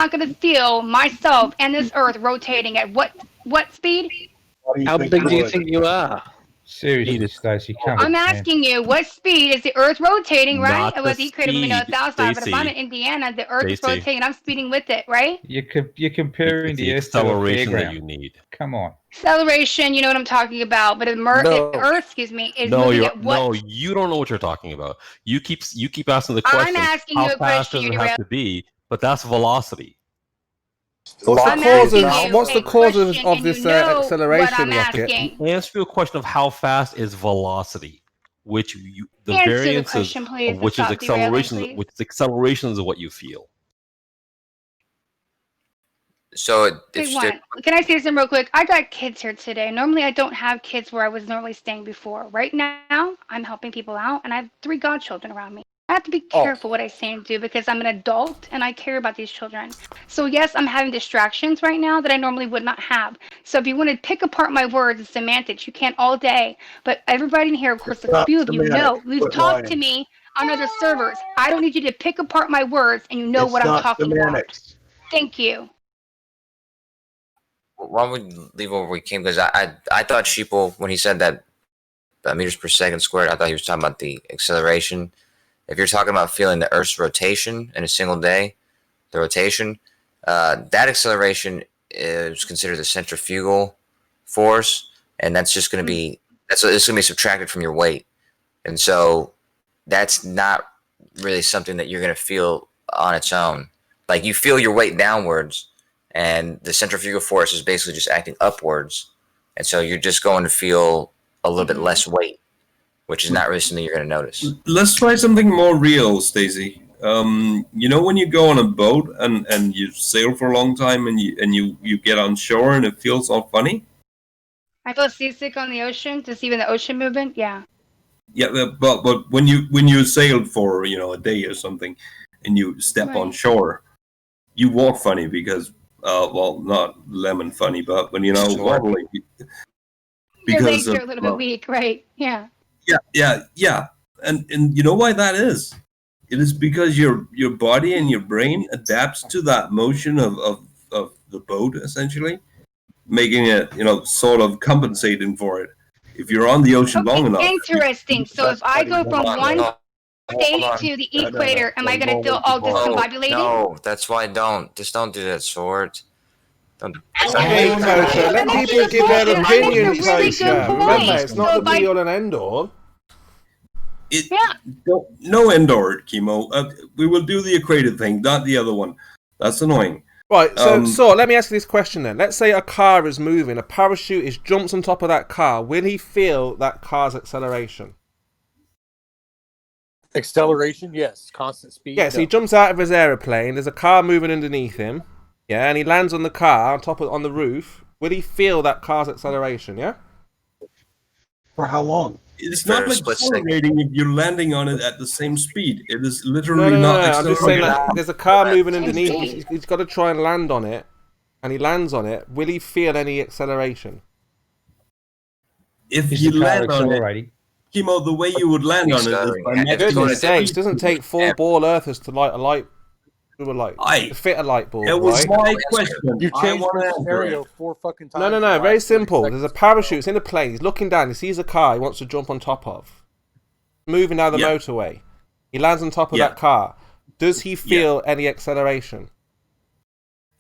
not going to feel myself and this earth rotating at what speed? How big do you think you are? Seriously, Stacey, come I'm on, man. asking you, what speed is the earth rotating, right? Not It the was the equator, we know speed, 1,000, but if I'm in Stacy. Indiana, the earth is Stacy. rotating, I'm speeding with it, right? You're comparing It's the the Earth to a acceleration that fairground. you need. Come on. Acceleration, you know what I'm talking about, but the earth, excuse me, is moving at what? No, you don't know what you're talking about. You keep asking the I'm question, asking how you a fast question, does it you're have to be? But that's velocity. What's the I'm cause of asking you what's the a cause question, of and you this know what acceleration I'm rocket? asking. The answer to a question of how fast is velocity, which the Answer the variances question, please, of and which is stop derailing, acceleration, please. which is accelerations of what you feel. So Wait, one. Can I say something real quick? I got kids here today. Normally, I don't have kids where I was normally staying before. Right now, I'm helping people out, and I have 3 godchildren around me. I have to be careful what I say and do because I'm an adult and I care about these children. So yes, I'm having distractions right now that I normally would not have. So if you want to pick apart my words and semantics, you can all day. But everybody in here, of course, a few of you know, you've talked to me on other servers. I don't need you to pick apart my words, and you know what I'm talking about. Thank you. why don't we leave where we came? Because I thought Sheeple, when he said that meters per second squared, I thought he was talking about the acceleration. If you're talking about feeling the Earth's rotation in a single day, the rotation, that acceleration is considered the centrifugal force, and that's just going to be it's going to be subtracted from your weight, and so that's not really something that you're going to feel on its own. Like you feel your weight downwards, and the centrifugal force is basically just acting upwards, and so you're just going to feel a little bit less weight, which is not really something you're going to notice. Let's try something more real, Stacey. You know when you go on a boat and you sail for a long time and you get on shore and it feels all funny? I feel seasick on the ocean, just even the ocean movement. Yeah. Yeah, but when you sailed for a day or something, and you step on shore, you walk funny because well, not lemon funny, but when wobbly Your legs of are a little bit weak, right? Yeah. Yeah. And you know why that is? It is because your body and your brain adapts to that motion of the boat, essentially, making it, sort of compensating for it. If you're on the ocean long enough. Interesting. So if I go from one state to the equator, am I going to feel all discombobulated? No, that's why just don't do that, Sword. Hey, Kosha, let people give their opinions, Kosha. Remember, it's not the be all and end all. No indoor chemo. We will do the equator thing, not the other one. That's annoying. Right, so let me ask you this question then. Let's say a car is moving, a parachutist jumps on top of that car. Will he feel that car's acceleration? Acceleration, yes. Constant speed. Yeah, so he jumps out of his aeroplane. There's a car moving underneath him. Yeah, and he lands on the car on the roof. Will he feel that car's acceleration? Yeah. For how long? It's not accelerating if you're landing on it at the same speed. It is literally not accelerating. I'm just saying that there's a car moving underneath. He's got to try and land on it, and he lands on it. Will he feel any acceleration? If you land on it, Chemo, the way you would land on it is by it doesn't take 4 ball earthers to light a light. To fit a light bulb. It was my question. You changed the scenario 4 fucking times. No. Very simple. There's a parachute. It's in a plane. He's looking down. He sees a car he wants to jump on top of. Moving down the motorway. He lands on top of that car. Does he feel any acceleration?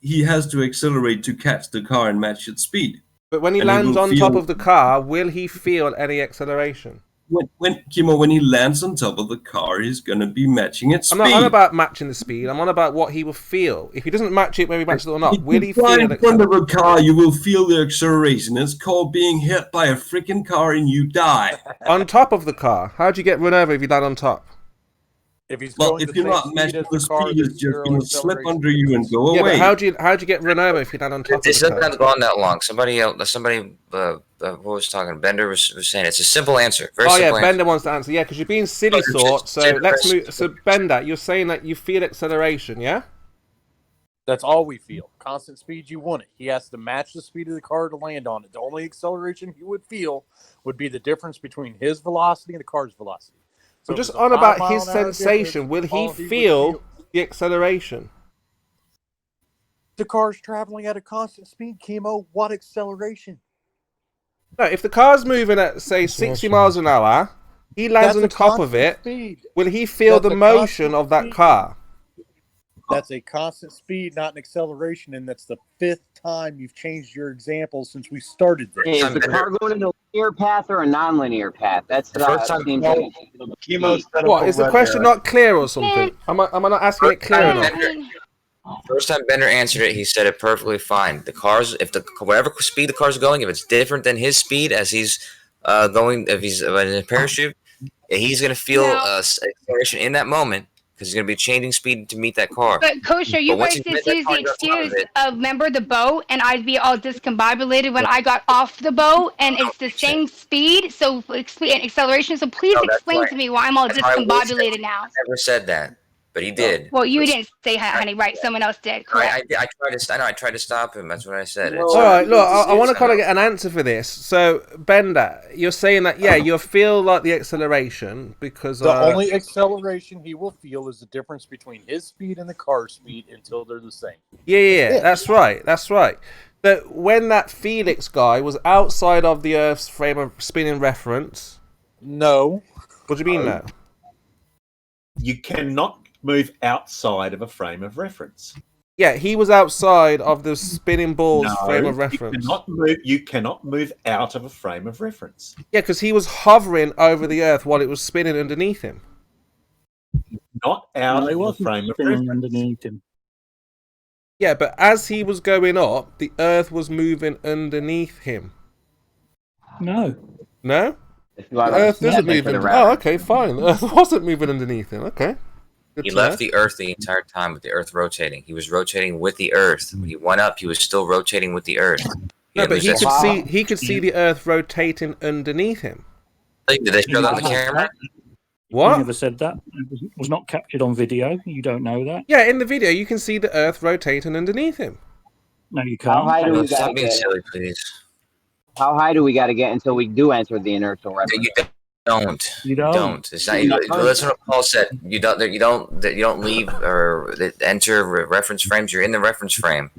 He has to accelerate to catch the car and match its speed. But when he lands on top of the car, will he feel any acceleration? When he lands on top of the car, he's going to be matching its speed. I'm not on about matching the speed. I'm on about what he will feel. If he doesn't match it, whether he matches it or not, will he feel in front of a car, you will feel the acceleration. It's called being hit by a freaking car and you die. On top of the car? How'd you get run over if you land on top? If you're not matching the speed, it's just going to slip under you and go away. But how'd you get run over if you land on top of the car? It doesn't have to go on that long. Somebody what was talking? Bender was saying it's a simple answer. Very simple answer. Bender wants to answer. Yeah, because you're being silly sort. So let's move. So Bender, you're saying that you feel acceleration, yeah? That's all we feel. Constant speed, you want it. He has to match the speed of the car to land on it. The only acceleration he would feel would be the difference between his velocity and the car's velocity. So just on about his sensation, will he feel the acceleration? The car's traveling at a constant speed, Chemo. What acceleration? No, if the car's moving at, say, 60 miles an hour, he lands on top of it, speed. will he feel That's the a motion constant of that speed. car? That's a constant speed, not an acceleration, and that's the 5th time you've changed your example since we started this. Hey, is the car going in a linear path or a non-linear path? That's The first time- seems like Chemo set up What, a is the red question herring. not clear or something? Am I not asking it clear enough? First time Bender answered it, he said it perfectly fine. The cars, if the whatever speed the car's going, if it's different than his speed as he's going, if he's in a parachute, he's gonna feel acceleration in that moment because he's gonna be changing speed to meet that car. But Kosher, you But once guys you just get that use car, the you're on top of excuse it. of remember the boat, and I'd be all discombobulated when I got off the boat, and it's the same speed, so and acceleration. So please No, that's explain right. to me why I'm all That's why I always said discombobulated now. Never said that, but he did. Well, you didn't say, honey, right? Someone else did. Correct. I tried to. I know. I tried to stop him. That's what I said. All right, look, I want to kind of get an answer for this. So, Bender, you're saying that, yeah, you'll feel like the acceleration because... The only acceleration he will feel is the difference between his speed and the car's speed until they're the same. Yeah, that's right, that's right. But when that Felix guy was outside of the Earth's frame of spinning reference... No. What do you mean, no? You cannot move outside of a frame of reference. Yeah, he was outside of the spinning ball's No, frame of reference. You cannot move out of a frame of reference. Yeah, because he was hovering over the Earth while it was spinning underneath him. Not out he of the wasn't frame of spinning reference. underneath him. Yeah, but as he was going up, the Earth was moving underneath him. No. No? the Earth doesn't move. for the Oh, okay, fine. The Earth wasn't moving underneath him. Okay. Good He to left know. the Earth the entire time with the Earth rotating. He was rotating with the Earth. When he went up, he was still rotating with the Earth. No, but didn't lose that he could see the Earth rotating underneath him. speed. Did they show that on the camera? What? I never said that. It was not captured on video. You don't know that. Yeah, in the video you can see the Earth rotating underneath him. No, you How can't. high do we Stop gotta being get? silly, please. How high do we got to get until we do enter the inertial reference? You don't. You don't. It's not. Listen to what Paul said. You don't leave or enter reference frames. You're in the reference frame,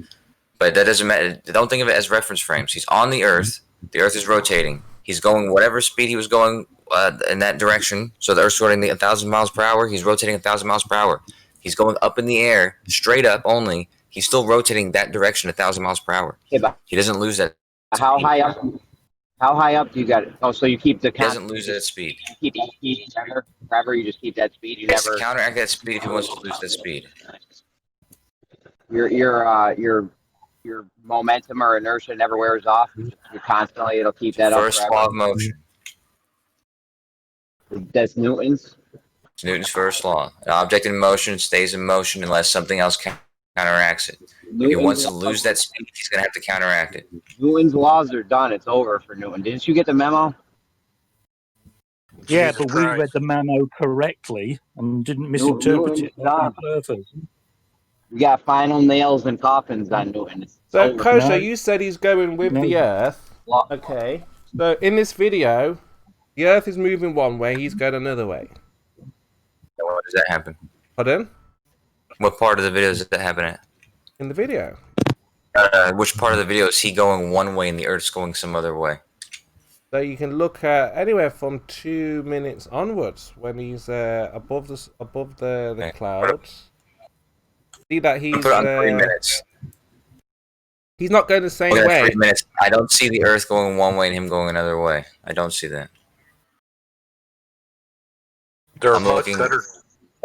but that doesn't matter. Don't think of it as reference frames. He's on the Earth. The Earth is rotating. He's going whatever speed he was going in that direction. So the Earth's rotating 1,000 miles per hour. He's rotating 1,000 miles per hour. He's going up in the air, straight up only. He's still rotating that direction 1,000 miles per hour. Yeah, but He doesn't lose that. how high up? How high up do you got? Oh, so you keep the He doesn't lose that speed. You keep that speed forever. You just keep that speed. You He has to never. counteract that speed if he wants to lose that speed. Your momentum or inertia never wears off. You're constantly. It'll keep that up First forever. law of motion. That's Newton's. It's Newton's first law. An object in motion stays in motion unless something else counteracts it. If he wants to lose that speed, he's going to have to counteract it. Newton's laws are done. It's over for Newton. Didn't you get the memo? Yeah, Jesus but we Christ. read the memo correctly and didn't misinterpret it on purpose. We got final nails and coffins on Newton. It's So, over. Kosher, No. you said he's going with No. the Earth. Okay. So, in this video, the Earth is moving one way, he's going another way. So what does that happen? Pardon? What part of the video does that happen at? In the video. Which part of the video is he going one way and the Earth's going some other way? So you can look at anywhere from 2 minutes onwards when he's above the Okay. clouds. See that he's Put it on 3 minutes. he's not going the same Okay, way. 3 minutes. I don't see the Earth going one way and him going another way. I don't see that. They're I'm much looking. better.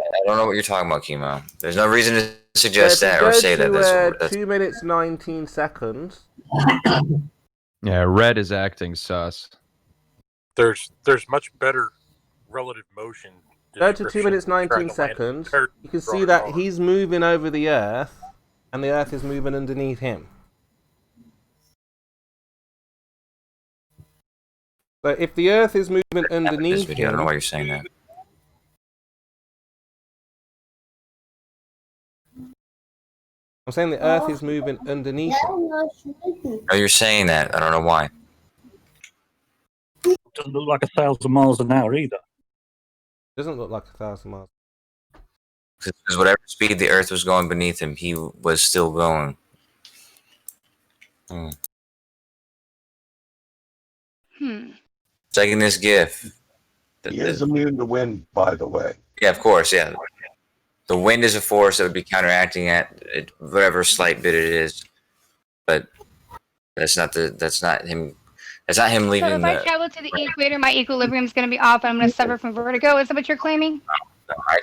I don't know what you're talking about, Chemo. There's no reason to suggest So if that you or go say that. to, That's 2 minutes 19 seconds. Yeah, red is acting sus. There's much better relative motion. Go to 2 description minutes trying 19 to land seconds. compared You can to see drawing that car. he's moving over the Earth, and the Earth is moving underneath him. So if the Earth is moving this underneath video. I don't know him, why you're saying that. I'm saying the Earth is moving underneath him. No, you're saying that. I don't know why. Doesn't look like 1,000 miles an hour either. Doesn't look like 1,000 miles. Because whatever speed the Earth was going beneath him, he was still going. Taking this GIF. He is immune to wind, by the way. Yeah, of course. Yeah, the wind is a force that would be counteracting it, whatever slight bit it is. But that's not him. That's not him leaving. So if I travel to the equator, my equilibrium is going to be off, and I'm going to suffer from vertigo. Is that what you're claiming?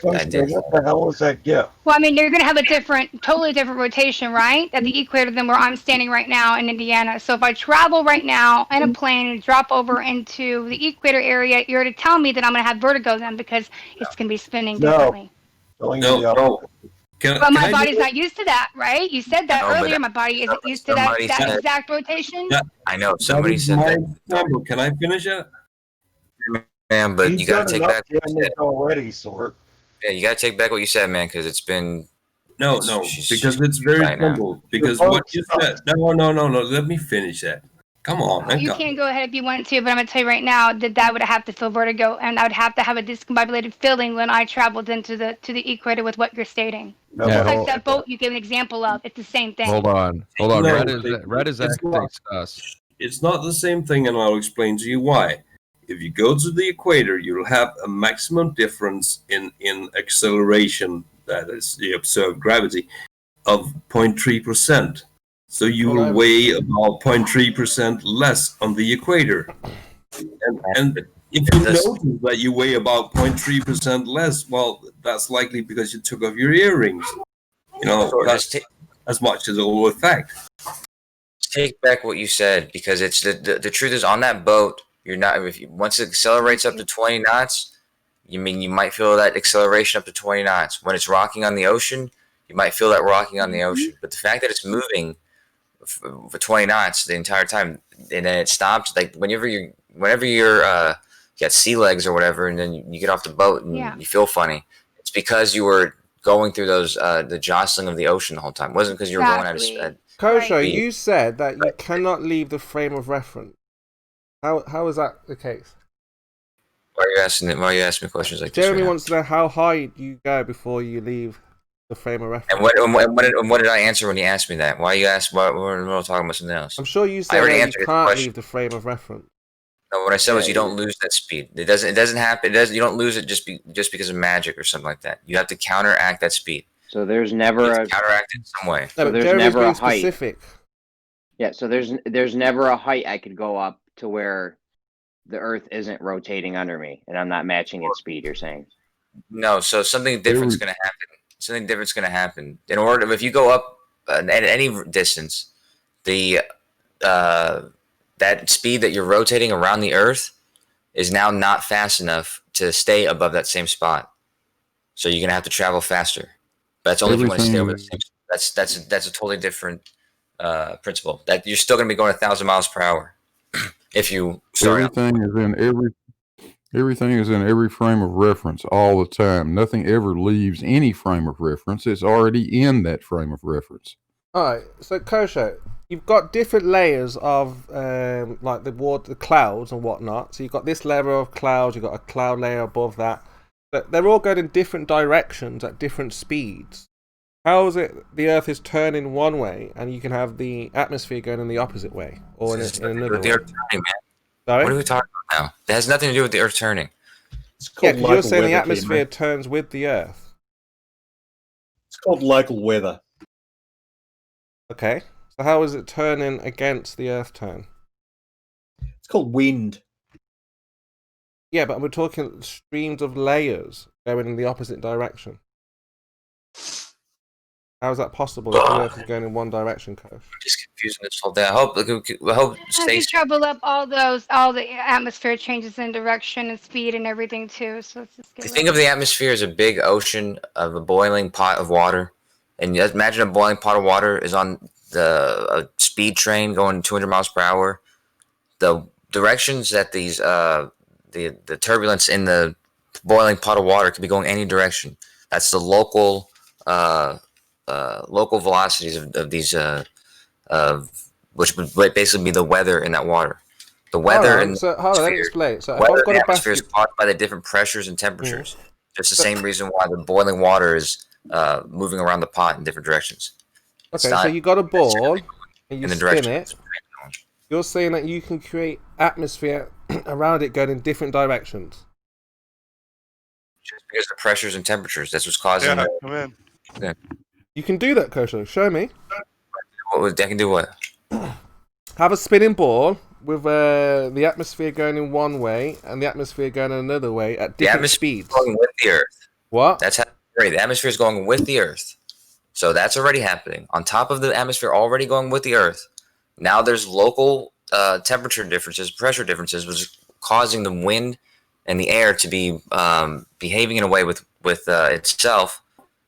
I did. What the hell is that gift? Well, I mean, you're going to have a totally different rotation, right, at the equator than where I'm standing right now in Indiana. So if I travel right now in a plane and drop over into the equator area, you're to tell me that I'm going to have vertigo then because it's going to be spinning differently. No. But my body's not used to that, right? You said that earlier. My body isn't used to that exact rotation. Yeah, I know. Somebody said that. Can I finish it? Man, but you gotta take back what you said already, Sort. Yeah, you gotta take back what you said, man, because it's been no, because it's very simple. Because what you said, no. Let me finish that. Come on, man. You can go ahead if you want to, but I'm gonna tell you right now that I would have to feel vertigo, and I would have to have a discombobulated feeling when I traveled into the equator with what you're stating. Just like that boat you gave an example of, it's the same thing. Hold on. No, Red is acting sus. It's not the same thing, and I'll explain to you why. If you go to the equator, you'll have a maximum difference in acceleration, that is the observed gravity, of 0.3%. So you will weigh about 0.3% less on the equator. And if you notice that you weigh about 0.3% less, well, that's likely because you took off your earrings. You know, that's as much as it will affect. Take back what you said, because it's the truth is on that boat. You're not once it accelerates up to 20 knots, you might feel that acceleration up to 20 knots. When it's rocking on the ocean, you might feel that rocking on the ocean. But the fact that it's moving for 20 knots the entire time, and then it stops, like whenever you're you got sea legs or whatever, and then you get off the boat and you feel funny, it's because you were going through those the jostling of the ocean the whole time. It wasn't because you were going at Kosho, you said that you cannot leave the frame of reference. How is that the case? Why are you asking me questions like this? Jeremy wants to know how high you go before you leave the frame of reference. And what did I answer when he asked me that? Why you asked? We're talking about something else. I'm sure you said that you can't leave the frame of reference. No, what I said was you don't lose that speed. It doesn't happen. You don't lose it just because of magic or something like that. You have to counteract that speed. So there's never a counteract in some way. No, so there's Jeremy's never being a height. specific. Yeah, so there's never a height I could go up to where the Earth isn't rotating under me, and I'm not matching its speed. You're saying? No, so something different is going to happen. Something different is going to happen. In order, if you go up at any distance, that speed that you're rotating around the Earth is now not fast enough to stay above that same spot. So you're going to have to travel faster. But that's only if you want to stay over the same. That's a totally different principle. That you're still going to be going 1,000 miles per hour. If you everything is in every frame of reference all the time. Nothing ever leaves any frame of reference. It's already in that frame of reference. All right. So Kosho, you've got different layers of like the clouds and whatnot. So you've got this layer of clouds. You've got a cloud layer above that. But they're all going in different directions at different speeds. How is it the Earth is turning one way and you can have the atmosphere going in the opposite way, or in another way? The Earth turning, man. Sorry? What are we talking about now? It has nothing to do with the Earth turning. Yeah, because you're saying the atmosphere turns with the Earth. It's called local weather. Okay. So how is it turning against the Earth turn? It's called wind. Yeah, but we're talking streams of layers going in the opposite direction. How is that possible if the Earth is going in one direction, Coach? I'm just confusing this whole day. I hope As you travel up, all the atmosphere changes in direction and speed and everything too. So it's just think of the atmosphere as a big ocean of a boiling pot of water, and imagine a boiling pot of water is on a speed train going 200 miles per hour. The directions that these the turbulence in the boiling pot of water could be going any direction. That's the local velocities of these which would basically be the weather in that water. The weather and let me explain. So weather in the atmosphere is caused by the different pressures and temperatures. Just the same reason why the boiling water is moving around the pot in different directions. Okay, so you got a ball. and you in the spin direction. it, you're saying that you can create atmosphere around it going in different directions. Just because the pressures and temperatures, that's what's causing. Yeah, come in. Yeah. You can do that, Kosho. Show me. I can do what? Have a spinning ball with the atmosphere going in one way and the atmosphere going in another way at different speeds. Going with the Earth. What? That's great. The atmosphere is going with the Earth, so that's already happening. On top of the atmosphere already going with the Earth, now there's local temperature differences, pressure differences, which is causing the wind and the air to be behaving in a way with itself,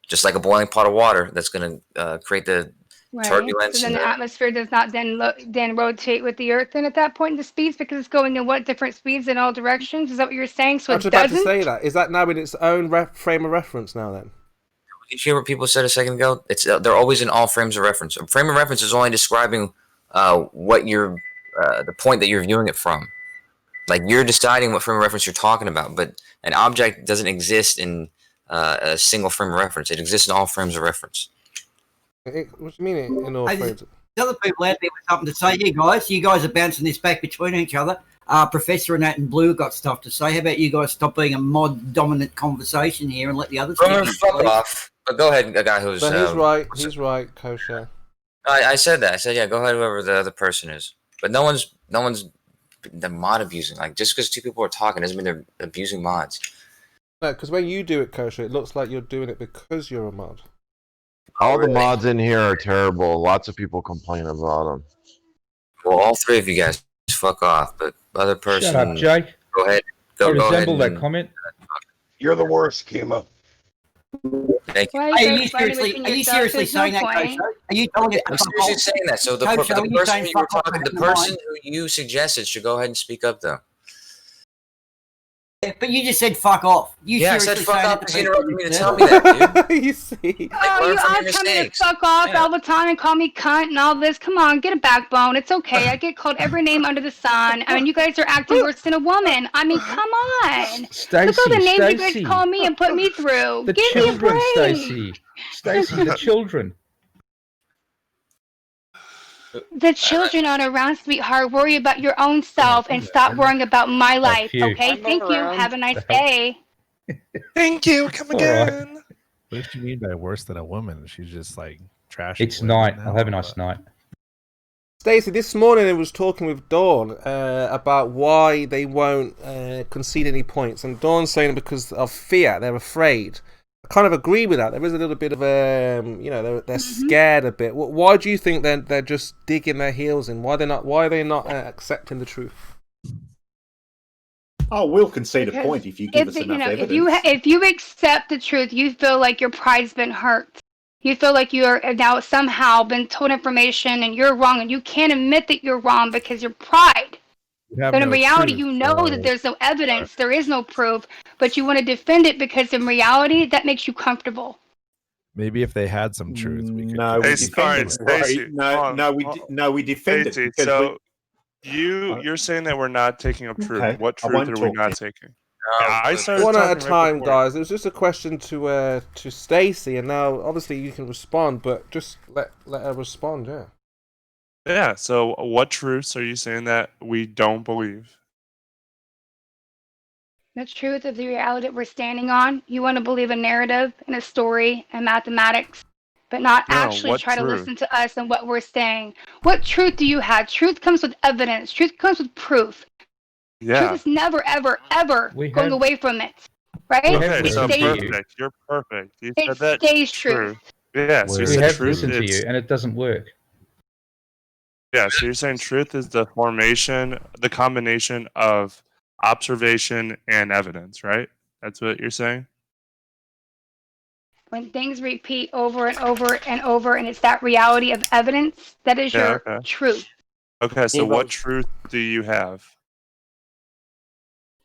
just like a boiling pot of water. That's going to create the turbulence. So then the atmosphere does not then rotate with the Earth then at that point in the speeds, because it's going in what different speeds in all directions? Is that what you're saying? So I was it about doesn't? to say that. Is that now in its own frame of reference now then? Did you hear what people said a second ago? It's they're always in all frames of reference. A frame of reference is only describing what you're the point that you're viewing it from. Like, you're deciding what frame of reference you're talking about, but an object doesn't exist in a single frame of reference. It exists in all frames of reference. What do you mean in all frames? The other people out there with something to say. You guys are bouncing this back between each other. Professor and Nat and Blue got stuff to say. How about you guys stop being a mod-dominant conversation here and let the others speak? Fuck off. But go ahead, a guy who's... But he's right. He's right, Kosher. I said that. I said, yeah, go ahead, whoever the other person is. But no one's the mod abusing. Like, just because two people are talking doesn't mean they're abusing mods. No, because when you do it, Kosher, it looks like you're doing it because you're a mod. All the mods in here are terrible. Lots of people complain about them. Well, all three of you guys fuck off, but other person... Shut up, Jay. Go ahead. I Go ahead. resemble that comment. You're the worst, Kima. Thank you. Are you seriously saying that, Kosho? Are you telling it? I'm seriously saying that. So the person who you were talking, the person who you suggested should go ahead and speak up, though. But you just said fuck off. Yeah, I said fuck off because you interrupted me to tell me that, dude. You see? Oh, you all tell me to fuck off all the time and call me cunt and all this. Come on, get a backbone. It's okay. I get called every name under the sun. I mean, you guys are acting worse than a woman. I mean, come on. Stacey, Look all the names you Stacey. guys call me and put me through. The Give me a children, break. Stacey, the children. The children aren't around, sweetheart. Worry about your own self and stop worrying about my life. you. Okay? Thank you. Have a nice day. Thank you. Come All again. right. What does she mean by worse than a woman? She's just like trash. It's night. I'll have a nice night. Stacey, this morning I was talking with Dawn about why they won't concede any points, and Dawn's saying because of fear, they're afraid. I kind of agree with that. There is a little bit of they're scared a bit. Why do you think they're just digging their heels in? Why are they not accepting the truth? Oh, we'll concede a Because point if you give us enough evidence. If you accept the truth, you feel like your pride's been hurt. You feel like you're now somehow been told information and you're wrong, and you can't admit that you're wrong because your pride. But in reality, you know that there's no evidence, there is no proof, but you want to defend it because in reality, that makes you comfortable. Maybe if they had some truth, we could. No, we Hey, defended sorry, it. Stacey, We defended Stacey, it. because so you're saying that we're not taking up truth. Okay, What I truth won't are we talk not then. taking? Yeah, I started One at a talking right time, before. guys. It was just a question to Stacey, and now obviously you can respond, but just let her respond. Yeah. Yeah. So, what truths are you saying that we don't believe? The truth of the reality that we're standing on, you want to believe a narrative and a story and mathematics, but not No, actually what try to truth? listen to us and what we're saying. What truth do you have? Truth comes with evidence. Truth comes with proof. Yeah. Truth is never, ever, ever going away from it. Right? Okay, It so stays, perfect. You're perfect. You it said that. stays true. Yeah. So you We said have truth listened to you, is. and it doesn't work. Yeah. So you're saying truth is the combination of observation and evidence, right? That's what you're saying. When things repeat over and over and over, and it's that reality of evidence, that is Yeah, your okay. truth. Okay. So Yeah, what but- truth do you have?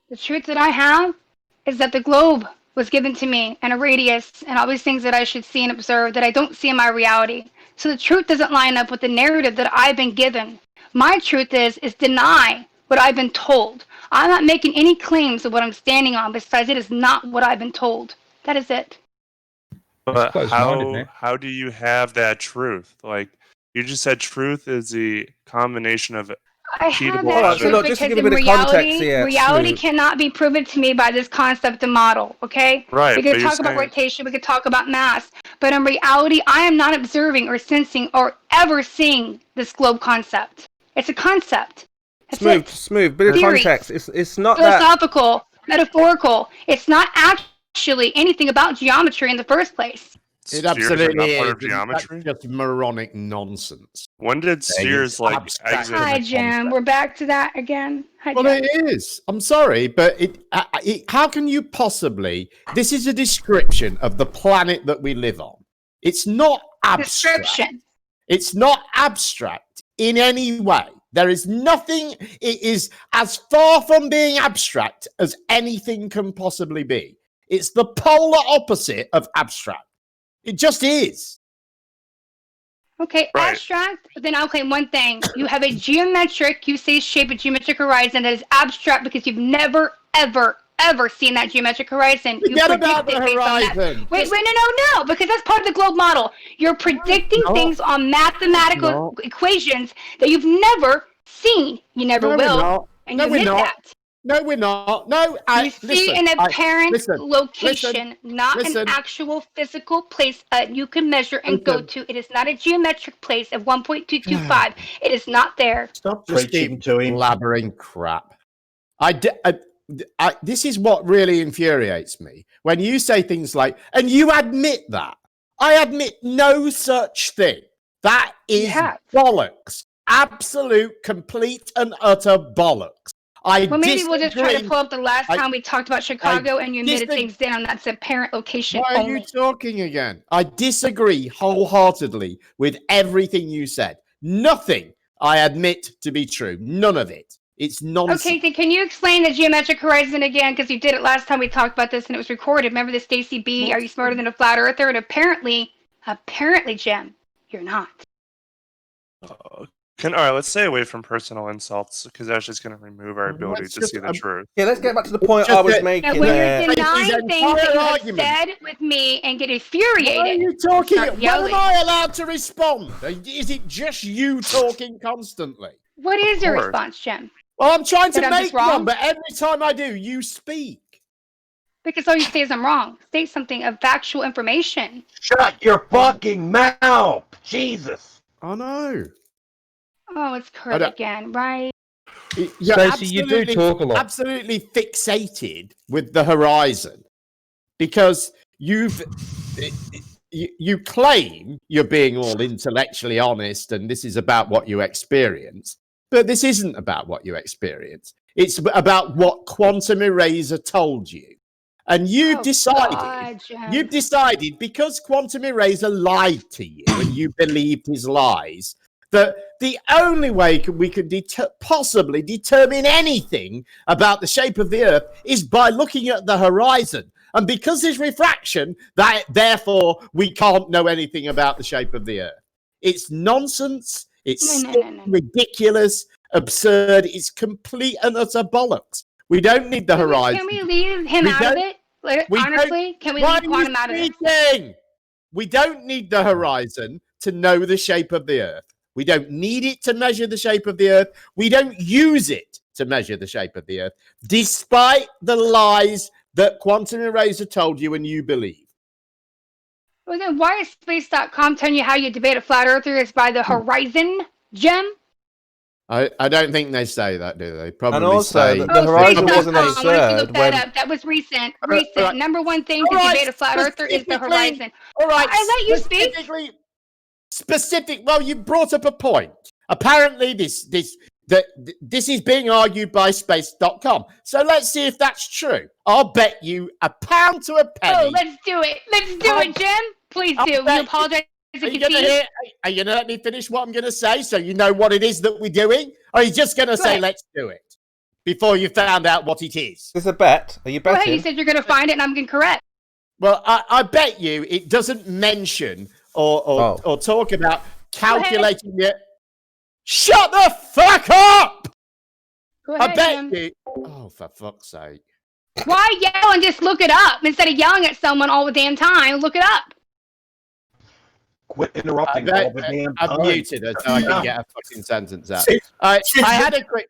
The truth that I have is that the globe was given to me and a radius and all these things that I should see and observe that I don't see in my reality. So the truth doesn't line up with the narrative that I've been given. My truth is deny what I've been told. I'm not making any claims of what I'm standing on besides it is not what I've been told. That is it. But close-minded, man. how do you have that truth? Like, You just said truth is the combination of I have repeatable that Alright, so truth look, just to because give a in bit of context reality, here, reality Snoop. cannot be proven to me by this concept and model, okay? Right, We but could you're talk about saying- rotation, we could talk about mass, but in reality, I am not observing or sensing or ever seeing this globe concept. It's a concept. That's Smooth. Bit of Theory. context. It's not that. philosophical, metaphorical. It's not actually anything about geometry in the first place. It Spheres are absolutely not is. part of and geometry? That's just moronic nonsense. When did It's spheres like abstract exit? Hi, in a Jim. concept. We're back to that again. Hi, Well, Jim. it is. I'm sorry, but how can you possibly? This is a description of the planet that we live on. It's not abstract. Description. It's not abstract in any way. There is nothing. It is as far from being abstract as anything can possibly be. It's the polar opposite of abstract. It just is. Okay, abstract, but then I'll claim one thing. You have a geometric, you say shape, a geometric horizon that is abstract because you've never, ever, ever seen that geometric horizon. Forget you about the predict it based on that. horizon. Wait, no, because that's part of the globe model. You're predicting things on mathematical equations that you've never seen. You never No, will. we're not. And No, you we're hit not. that. No, we're not. No, You see an apparent location, not an actual physical place you can measure and go to. It is not a geometric place of 1.225. It is not there. Stop preaching to him. Blabbering crap. This is what really infuriates me when you say things like, and you admit that. I admit no such thing. That is bollocks. Absolute, complete, and utter bollocks. Well, maybe we'll just try to pull up the last time we talked about Chicago and you admitted things then on that apparent location Why are only. you talking again? I disagree wholeheartedly with everything you said. Nothing I admit to be true. None of it. It's nonsense. Okay, then can you explain the geometric horizon again? Because you did it last time we talked about this and it was recorded. Remember the Stacy B? Are you smarter than a flat earther? And apparently, Jim, you're not. All right, let's stay away from personal insults because that's just going to remove our ability to see the truth. Yeah, let's get back to the point I was making. And when you're denying things that you have said with me and get infuriated. Why are you talking? start When yelling. am I allowed to respond? Is it just you talking constantly? What is your course. response, Jim? Well, I'm trying to That I'm just make one, wrong? but every time I do, you speak. Because all you say is I'm wrong. State something of factual information. Shut your fucking mouth! Jesus! I know. Oh, it's Kurt don't- again, right? You're Stacey, you do absolutely- talk a lot. Absolutely fixated with the horizon because you claim you're being all intellectually honest and this is about what you experience, but this isn't about what you experience. It's about what quantum eraser told you. And you've decided because quantum eraser lied to you and you believed his lies, that the only way we could possibly determine anything about the shape of the Earth is by looking at the horizon. And because there's refraction, therefore we can't know anything about the shape of the Earth. It's nonsense. It's ridiculous, absurd. It's complete and utter bollocks. We don't need the horizon. Can we leave him out of it? Honestly, can we leave quantum out of it? We don't need the horizon to know the shape of the Earth. We don't need it to measure the shape of the Earth. We don't use it to measure the shape of the Earth, despite the lies that Quantum Eraser told you and you believe. Well, then why is space.com telling you how you debate a flat earther is by the horizon, Jim? I don't think they say that, do they? Probably And also, say the horizon wasn't Why don't you absurd look that when. up? That was recent. right. Number one thing to All right, debate a flat earther is the specifically- horizon. All right, I let you speak. Well, you brought up a point. Apparently, this is being argued by space.com. So let's see if that's true. I'll bet you £1 to a penny. Oh, let's do it. Let's do it, Jim. Please do. You apologize. Are you going to let me finish what I'm going to say so you know what it is that we're doing? Or are you just going to say, ahead. let's do it before you found out what it is? It's a bet. Are you Go betting? ahead. You said you're going to find it, and I'm incorrect. Well, I bet you it doesn't mention or talk about calculating it. Shut the fuck up! Go ahead, I bet Jim. you. Oh, for fuck's sake. Why yell and just look it up instead of yelling at someone all the damn time? Look it up. Quit interrupting all the damn I'm time. muted her so I can get a fucking sentence out. I had a quick.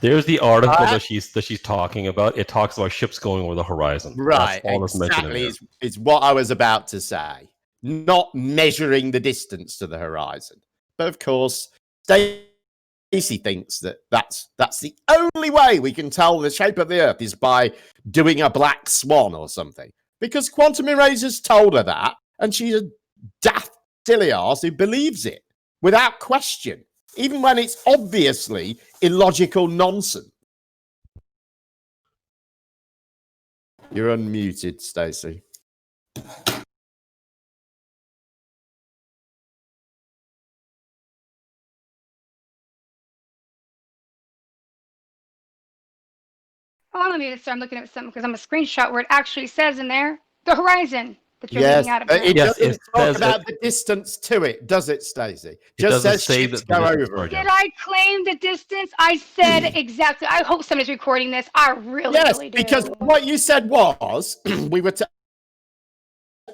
There's the article that she's talking about. It talks about ships going over the horizon. Right, That's all that's mentioned in exactly. there. It's what I was about to say. Not measuring the distance to the horizon, but of course, Stacey thinks that that's the only way we can tell the shape of the Earth is by doing a black swan or something. Because quantum erasers told her that, and she's a daft silly arse who believes it without question, even when it's obviously illogical nonsense. You're unmuted, Stacey. Oh, I'm muted, so I'm looking at something because I'm a screenshot where it actually says in there the horizon that you're Yes, looking at. but it doesn't it talk says about the distance to it, does it, Stacey? Just doesn't says say ships that the go distance over it. Did I claim the distance? I said exactly. I hope somebody's recording this. I really, Yes, really do. because what you said was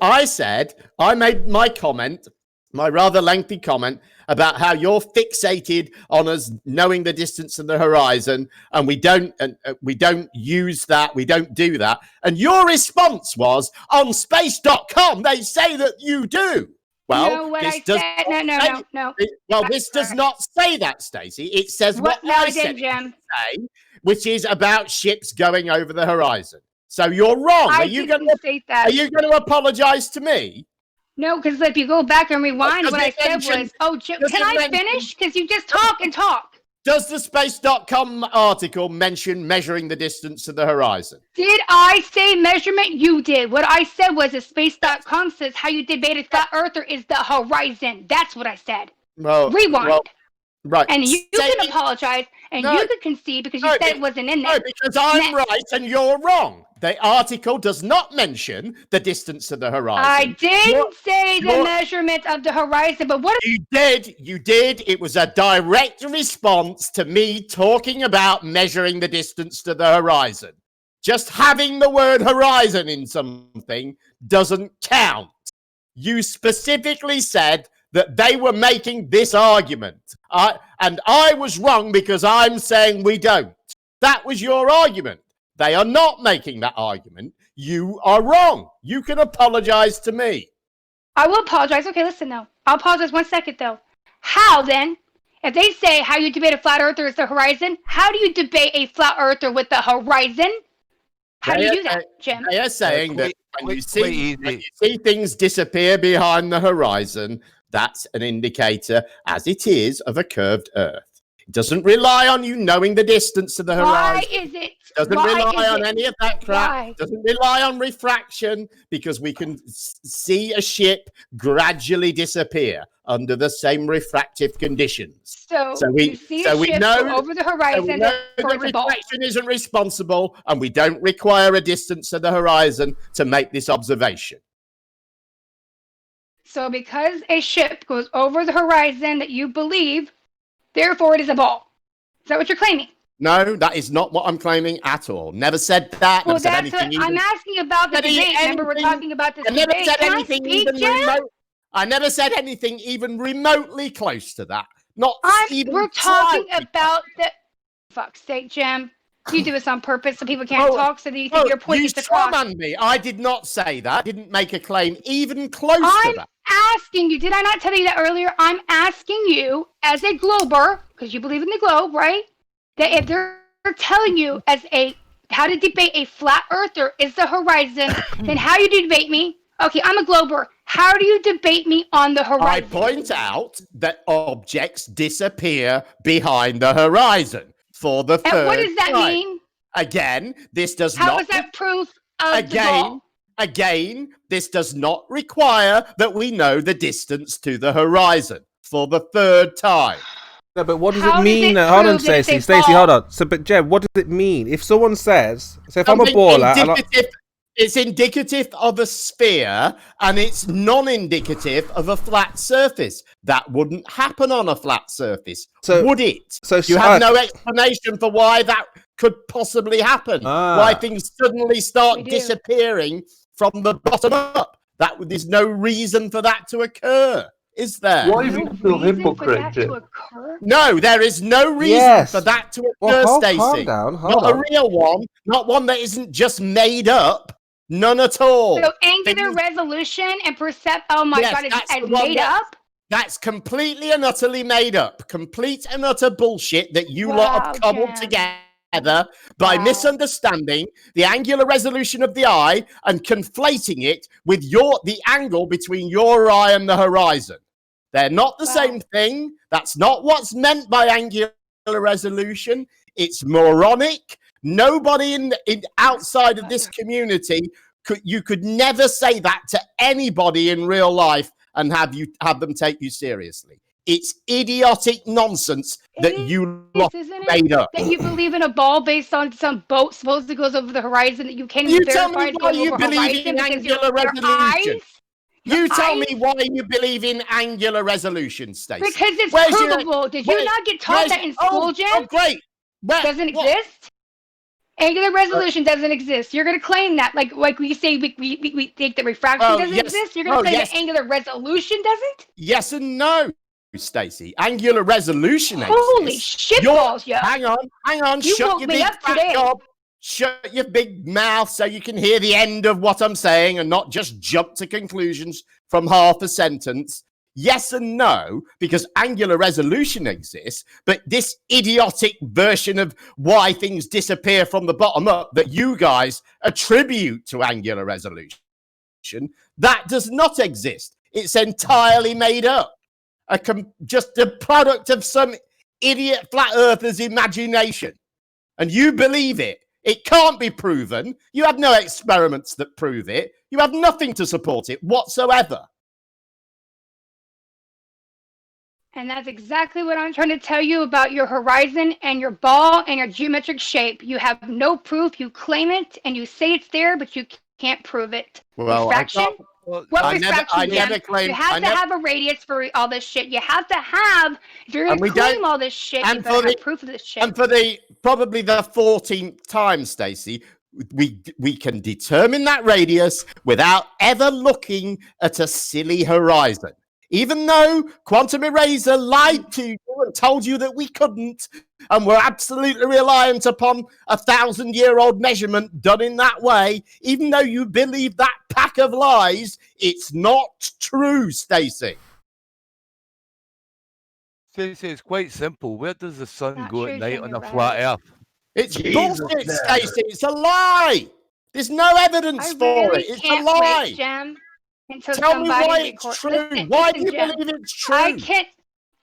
I made my comment, my rather lengthy comment about how you're fixated on us knowing the distance of the horizon, and we don't use that, we don't do that. And your response was, on space.com, they say that you do. Well, no, what this I does said, not no. Well, That's this does correct. not say that, Stacey. It says what No, I I said didn't, Jim. it say, which is about ships going over the horizon. So you're wrong. I Are you going didn't state that. Are you going to apologize to me? No, because if you go back and rewind, Does what I it said mention- was, oh, Jim, does can it I mention- finish? Because you just talk and talk. Does the space.com article mention measuring the distance to the horizon? Did I say measurement? You did. What I said was a space.com says how you debate a flat earther is the horizon. That's what I said. Well, Rewind. well, right. And you Say can it- apologize and No. you can concede because you No, said it wasn't in there. No, because I'm Next. right and you're wrong. The article does not mention the distance to the horizon. I didn't say the you're- measurement of the horizon, but what You did. It was a direct response to me talking about measuring the distance to the horizon. Just having the word horizon in something doesn't count. You specifically said that they were making this argument. And I was wrong because I'm saying we don't. That was your argument. They are not making that argument. You are wrong. You can apologize to me. I will apologize. Okay, listen though. I'll apologize 1 second though. How then? If they say how you debate a flat earther is the horizon, how do you debate a flat earther with the horizon? How do you do that, Jim? They are saying that when you see things disappear behind the horizon, that's an indicator, as it is, of a curved Earth. It doesn't rely on you knowing the distance to the horizon. Why is it? Doesn't Why rely is on it? any of that crap. Why? Doesn't rely on refraction because we can see a ship gradually disappear under the same refractive conditions. So we you see a ship know go over the so we horizon, know therefore that it's a ball. refraction isn't responsible, and we don't require a distance to the horizon to make this observation. So because a ship goes over the horizon that you believe, therefore it is a ball. Is that what you're claiming? No, that is not what I'm claiming at all. Never said that. Well, Never said that's what anything. I'm asking about the debate. Remember, we're talking about this I never debate. said Can I anything speak, even Jim? remote. I never said anything even remotely close to that. Not even. We're talking slightly. about the. Fuck's sake, Jim. You do this on purpose so people can't talk so that you think your point you gets across. strawmanned me. I did not say that. I didn't make a claim even close to I'm that. asking you. Did I not tell you that earlier? I'm asking you as a glober, because you believe in the globe, right? That if they're telling you as a how to debate a flat earther is the horizon, then how you debate me? Okay, I'm a glober. How do you debate me on the horizon? I point out that objects disappear behind the horizon for the third And what does that time. mean? Again, this does How not. is that proof of the ball? Again, this does not require that we know the distance to the horizon for the third time. No, but what does How it does mean? it Hold on, prove that it's Stacey. a Stacey, ball? hold on. So, but Jeb, what does it mean? If someone says, so if I'm a Something baller, and it's indicative of a sphere, and it's non-indicative of a flat surface. That wouldn't happen on a flat surface, would it? So you have no explanation for why that could possibly happen. Why things suddenly start disappearing from the bottom up. There's no reason for that to occur, is there? Why are you so hypocrite, Jim? No, there is no reason Yes. for that to occur, Well, Stacey. calm down. Hold Not a on. real one, not one that isn't just made up. None at all. So angular resolution and oh my Yes, God, that's it's the one made that- up? That's completely and utterly made up. Complete and utter bullshit that you lot have cobbled together by misunderstanding the angular resolution of the eye and conflating it with the angle between your eye and the horizon. They're not the same thing. That's not what's meant by angular resolution. It's moronic. Nobody in outside of this community could never say that to anybody in real life and have them take you seriously. It's idiotic nonsense that you lot made up. That you believe in a ball based on some boat supposedly goes over the horizon that you can't You even tell verify me is why going you over believe horizon in because angular your resolution. eyes. You tell me why you believe in angular resolution, Stacey. Because it's Where's your- provable. Did you not get taught where's- that in school, Jim? Oh, great. Doesn't exist? Angular resolution doesn't exist. You're going to claim that. Like we say, we think that refraction Oh, doesn't yes. exist. You're going to Oh, claim yes. that angular resolution doesn't? Yes and no, Stacey. Angular resolution Holy exists. shitballs, yo. Hang on. You Shut woke your me big up fat today. gob. Shut your big mouth so you can hear the end of what I'm saying and not just jump to conclusions from half a sentence. Yes and no, because angular resolution exists, but this idiotic version of why things disappear from the bottom up that you guys attribute to angular resolution, that does not exist. It's entirely made up. Just a product of some idiot flat earther's imagination. And you believe it. It can't be proven. You have no experiments that prove it. You have nothing to support it whatsoever. And that's exactly what I'm trying to tell you about your horizon and your ball and your geometric shape. You have no proof. You claim it and you say it's there, but you can't prove it. Well, Refraction? What refraction? I never Jim? claimed. You have to have a radius for all this shit. You have to have. If you're going to claim all this shit, you better have proof of this shit. And for probably the 14th time, Stacey, we can determine that radius without ever looking at a silly horizon. Even though Quantum Eraser lied to you and told you that we couldn't, and we're absolutely reliant upon a 1,000-year-old measurement done in that way, even though you believe that pack of lies, it's not true, Stacey. Stacey, it's quite simple. Where does the sun go at night on a right. flat Earth? It's bullshit, Stacey. It's a lie. There's no evidence for it. It's a lie. Wait, Jim, until Tell me somebody why records- it's true. Listen, Why listen, do you Jim. believe it's true? I can't.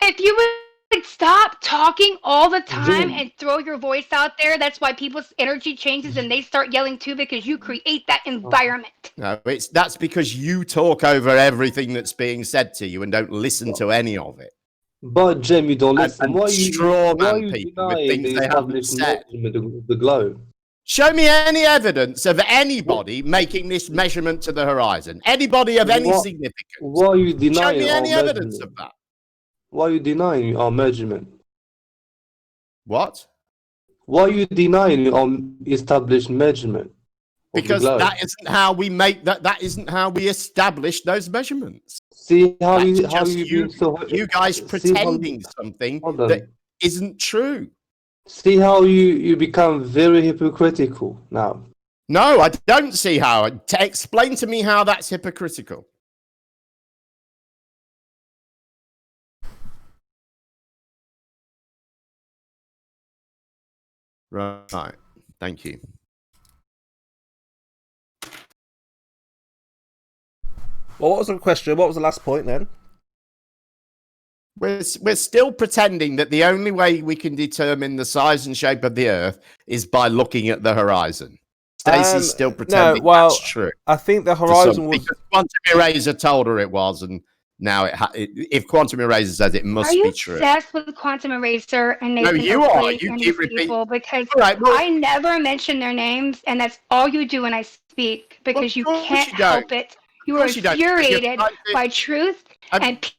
If you would stop talking all the time Jim. and throw your voice out there, that's why people's energy changes and they start yelling too, because you create that environment. No, that's because you talk over everything that's being said to you and don't listen to any of it. But Jim, you don't listen. And Why straw why man you people with denying things the they haven't established said. measurement of the globe? Show me any evidence of anybody making this measurement to the horizon. Anybody of any significance. Why are you Show denying me our any evidence measurement? of that. Why are you denying our measurement? What? Why are you denying our established measurement? of the Because globe? that isn't how we make that. That isn't how we establish those measurements. See how That's you just being so you guys see how- pretending something Hold on. that isn't true. See how you become very hypocritical now. No, I don't see how. Explain to me how that's hypocritical. Right. Thank you. Well, what was the question? What was the last point then? We're still pretending that the only way we can determine the size and shape of the Earth is by looking at the horizon. Stacey's still pretending that's true. I think the to horizon some- was. because Quantum Eraser told her it was, and now if Quantum Eraser says it must Are you be true. obsessed with Quantum Eraser and No, Nathan you are. Oakley You and keep these repeating. people? Because Right, well- I never mention their names, and that's all you do when I speak, because you course can't you don't. help it. You Of are course you don't, because you're infuriated trying to- by truth and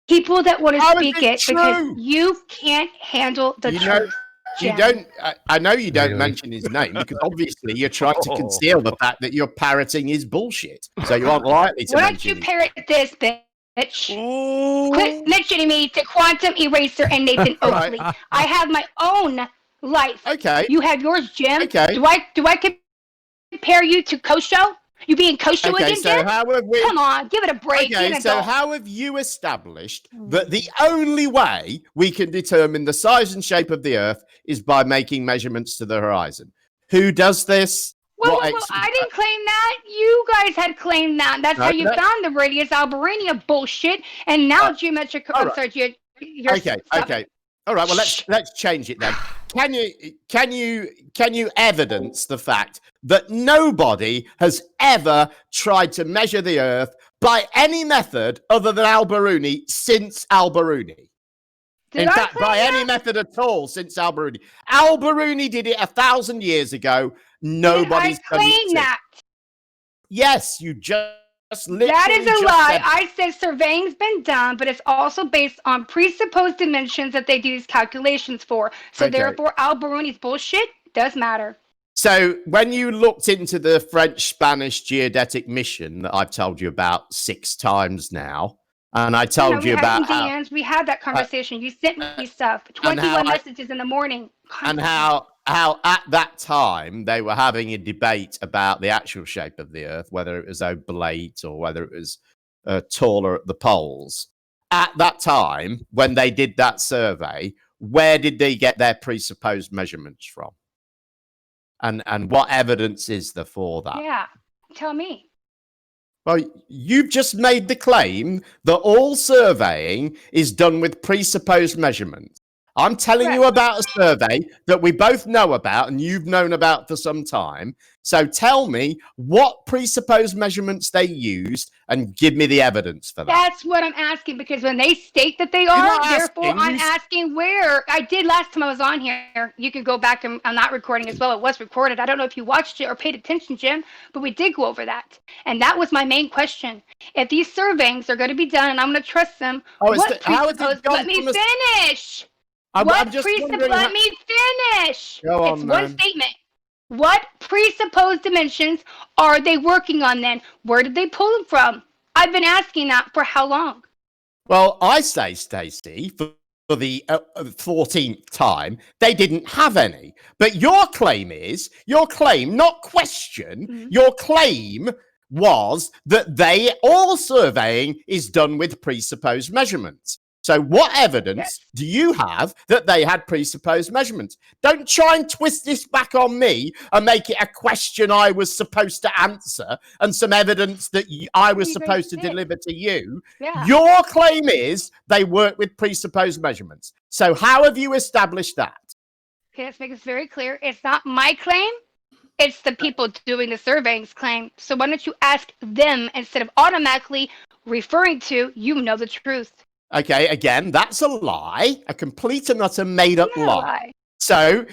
people that want to How is speak it it because true? you can't handle the You know, truth. You Jim. don't. I know you don't Really? mention his name because obviously you're trying to conceal the fact that you're parroting his bullshit. So you aren't likely to Why don't mention you his parrot this, bitch? Quit mentioning me to Quantum Eraser and Nathan Oakley. I have my own life. Okay. You have yours, Jim. Okay. Do I compare you to Kosho? You being Kosho Okay, again, so Jim? how have we? Come on, give it a break. Okay, Be an so adult. how have you established that the only way we can determine the size and shape of the Earth is by making measurements to the horizon? Who does this? Well, What I didn't claim that. You guys had claimed that. That's how you found the radius Albirenia bullshit. And now geometric. all I'm right. sorry, Okay. All right. Well, let's change it then. Can you evidence the fact that nobody has ever tried to measure the Earth by any method other than Al-Biruni since Al-Biruni? In fact, by any method at all since Al-Biruni. Al-Biruni did it 1,000 years ago. Nobody's I claim that. Yes, you just literally. That is a just lie. said- I said surveying's been done, but it's also based on presupposed dimensions that they do these calculations for. So Okay. therefore, Al-Biruni's bullshit does matter. So when you looked into the French-Spanish geodetic mission that I've told you about 6 times now, and I told you about how, we had that conversation. You sent me stuff. 21 messages in the morning. and how at that time they were having a debate about the actual shape of the Earth, whether it was oblate or whether it was taller at the poles. At that time, when they did that survey, where did they get their presupposed measurements from? And what evidence is there for that? Yeah, tell me. Well, you've just made the claim that all surveying is done with presupposed measurements. I'm telling you about a survey that we both know about and you've known about for some time. So tell me what presupposed measurements they used and give me the evidence for that. That's what I'm asking, because when they state that they You're are, not therefore asking, I'm you asking where. I did last time I was on here. You can go back and I'm not recording as well. It was recorded. I don't know if you watched it or paid attention, Jim, but we did go over that. And that was my main question. If these surveyings are going to be done and I'm going to trust them, what presupposed? Let me finish. I'm just wondering Let me finish. Go on, it's man. one statement. What presupposed dimensions are they working on then? Where did they pull them from? I've been asking that for how long? Well, I say, Stacey, for the 14th time, they didn't have any. But your claim, not question, your claim was that all surveying is done with presupposed measurements. So what evidence do you have that they had presupposed measurements? Don't try and twist this back on me and make it a question I was supposed to answer and some evidence that I was supposed to deliver to you. Yeah. Your claim is they work with presupposed measurements. So how have you established that? Okay, let's make this very clear. It's not my claim. It's the people doing the surveying's claim. So why don't you ask them instead of automatically referring to, you know the truth. Okay, again, that's a lie, a complete and utter made-up lie. So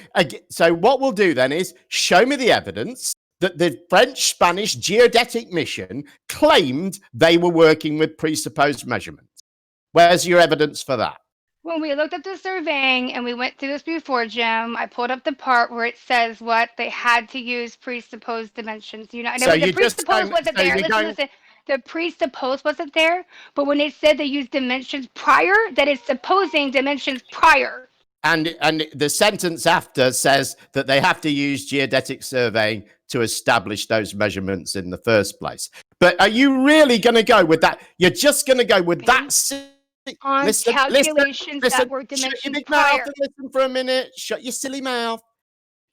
what we'll do then is show me the evidence that the French-Spanish geodetic mission claimed they were working with presupposed measurements. Where's your evidence for that? When we looked at the surveying and we went through this before, Jim, I pulled up the part where it says what they had to use presupposed dimensions. You know, and So the you just presupposed going- wasn't so there. you're Listen. The presupposed wasn't there, but when they said they used dimensions prior, that is supposing dimensions prior. And the sentence after says that they have to use geodetic surveying to establish those measurements in the first place. But are you really going to go with that? You're just going to go with that? On calculations that were Shut your dimensions big mouth prior. and listen for a minute. Shut your silly mouth.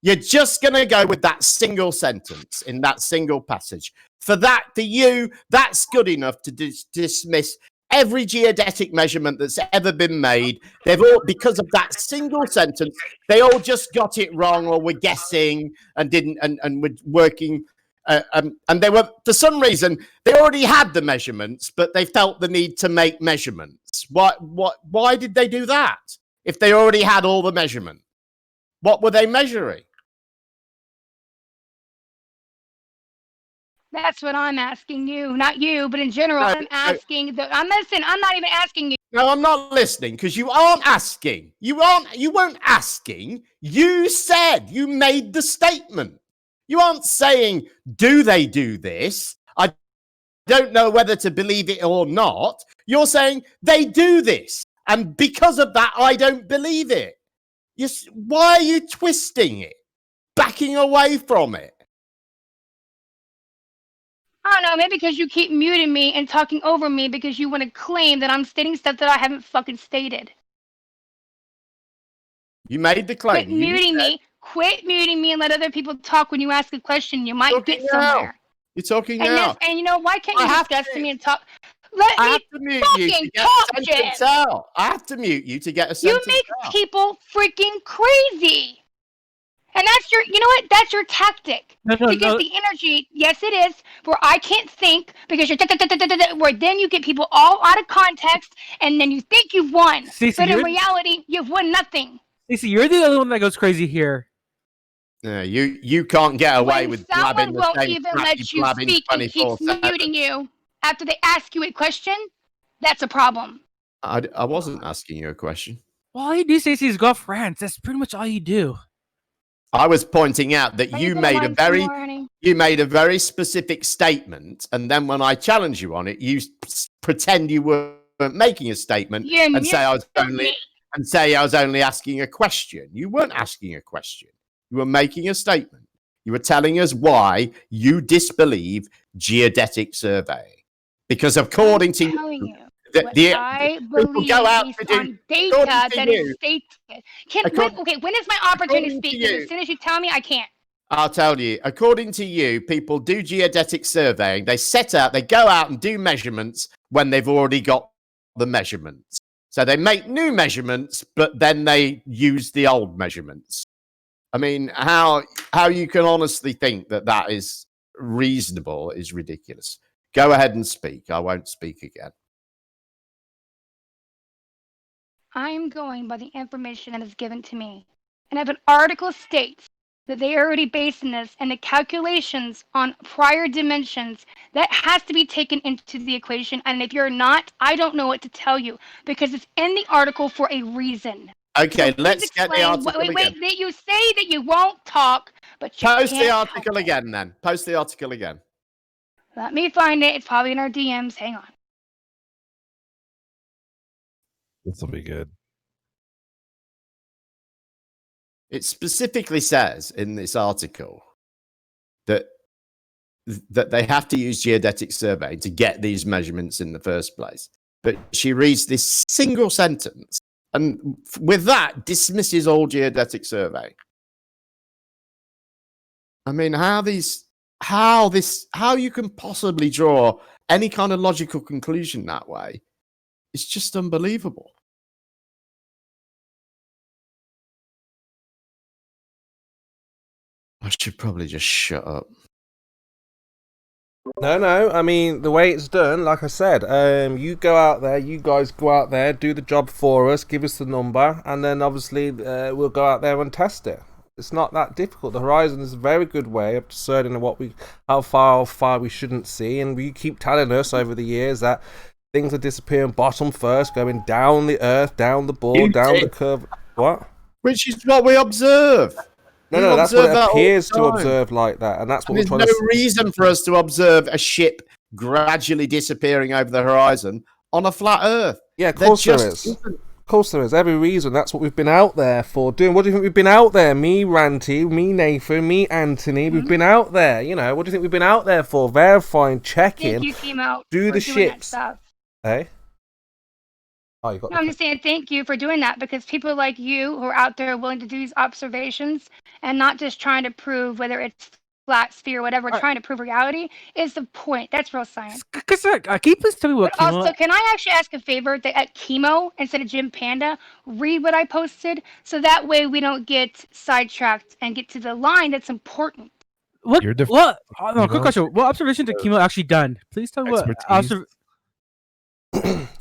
You're just going to go with that single sentence in that single passage. For you, that's good enough to dismiss every geodetic measurement that's ever been made. They've all, because of that single sentence, they all just got it wrong or were guessing and didn't and were working. And they were, for some reason, they already had the measurements, but they felt the need to make measurements. Why did they do that? If they already had all the measurements, what were they measuring? That's what I'm asking you, not you, but in general, I'm asking. I'm not even asking you. No, I'm not listening because you aren't asking. You weren't asking. You said, you made the statement. You aren't saying, do they do this? I don't know whether to believe it or not. You're saying they do this. And because of that, I don't believe it. Why are you twisting it? Backing away from it? I don't know, maybe because you keep muting me and talking over me because you want to claim that I'm stating stuff that I haven't fucking stated. You made the claim. Quit muting me and let other people talk when you ask a question. You might get now. somewhere. You're talking And now. and you know, why can't you discuss to me and talk? I have to mute you to get a sentence out. I have to mute you to get a sentence out. You make people freaking crazy. And that's your, you know what? That's your tactic. To get the energy, yes it is, where I can't think because you're, where then you get people all out of context and then you think you've won. But in reality, you've won nothing. Stacey, you're the other one that goes crazy here. Yeah, you can't get away with blabbing Someone the won't same even crap let you you blab in speak and keeps 24/7. muting you after they ask you a question. That's a problem. I wasn't asking you a question. Well, all you do, Stacey, is go off rants. That's pretty much all you do. I was pointing out that you made a very specific statement, and then when I challenge you on it, you pretend you weren't making a statement and say I was only asking a question. You weren't asking a question. You were making a statement. You were telling us why you disbelieve geodetic surveying, because according to you, I believe based on data that is stated. When is my opportunity to speak? Because as soon as you tell me, I can't. I'll tell you. According to you, people do geodetic surveying. They they go out and do measurements when they've already got the measurements. So they make new measurements, but then they use the old measurements. I mean, how you can honestly think that that is reasonable is ridiculous. Go ahead and speak. I won't speak again. I'm going by the information that is given to me. And if an article states that they are already basing this and the calculations on prior dimensions, that has to be taken into the equation. And if you're not, I don't know what to tell you because it's in the article for a reason. Okay, so let's get the article again. Wait, you say that you won't talk, but you Post can't the article again then. Post the article again. Let me find it. It's probably in our DMs. Hang on. This will be good. It specifically says in this article that they have to use geodetic survey to get these measurements in the first place. But she reads this single sentence and with that dismisses all geodetic survey. I mean, how you can possibly draw any kind of logical conclusion that way? It's just unbelievable. I should probably just shut up. No. I mean, the way it's done, like I said, you go out there, you guys go out there, do the job for us, give us the number, and then obviously we'll go out there and test it. It's not that difficult. The horizon is a very good way of discerning how far we shouldn't see, and you keep telling us over the years that things are disappearing bottom first, going down the earth, down the ball, down the curve. What? Which is what we observe. No, that's what it appears to observe like that, and that's what we're trying to. There's no reason for us to observe a ship gradually disappearing over the horizon on a flat Earth. Yeah, of course there is. Of course there is. Every reason. That's what we've been out there for doing. What do you think we've been out there? Me, Ranty, me, Nathan, me, Anthony. We've been out there. You know, what do you think we've been out there for? Verifying, checking, Thank you, Timo, do the for doing that ships. stuff. Hey. Oh, you got. No, I'm just saying thank you for doing that because people like you who are out there willing to do these observations and not just trying to prove whether it's flat, sphere, whatever, trying to prove reality is the point. That's real science. Because can you please tell me what But also, can I actually ask a favor that at Chemo, instead of Jim Panda, read what I posted so that way we don't get sidetracked and get to the line that's important. Quick question. What observation did Chemo actually done? Please tell me what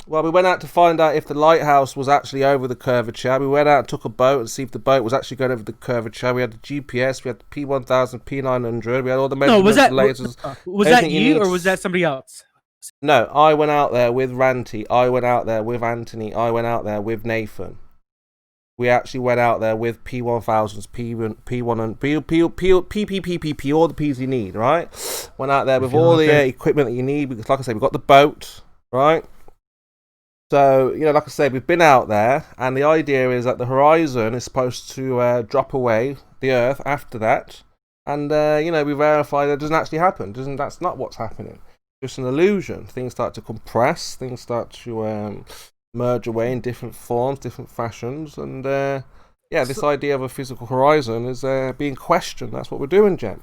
Well, we went out to find out if the lighthouse was actually over the curvature. We went out and took a boat and see if the boat was actually going over the curvature. We had the GPS, we had the P1000, P900, we had all the measurements, lasers. Was that you or was that somebody else? No, I went out there with Ranty. I went out there with Anthony. I went out there with Nathan. We actually went out there with P1000s, P1 and P, all the P's you need, right? Went out there with all the equipment that you need because, like I said, we've got the boat, right? So, you know, like I said, we've been out there, and the idea is that the horizon is supposed to drop away the Earth after that, and you know, we verify that doesn't actually happen. That's not what's happening. Just an illusion. Things start to compress. Things start to merge away in different forms, different fashions, and yeah, this idea of a physical horizon is being questioned. That's what we're doing, Jen.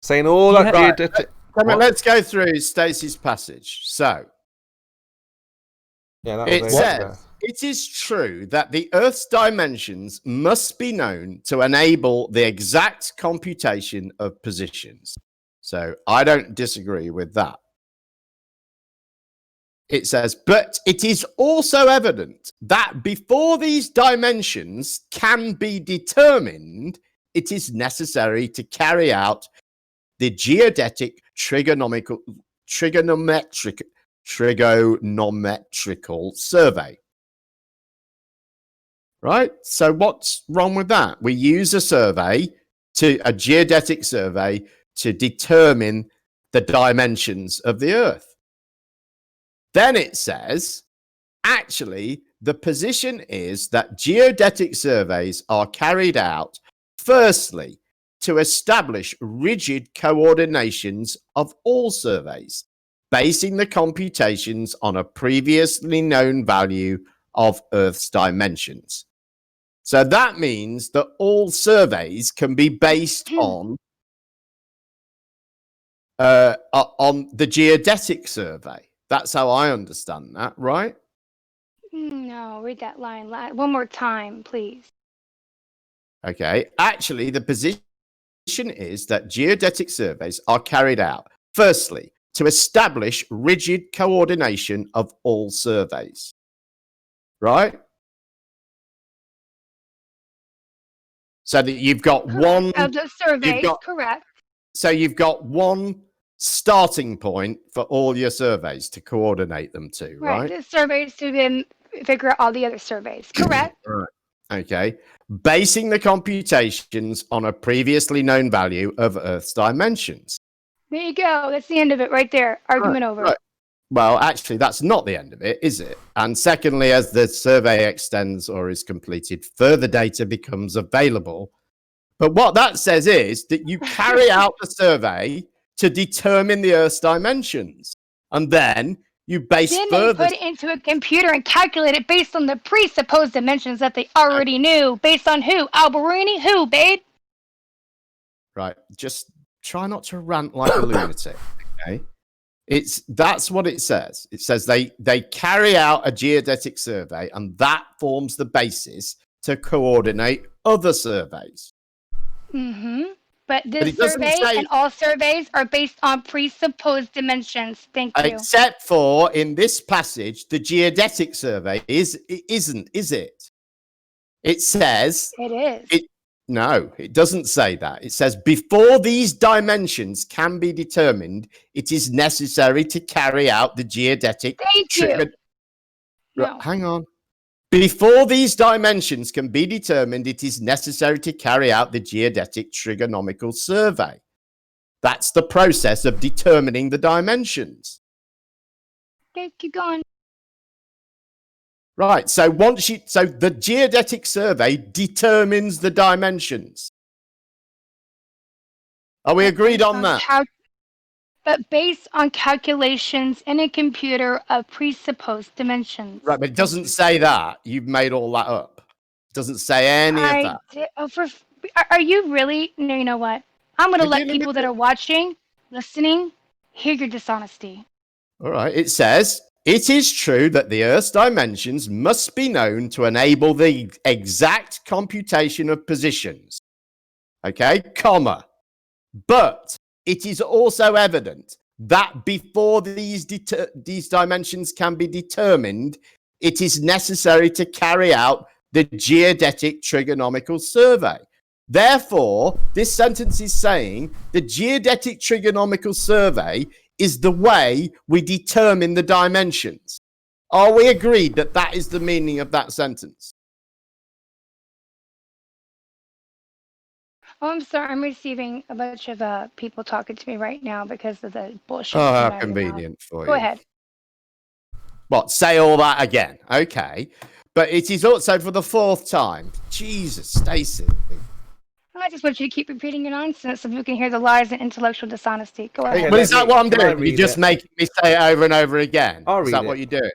Saying all that. Right. Let's go through Stacey's passage. So, yeah, it says, it is true that the Earth's dimensions must be known to enable the exact computation of positions. So I don't disagree with that. It says, but it is also evident that before these dimensions can be determined, it is necessary to carry out the geodetic trigonometrical survey. Right? So what's wrong with that? We use a geodetic survey to determine the dimensions of the Earth. Then it says, actually, the position is that geodetic surveys are carried out, firstly, to establish rigid coordinations of all surveys, basing the computations on a previously known value of Earth's dimensions. So that means that all surveys can be based on the geodetic survey. That's how I understand that, right? No, read that line one more time, please. Okay. Actually, the position is that geodetic surveys are carried out, firstly, to establish rigid coordination of all surveys. Right? So that you've got one of the surveys, correct. So you've got one starting point for all your surveys to coordinate them to, right? The surveys to then figure out all the other surveys, correct. Right. Okay. Basing the computations on a previously known value of Earth's dimensions. There you go. That's the end of it right there. Argument over. Right. Well, actually, that's not the end of it, is it? And secondly, as the survey extends or is completed, further data becomes available. But what that says is that you carry out the survey to determine the Earth's dimensions. And then you base Then further... they put it into a computer and calculate it based on the presupposed dimensions that they already knew. Based on who? Alberini? Who, babe? Right. Just try not to rant like a lunatic, okay? That's what it says. It says they carry out a geodetic survey, and that forms the basis to coordinate other surveys. Mm-hmm. But this But it doesn't survey say- and all surveys are based on presupposed dimensions. Thank you. Except for in this passage, the geodetic survey isn't, is it? It says It is. No, it doesn't say that. It says before these dimensions can be determined, it is necessary to carry out the geodetic. Thank you. No. Hang on. Before these dimensions can be determined, it is necessary to carry out the geodetic trigonometrical survey. That's the process of determining the dimensions. Okay, keep going. Right. So so the geodetic survey determines the dimensions. Are we agreed on that? But based on calculations in a computer of presupposed dimensions. Right, but it doesn't say that. You've made all that up. It doesn't say any of that. Are you really? No, you know what? I'm going to let people that are watching, listening, hear your dishonesty. All right. It says, it is true that the Earth's dimensions must be known to enable the exact computation of positions. Okay, comma. But it is also evident that before these dimensions can be determined, it is necessary to carry out the geodetic trigonometrical survey. Therefore, this sentence is saying the geodetic trigonometrical survey is the way we determine the dimensions. Are we agreed that that is the meaning of that sentence? Oh, I'm sorry. I'm receiving a bunch of people talking to me right now because of the bullshit. Oh, coming how out of your mouth. convenient for you. Go ahead. What, say all that again? Okay. But it is also for the 4th time. Jesus, Stacey. I just want you to keep repeating your nonsense so you can hear the lies and intellectual dishonesty. Go ahead. Well, is that what I'm Can I doing? You're read just it? making me say it over and over again. I'll Is read that it. what you're doing?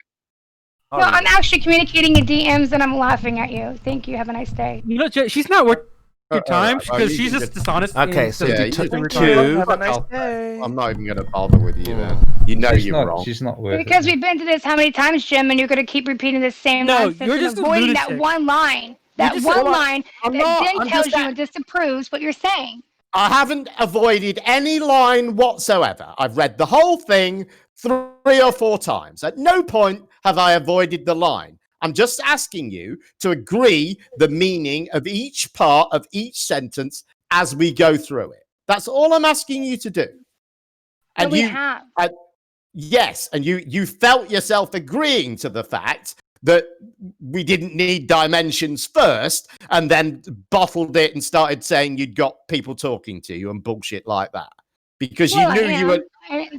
No, I'm actually communicating in DMs and I'm laughing at you. Thank you. Have a nice day. You know, she's not worth your time well, because you she's can just just- dishonest. Okay, and so doesn't yeah, take you the can time. Have a nice I'll- day. I'm not even going to bother with you then. You know She's you're not, wrong. she's not worth Because it. we've been to this how many times, Jim, and you're going to keep repeating the same No, nonsense you're and just a avoiding that lunatic. one line. That just- one Well, line I'm that not. then I'm tells just you and disapproves what you're saying. I haven't avoided any line whatsoever. I've read the whole thing 3 or 4 times. At no point have I avoided the line. I'm just asking you to agree the meaning of each part of each sentence as we go through it. That's all I'm asking you to do. And we have. Yes, and you felt yourself agreeing to the fact that we didn't need dimensions first, and then bottled it and started saying you'd got people talking to you and bullshit like that because Well, you knew you were.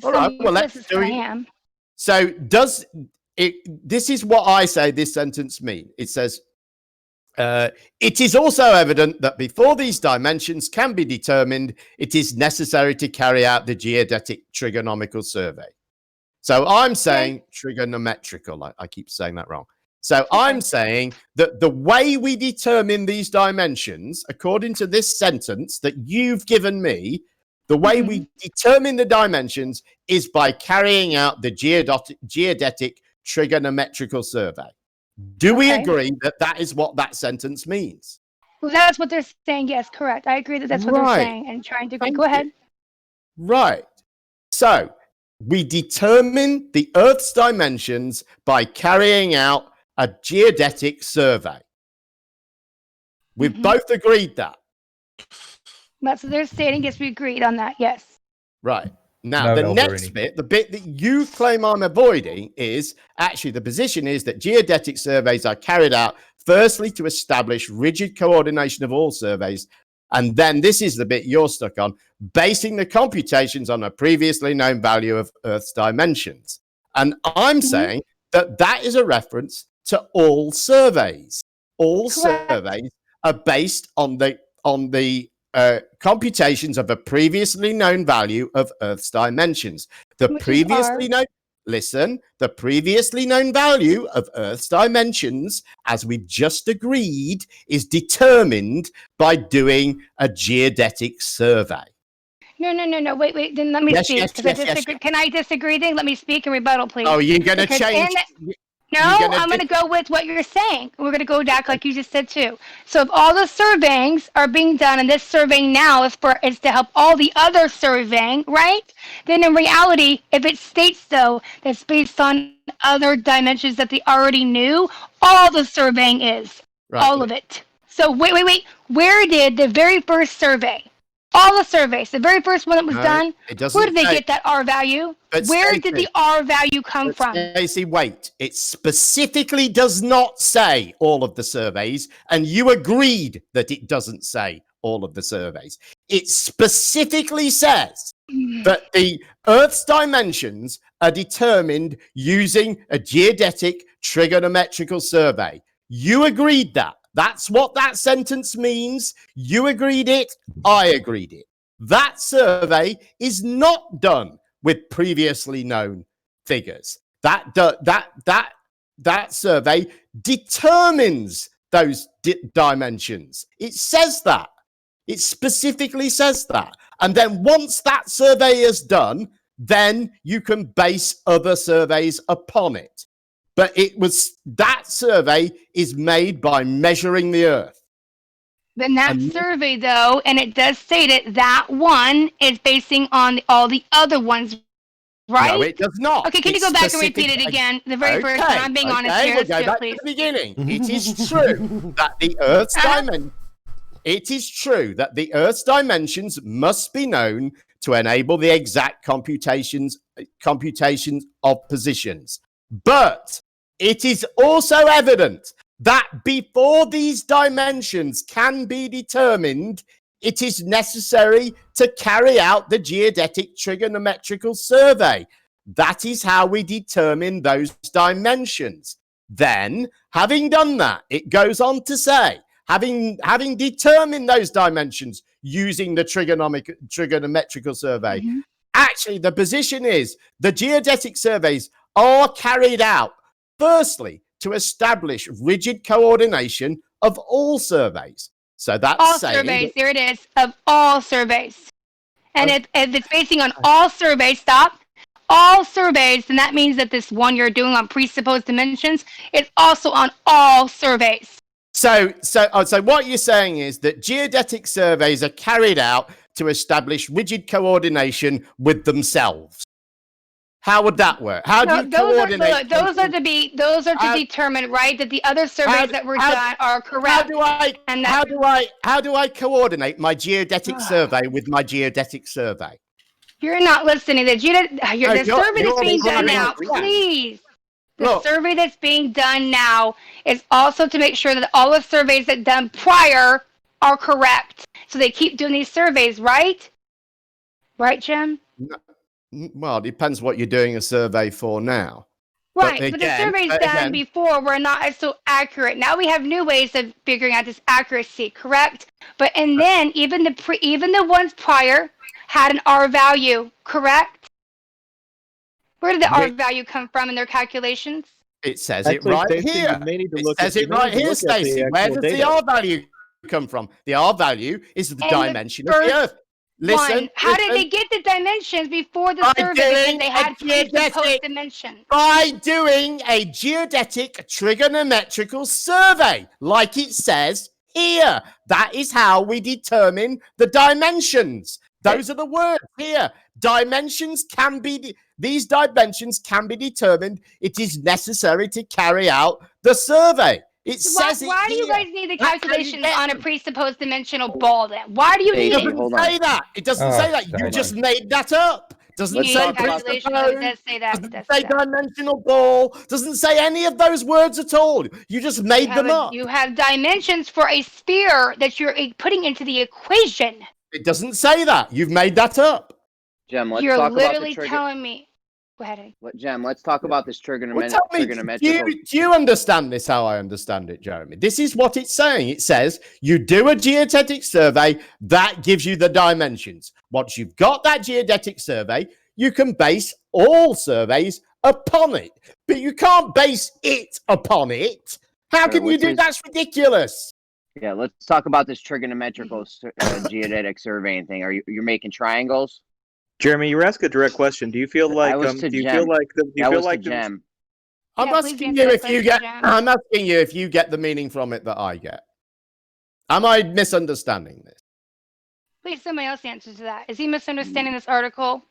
All right, well, let's do I it. am. So does it? This is what I say. This sentence mean. It says. It is also evident that before these dimensions can be determined, it is necessary to carry out the geodetic trigonomical survey. So I'm saying trigonometrical. I keep saying that wrong. So I'm saying that the way we determine these dimensions, according to this sentence that you've given me, the way we determine the dimensions is by carrying out the geodetic trigonometrical survey. Do we agree that that is what that sentence means? Well, that's what they're saying. Yes, correct. I agree that that's what they're Right. saying and trying to agree. Thank Go ahead. Right. So we determine the Earth's dimensions by carrying out a geodetic survey. We've both agreed that. That's what they're stating. Yes, we agreed on that. Yes. Right. Now, No, the no, next Bernie. bit, the bit that you claim I'm avoiding is actually the position is that geodetic surveys are carried out firstly to establish rigid coordination of all surveys. And then this is the bit you're stuck on, basing the computations on a previously known value of Earth's dimensions. And I'm saying that that is a reference to all surveys. All surveys are based on the computations of a previously known value of Earth's dimensions. The previously known value of Earth's dimensions, as we've just agreed, is determined by doing a geodetic survey. No. Wait. Then let me Yes, speak. yes, Because yes, I yes, disagree. Can I disagree then? Let me speak and rebuttal, please. Oh, you're going to Because change? No, you're gonna I'm going to go with what you're saying. We're going to go back like you just said too. So if all the surveyings are being done, and this surveying now is to help all the other surveying, right? Then in reality, if it states though that's based on other dimensions that they already knew, all the surveying is all of it. So wait. Where did the very first survey? All the surveys, the very first one that was done, where did they get that R value? Where did the R value come from? Stacey, wait. It specifically does not say all of the surveys, and you agreed that it doesn't say all of the surveys. It specifically says that the Earth's dimensions are determined using a geodetic trigonometrical survey. You agreed that. That's what that sentence means. You agreed it. I agreed it. That survey is not done with previously known figures. That survey determines those dimensions. It says that. It specifically says that. And then once that survey is done, then you can base other surveys upon it. But that survey is made by measuring the Earth. Then that survey, though, and it does state it, that one is basing on all the other ones, right? No, it does not. Okay, can you go back and repeat it again? The very first one. I'm being honest here. We'll Let's go do it, back please. to the beginning. It is true that the Earth's dimension. It is true that the Earth's dimensions must be known to enable the exact computations computations of positions. But it is also evident that before these dimensions can be determined, it is necessary to carry out the geodetic trigonometrical survey. That is how we determine those dimensions. Then, having done that, it goes on to say, having determined those dimensions using the trigonometrical survey, actually the position is the geodetic surveys are carried out, firstly, to establish rigid coordination of all surveys. So that's all saying surveys. There it is, of all surveys. And if it's basing on all surveys, all surveys, then that means that this one you're doing on presupposed dimensions is also on all surveys. So what you're saying is that geodetic surveys are carried out to establish rigid coordination with themselves. How would that work? How do you coordinate? Those are to determine, right, that the other surveys that were done are correct. How do I coordinate my geodetic survey with my geodetic survey? You're not listening. The survey that's being done now, please. The survey that's being done now is also to make sure that all the surveys that done prior are correct. So they keep doing these surveys, right? Right, Jim? No. Well, it depends what you're doing a survey for now. Right, but the surveys done before were not so accurate. Now we have new ways of figuring out this accuracy, correct? And then even the ones prior had an R value, correct? Where did the R value come from in their calculations? It says it right here. It says it right here, Stacey. Where does the R value come from? The R value is the dimension of the Earth. Listen, how did they get the dimensions before the survey? Because they had presupposed dimensions. By doing a geodetic trigonometrical survey, like it says here. That is how we determine the dimensions. Those are the words here. These dimensions can be determined. It is necessary to carry out the survey. It says it. Why do you guys need the calculations on a presupposed dimensional ball then? Why do you need it? It doesn't say that. It doesn't say that. You just made that up. Doesn't say calculation. It does say that. Doesn't say dimensional ball. Doesn't say any of those words at all. You just made them up. You have dimensions for a sphere that you're putting into the equation. It doesn't say that. You've made that up. Jem, let's You're talk literally about the telling me. Go ahead. Jem, let's talk about this trigonometrical. Do you understand this how I understand it, Jeremy? This is what it's saying. It says you do a geodetic survey that gives you the dimensions. Once you've got that geodetic survey, you can base all surveys upon it. But you can't base it upon it. How can you do that? That's ridiculous. Yeah, let's talk about this trigonometrical geodetic surveying thing. You're making triangles? Jeremy, you were asking a direct question. Do you feel like I'm asking you if you get the meaning from it that I get. Am I misunderstanding this? Please, somebody else answer to that. Is he misunderstanding this article?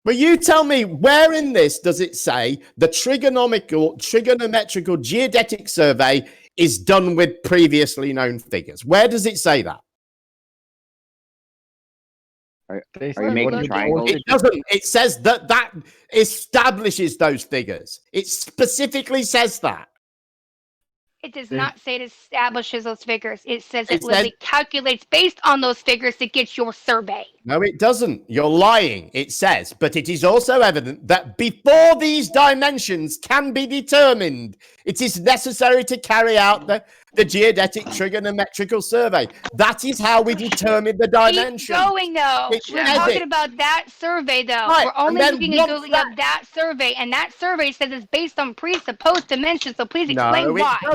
Well, you tell me, where in this does it say the trigonometrical geodetic survey is done with previously known figures? Where does it say that? Are you making triangles? It doesn't. It says that establishes those figures. It specifically says that. It does not say it establishes those figures. It says it literally calculates based on those figures to get your survey. No, it doesn't. You're lying. It says, but it is also evident that before these dimensions can be determined, it is necessary to carry out the geodetic trigonometrical survey. That is how we determine the dimensions. Keep going, though. We're talking about that survey, though. Right. We're only looking at going up that survey, and that survey says it's based on presupposed dimensions, so please explain why. No,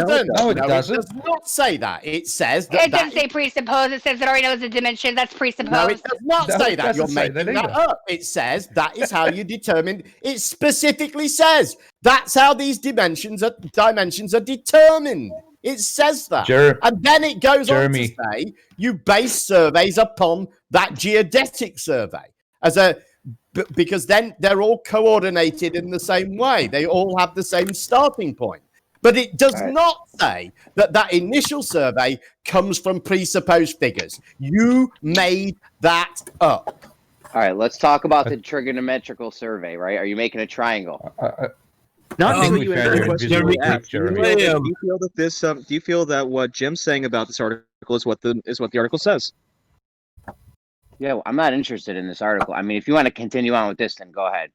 it doesn't. It does not say that. It says that. It doesn't say presupposed. It says it already knows the dimension. That's presupposed. No, it does not say that. You're making that up. It says that is how you determine. It specifically says that's how these dimensions are determined. It says that. And then it goes on to say you base surveys upon that geodetic survey because then they're all coordinated in the same way. They all have the same starting point. But it does not say that initial survey comes from presupposed figures. You made that up. All right, let's talk about the trigonometrical survey, right? Are you making a triangle? Not I think until we you found answer your the question. invisible Jeremy trick, asked. Do you Jeremy. feel that- do you feel that this? Do you feel that what Jim's saying about this article is what the article says? Yeah, well, I'm not interested in this article. I mean, if you want to continue on with this, then go ahead.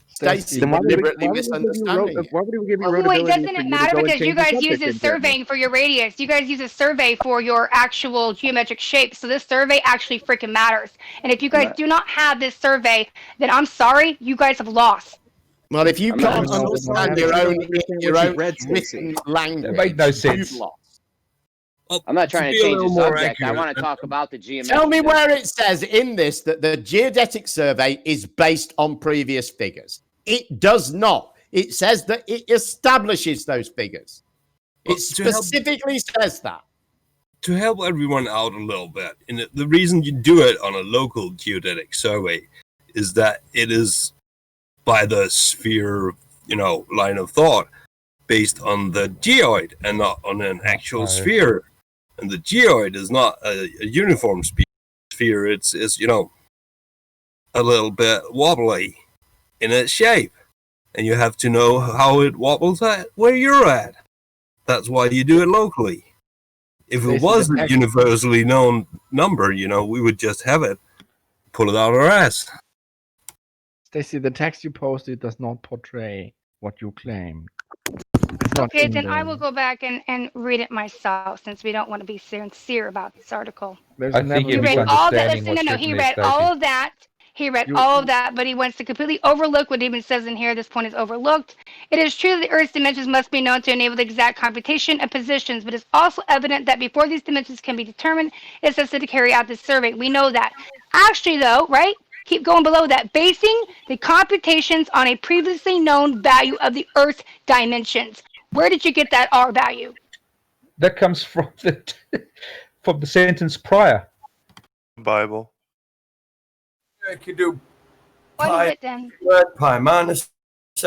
Stacey Then why would we- deliberately why would we give you misunderstanding it. why would we give you Wait, roadability doesn't for it you to matter go and because you change the guys use subject this then, Jeremy? surveying for your radius? You guys use a survey for your actual geometric shape. So this survey actually freaking matters. And if you guys do not have this survey, then I'm sorry, you guys have lost. Well, if you I'm not can't interested. understand your own written language, That made no you've sense. lost. I'm not trying to be a change the little more subject. I accurate, want to talk about the geometric. Tell me survey. where it says in this that the geodetic survey is based on previous figures. It does not. It says that it establishes those figures. Well, It to help- specifically says that. To help everyone out a little bit, and the reason you do it on a local geodetic survey is that it is by the sphere, line of thought, based on the geoid and not on an actual sphere. And the geoid is not a uniform sphere. It's a little bit wobbly in its shape, and you have to know how it wobbles at where you're at. That's why you do it locally. If it was a universally known number, we would just have it, pull it out our ass. Stacey, the text you posted does not portray what you claim. It's not Okay, in then the- I will go back and read it myself since we don't want to be sincere about this article. There's I think never He you're read all that. misunderstanding Listen, what's no, written he there, read Stacey. all of that. He read You- all of that, but he wants to completely overlook what even says in here. This point is overlooked. It is true that the Earth's dimensions must be known to enable the exact computation of positions, but it's also evident that before these dimensions can be determined, it's necessary to carry out this survey. We know that. Actually, though, right? Keep going below that. Basing the computations on a previously known value of the Earth's dimensions. Where did you get that R value? That comes from the sentence prior. Bible. You could do What is it then? squared, pi minus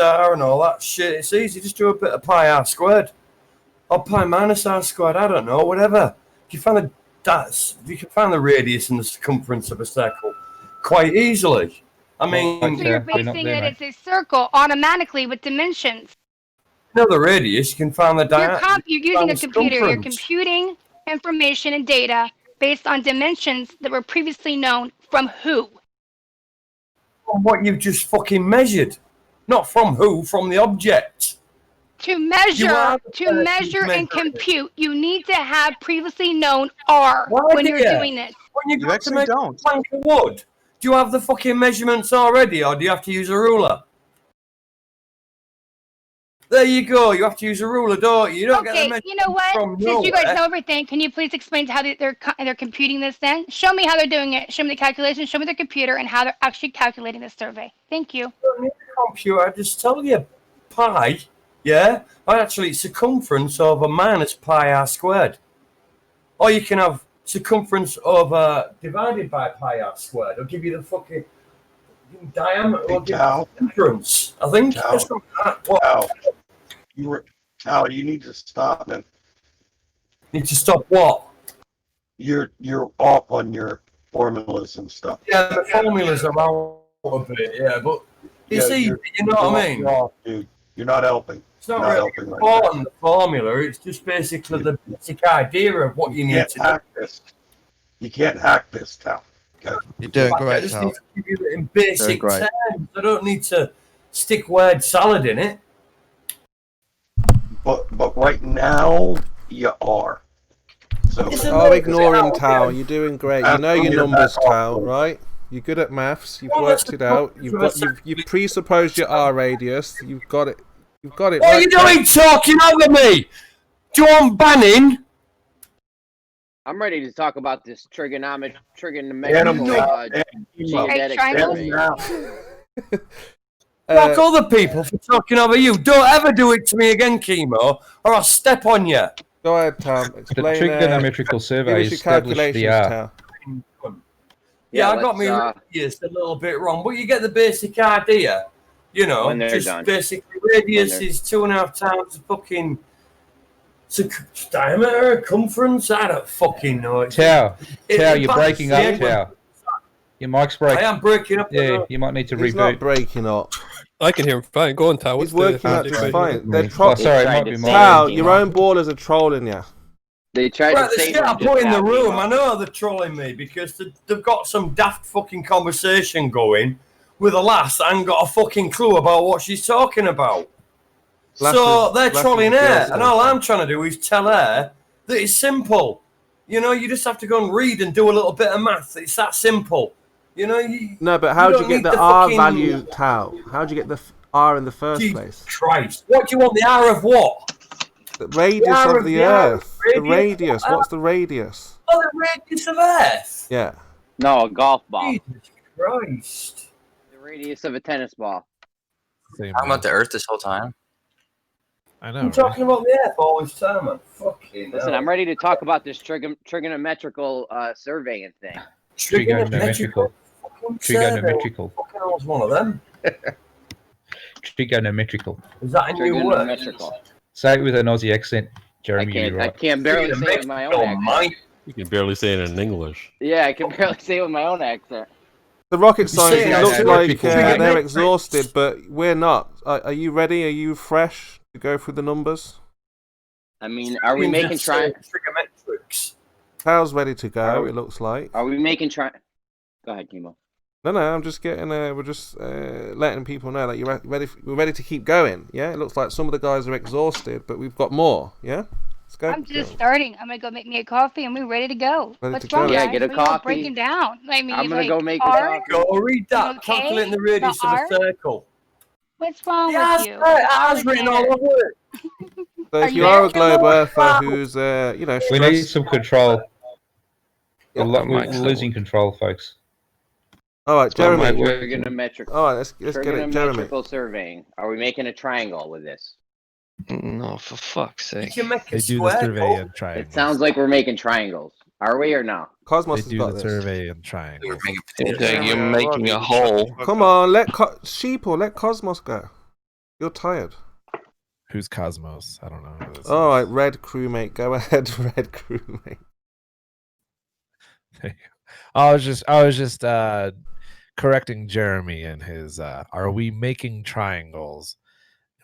r and all that shit. It's easy. Just do a bit of pi r squared. Or pi minus r squared. I don't know. Whatever. You can find the radius and the circumference of a circle quite easily. I mean, So you're basing it as a circle automatically with dimensions. the radius. You can find the diameter. You're using a computer. You're computing information and data based on dimensions that were previously known from who? From what you've just fucking measured. Not from who, from the object. To measure and compute, you need to have previously known R when you're doing this. When you got to measure a plank of wood, do you have the fucking measurements already, or do you have to use a ruler? There you go. You have to use a ruler, don't you? You don't get the Okay, measurements you know what? from Since you guys nowhere. know everything, can you please explain how they're computing this then? Show me how they're doing it. Show me the calculations, show me their computer, and how they're actually calculating this survey. Thank you. You don't need a computer. I just tell you, pi, yeah? Actually, circumference over minus pi r squared. Or you can have circumference over divided by pi r squared. It'll give you the fucking diameter. It'll give you the difference. I think. Cal, you need to stop, man. Need to stop what? You're off on your formulas and stuff. Yeah, the formulas are out a bit, yeah, but you see, you know what I mean? You're off, dude. You're not helping. It's not You're really helping right important, the formula. It's just basically the basic idea of what you need can't to hack do. this. You can't hack this, Cal. Okay? You're doing I just need to give you it in basic terms. I don't need to stick word salad in it. But right now you are. So Oh, ignore him, Tal. You're doing great. You know your numbers, Tal, right? You're good at maths. You've worked it out. You've presupposed your R radius. You've got it. You've got it. What are right you there. doing talking over me? Do you want banning? I'm ready to talk about this trigonometrical geodetic survey. Fuck other people for talking over you. Don't ever do it to me again, Chemo, or I'll step on you. Go ahead, Tom. The Explain. trigonometrical survey give us your established the calculations, R. Tal. Yeah, I got me radius a little bit wrong, but you get the basic idea. You know, When they're just done. basically radius is 2.5 times the fucking diameter, circumference. I don't fucking know. Tao, you're breaking up, Tao. Your mic's breaking. I am breaking up. Yeah, you might need to He's reboot. not breaking up. I can hear him fine. Go on, Tao. He's working out just fine. They're sorry, it might be mine. Tao, your own ballers are trolling you. They tried Right, to the save shit him I just put in the now, room, Nemo. I know they're trolling me because they've got some daft fucking conversation going with a lass that ain't got a fucking clue about what she's talking about. So they're trolling her, and all I'm trying to do is tell her that it's simple. You know, you just have to go and read and do a little bit of math. It's that simple. You know, No, but how do you don't get need the the R fucking- value, Tao? How do you get the R in the first Jesus place? Christ. What do you want, the R of what? The radius R of the R, Earth. The radius. What's the radius? Oh, the radius of Earth? Yeah. No, a golf ball. Jesus Christ. The radius of a tennis ball. Talking about the Earth this whole time. I know. I'm talking about the Earth all this time, man. Fucking Listen, hell. I'm ready to talk about this trigonometrical surveying thing. Trigonometrical. Trigonometrical. Fucking hell's one of them. Trigonometrical. Is that a new word? Trigonometrical. Say it with an Aussie accent, Jeremy. I you're right. can't barely say it with my own accent. You can barely say it in English. Yeah, I can barely say it with my own accent. The rocket scientists saying look that like trigonometrical. they're exhausted, but we're not. Are you ready? Are you fresh to go through the numbers? I mean, are we making trigonometrics? Tao's ready to go. It looks like. Are we making Go ahead, Kimo. No, I'm just getting. We're just letting people know that you're ready. We're ready to keep going. Yeah, it looks like some of the guys are exhausted, but we've got more. Yeah, let's go. I'm just starting. I'm gonna go make me a coffee and we're ready to go. Ready What's to wrong, go. Yeah, guys? get a What are you all coffee. breaking down. I mean, I'm gonna like, go make a R? coffee. Go read that. Okay. Calculating the radius The of R? a circle. What's wrong Yeah, with you? It's written all over it. So Are if you you are a American? globe earther who's We need stressed. some control. Yeah. We're losing control, folks. All right, Jeremy. Trigonometrical. All right, let's get it, Jeremy. Trigonometrical surveying. Are we making a triangle with this? No, for fuck's You sake. can make They a do the square. survey Go. and triangles. It sounds like we're making triangles. Are we or no? Cosmos They has do got the this. survey and triangles. Seems like you're making a hole. Come on, let Sheeple, let Cosmos go. You're tired. Who's Cosmos? I don't know. Who this All is. right, Red Crewmate, go ahead, Red Crewmate. There you go. I was just correcting Jeremy and his. Are we making triangles?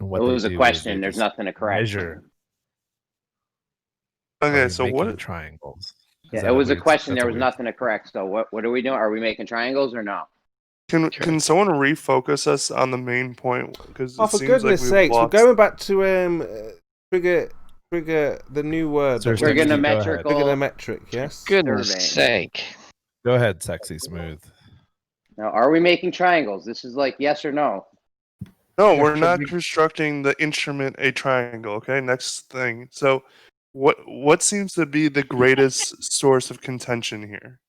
And It was a question. There's nothing to correct. Measure. Okay, Are we so making what? triangles? Is Yeah, that it was a weird- question. that's There a was weird- nothing to correct. So what are we doing? Are we making triangles or no? Can someone refocus us on the main point? Because Oh, it for seems goodness like we've sakes, lost. we're going back to trigger the new word. Sir, Sexy, go ahead. Trigonometric, yes. Goodness Surveying. sake. Go ahead, Sexy Smooth. Now, are we making triangles? This is like yes or no. No, we're not constructing the instrument a triangle. Okay, next thing. So, what seems to be the greatest source of contention here?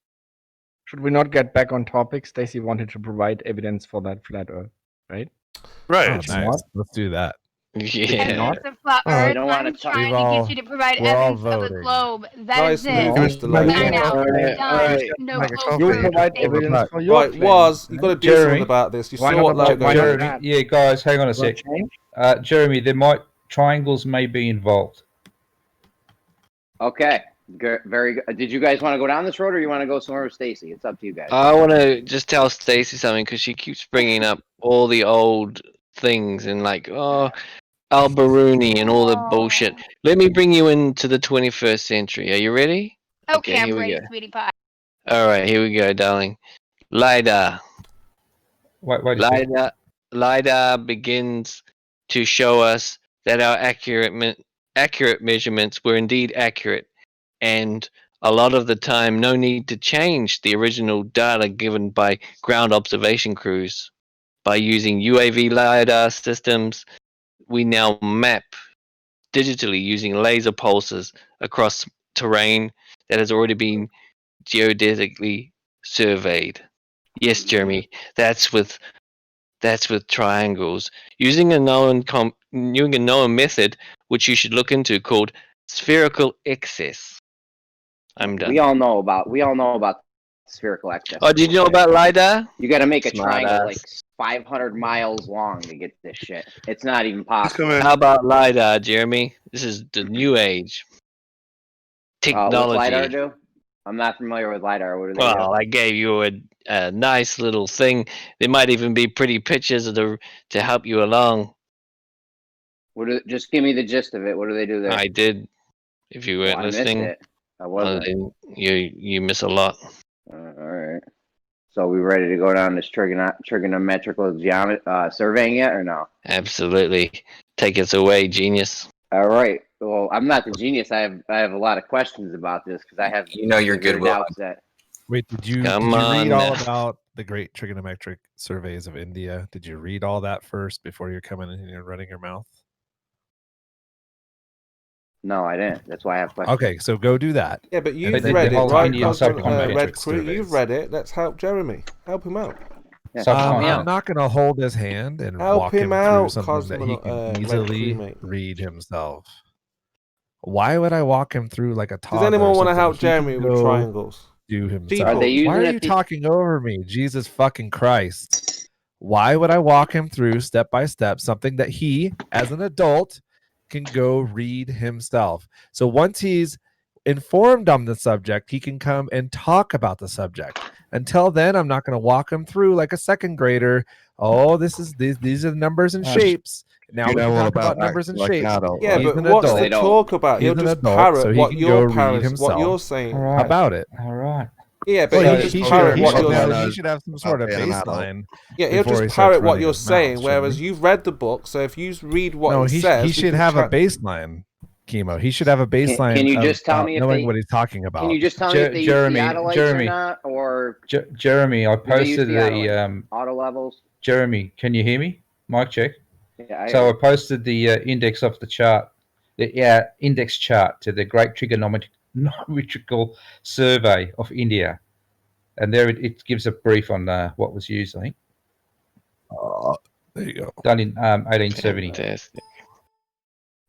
Should we not get back on topic? Stacy wanted to provide evidence for that flat Earth, right? Right. Oh, nice. Let's do that. Yeah. It's a flat All right. Earth. don't wanna I'm talk- trying We've to all- get you to provide we're all evidence of a voting. globe. That Nice is to it. meet you, Mr. Sign out. Lady. Done. No Make a globe You proof. provide Thank you. evidence for your Right, claim. was you got to do Jeremy, something about this? You why saw not what about logo. my- Jeremy, yeah, guys, hang on a Will sec. it change? Jeremy, triangles may be involved. Okay. Very good. Did you guys want to go down this road or you want to go somewhere with Stacy? It's up to you guys. I want to just tell Stacy something because she keeps bringing up all the old things and like, oh, Al-Baruni and all the bullshit. Let me bring you into the 21st century. Are you ready? Okay, I'm here we ready, go. sweetie pie. All right, here we go, darling. LiDAR. Wait a second. LiDAR begins to show us that our accurate measurements were indeed accurate, and a lot of the time, no need to change the original data given by ground observation crews. By using UAV LiDAR systems, we now map digitally using laser pulses across terrain that has already been geodetically surveyed. Yes, Jeremy, that's with triangles using a known method which you should look into called spherical excess. I'm done. We all know about spherical excess. Oh, did you know about LiDAR? You got to make a Smart triangle ass. like 500 miles long to get this shit. It's not even possible. How about LiDAR, Jeremy? This is the new age. What's Technology. LiDAR do? I'm not familiar with LiDAR. What are they? Well, I gave you a nice little thing. There might even be pretty pictures of to help you along. Just give me the gist of it. What do they do there? I did. If you weren't I missed listening, it. I wasn't. You miss a lot. All right. So we ready to go down this trigonometrical surveying yet, or no? Absolutely. Take us away, genius. All right. Well, I'm not the genius. I have a lot of questions about this because I have you're good. doubts that. Wait, did you Come read on all now. about the great trigonometric surveys of India? Did you read all that first before you're coming in and running your mouth? No, I didn't. That's why I have questions. Okay, so go do that. Yeah, but you've then read the it, whole right? Indian psychometric Red Crew, surveys. you've read it. Let's help Jeremy. Help him out. I'm not going to hold his hand and Help walk him him out, through something that he can Red easily Crew, mate. read himself. Why would I walk him through like a toddler? Does anyone want to something help he can Jeremy with go triangles? Do himself. People. Are they using Why are a you pe- talking over me? Jesus fucking Christ. Why would I walk him through step by step something that he, as an adult, can go read himself? So once he's informed on the subject, he can come and talk about the subject. Until then, I'm not going to walk him through like a second grader. Oh, these are the numbers and shapes. Now we can talk about numbers and shapes. Yeah, He's but an what's adult. the talk about? He's He'll an just adult, parrot so he what can your go read parents, what himself. you're saying. How about it? All right. Yeah, but Well, he'll just parrot what you're saying. he should have some sort of baseline. Yeah, he'll before he just starts parrot what running you're his mouth, saying, shouldn't whereas he? you've read the book, so if you read what No, it he says, we should can have a chat- baseline, Chemo. He should have a baseline. Can you of, just tell me if knowing they- what he's talking about? Can you just tell me if they use theodolites or not, or Jeremy, I do they use posted the theodolites? Auto levels? Jeremy, can you hear me? Mic check. Yeah, So I posted the index of the chart, the index chart to the Great Trigonometrical Survey of India, and there it gives a brief on what was used. I think. There you go. Done in 1870. Fantastic.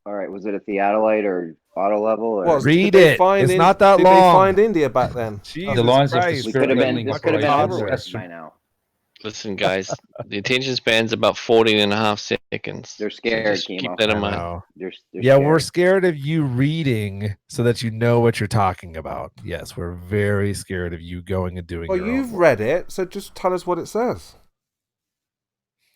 All right, was it a theodolite or auto level? Or? What, Read did they it. find It's in- not that did long. they find India back then? Jesus The lines of the Christ. spirit leveling This could have been operations. over with Astro- by now. Listen, guys, the attention span's about 14 and a half seconds. They're scared, just Chemo. keep that in I mind. know. They're Yeah, scared. we're scared of you reading so that you know what you're talking about. Yes, we're very scared of you going and doing Well, your you've own. read it, so just tell us what it says.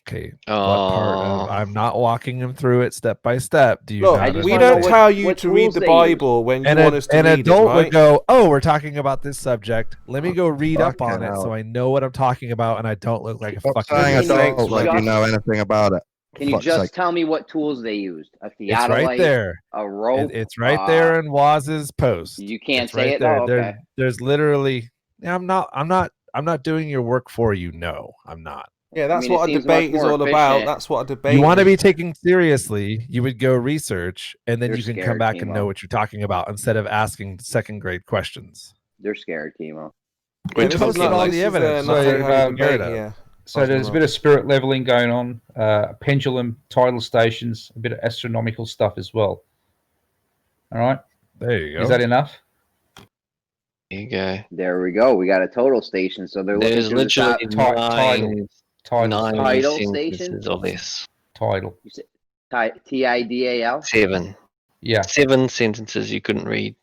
Okay. What part of I'm not walking him through it step by step? Do you Look, not we understand? don't tell you to read the Bible when you want us to an read it, adult right? would go, "Oh, we're talking about this subject. Let me go read up on Fucking it hell. so I know what I'm talking about and I don't look like a Stop fucking saying idiot." adult like you know anything about it. Can you Fuck's just sake. tell me what tools they used? A theodolite, It's right there. a rope. It's right there in Waz's post. You can't It's say right it there. though. Okay. There's literally. I'm not doing your work for you. No, I'm not. Yeah, that's mean, it what a seems debate much is more all about. efficient. That's what a debate You want to is. be taken seriously, you would go research, and then They're you can come scared, back and Chemo. know what you're talking about instead of asking second grade questions. They're scared, Chemo. We this is posted not- all this the is, evidence. not So, how you debate Garrett, here. So there's a bit of spirit leveling going on, pendulum, tidal stations, a bit of astronomical stuff as well. All right. There you go. Is that enough? There you go. There we go. We got a total station. So they're looking There's through the top. literally nine Tidal sentences stations? of this. Tidal. You said TIDAL? 7. Yeah. 7 sentences you couldn't read.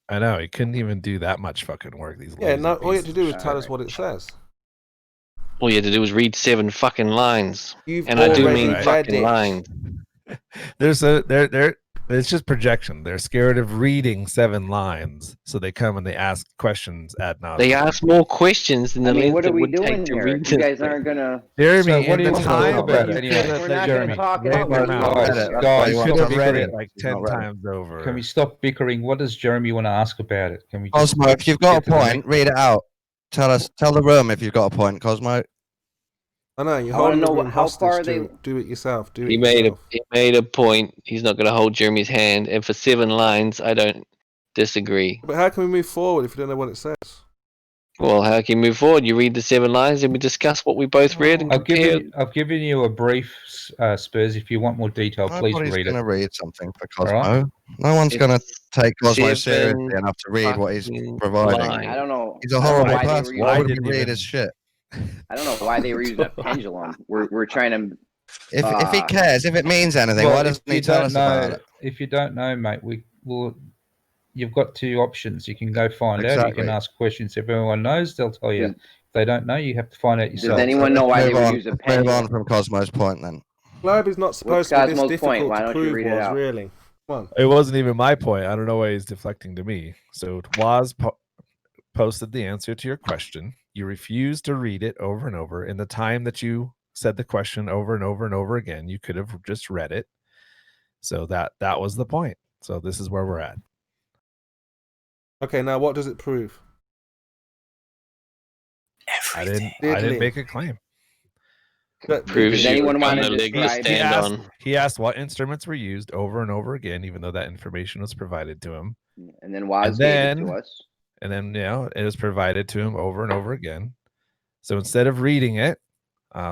I know he couldn't even do that much fucking work. These Yeah, lazy no, all you have to pieces do of is tell shit. us what it says. All you had to do was read 7 fucking lines. You've And I do already mean read fucking it. lines. It's just projection. They're scared of reading 7 lines, so they come and they ask questions ad nauseum. They ask more questions than I the mean, length what it are we would doing take to here? read You this guys thing. aren't gonna. Jeremy, So what in do you the want to talk time about that you anyway? could We're not Jeremy? gonna talk ran about your what mouth, Guys, you stop could have read bickering. it like 10 times over. Can we stop bickering? What does Jeremy want to ask about it? Can we just Cosmo, if you've got a get to the point, read it out. Tell the room if you've got a point, Cosmo. I know you're I wanna holding the know room how far hostage they- to do it yourself. Do it He made yourself. a point. He's not going to hold Jeremy's hand. And for 7 lines, I don't disagree. But how can we move forward if you don't know what it says? Well, how can you move forward? You read the 7 lines and we discuss what we both read and I've compare. given you a brief, Spurs. If you want more detail, please Nobody's read going to it. read something for All Cosmo. right. No one's going to take Cosmo 7 seriously enough to read what he's fucking providing. lines. I don't know. He's a I don't know horrible why they were person. using- Why would he didn't read even- his shit? I don't know why they were using a pendulum. We're trying to. If he cares, if it means anything, Well, why if doesn't you he tell don't us know, about it? if you don't know, mate, we will. you've got two options. You can go find out. You Exactly. can ask questions. If everyone knows, they'll tell you. Does- If they don't know, you have to find out yourself. anyone know why they would use a Move pendulum? on from Cosmo's point then. Globe is not What's supposed to be this Cosmo's difficult point? Why to don't you prove, read it was out? really. Come on. It wasn't even my point. I don't know why he's deflecting to me. So Waz posted the answer to your question. You refused to read it over and over. In the time that you said the question over and over and over again, you could have just read it. So that was the point. So this is where we're at. Okay, now what does it prove? I didn't make a claim. But Proves Does you anyone on want the to leg to describe? stand on. He asked what instruments were used over and over again, even though that information was provided to him. And then Waz gave it to us. And then, it was provided to him over and over again. So instead of reading it,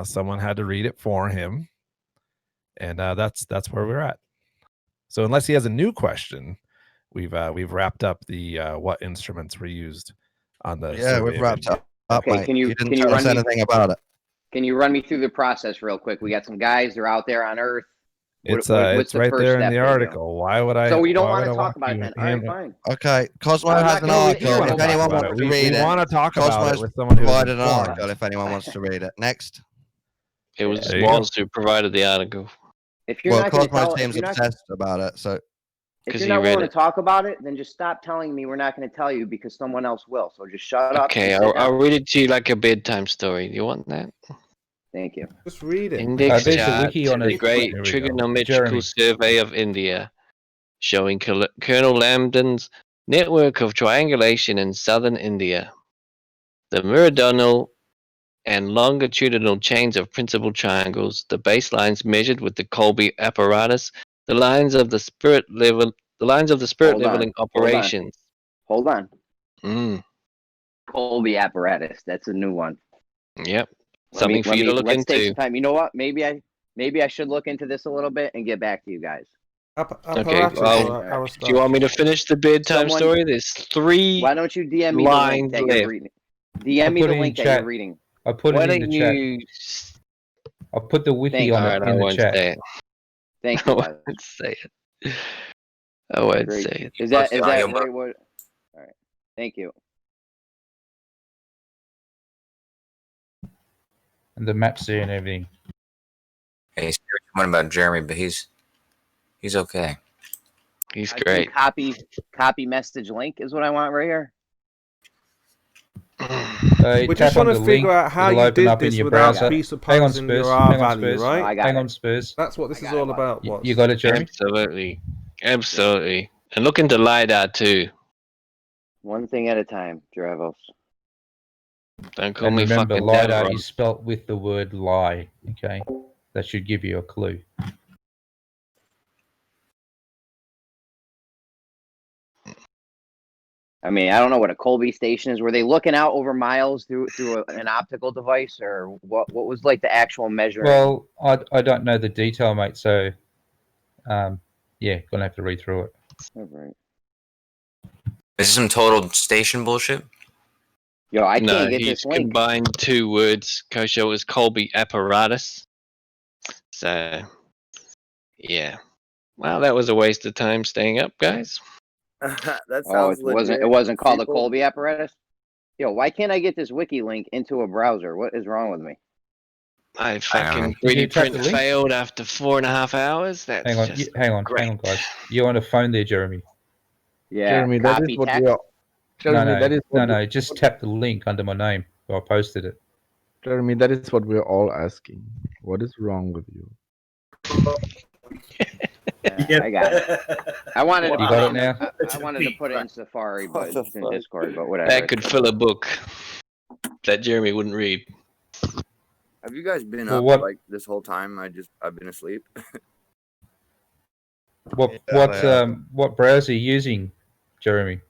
someone had to read it for him. And that's where we're at. So unless he has a new question, we've wrapped up the what instruments were used on the Yeah, survey we've of wrapped India. up, Okay, mate. can you didn't tell us run me- anything about it. Can you run me through the process real quick? We got some guys. They're out there on Earth. It's what's the right first there in step the they do? article. Why would I? So you don't why want would to I talk walk about it you then? All right, hand- fine. Okay, Cosmo I'm has not an gonna sit here article. and If talk anyone about wants it. to read we it, want to talk about Cosmo's it with someone who provided an informed. article. If anyone wants to read it, next. It was There you go. Waz who provided the article. If you're Well, not going to Cosmo tell, if seems you're not, obsessed about it. So if 'Cause you're he not read willing it. to talk about it, then just stop telling me we're not going to tell you because someone else will. So just shut up. Okay, and sit I'll down. read it to you like a bedtime story. You want that? Thank you. Just read it. Index there's a chart wiki to on the it. Great Here we go. Trigonometrical Jeremy. Survey of India, showing Colonel Lambden's network of triangulation in southern India. The meridional and longitudinal chains of principal triangles, the baselines measured with the Colby apparatus, the lines of the spirit leveling Hold on, leveling operations. Hold on. Mm, Colby apparatus. That's a new one. yep. Something for you to look Let's take into. some time. You know what? Maybe I should look into this a little bit and get back to you guys. Okay, well, do you want me to finish the bedtime Someone- story? There's 3 Why don't you DM me the link lines that you're left. reading? DM me put the it in link that chat. you're reading. I put Why it in don't the chat. you? I'll put the wiki Thank on you. it Alright, I in the won't chat. say it. Thank I you, Wes. won't say it. I won't Great. say it. Is that Audio right? book. What? All right. Thank you. And the maps there and everything. Hey, one about Jeremy, but he's okay. He's I do great. Copy message link is what I want right here. We just want to figure out how you did this without Hang on, presupposing Spurs. your R Hang on, value, Spurs. right? Hang on, Spurs. That's what this is all about. What? You got it, Jeremy? Absolutely. Absolutely. And look into LiDAR too. One thing at a time, Dravos. Don't call And me remember, fucking LiDAR Davron. is spelt with the word lie. Okay, that should give you a clue. I mean, I don't know what a Colby station is. Were they looking out over miles through an optical device, or what? What was like the actual measuring? Well, I don't know the detail, mate. So, yeah, gonna have to read through it. All right. This is some total station bullshit. Yo, I No, can't get he's this link. combined 2 words. Kosho is Colby apparatus. So, yeah. Well, that was a waste of time staying up, guys. That Oh, sounds it wasn't called a Colby apparatus. Yo, why can't I get this wiki link into a browser? What is wrong with me? I fucking Did you 3D tap print the link? failed after 4.5 hours. That's Hang on, just hang on, guys. You're on the phone there, Jeremy. Yeah, Jeremy, that is what we are. Jeremy, that is what no. Just tap the link under my name. I posted it. Jeremy, that is what we're all asking. What is wrong with you? I got it. I wanted to You put got it it in, now? I wanted to put it in Safari, but it's in Discord. But whatever. that could fill a book that Jeremy wouldn't read. Have you guys been Well, up what- like this whole time? I've been asleep. What browser are you using, Jeremy?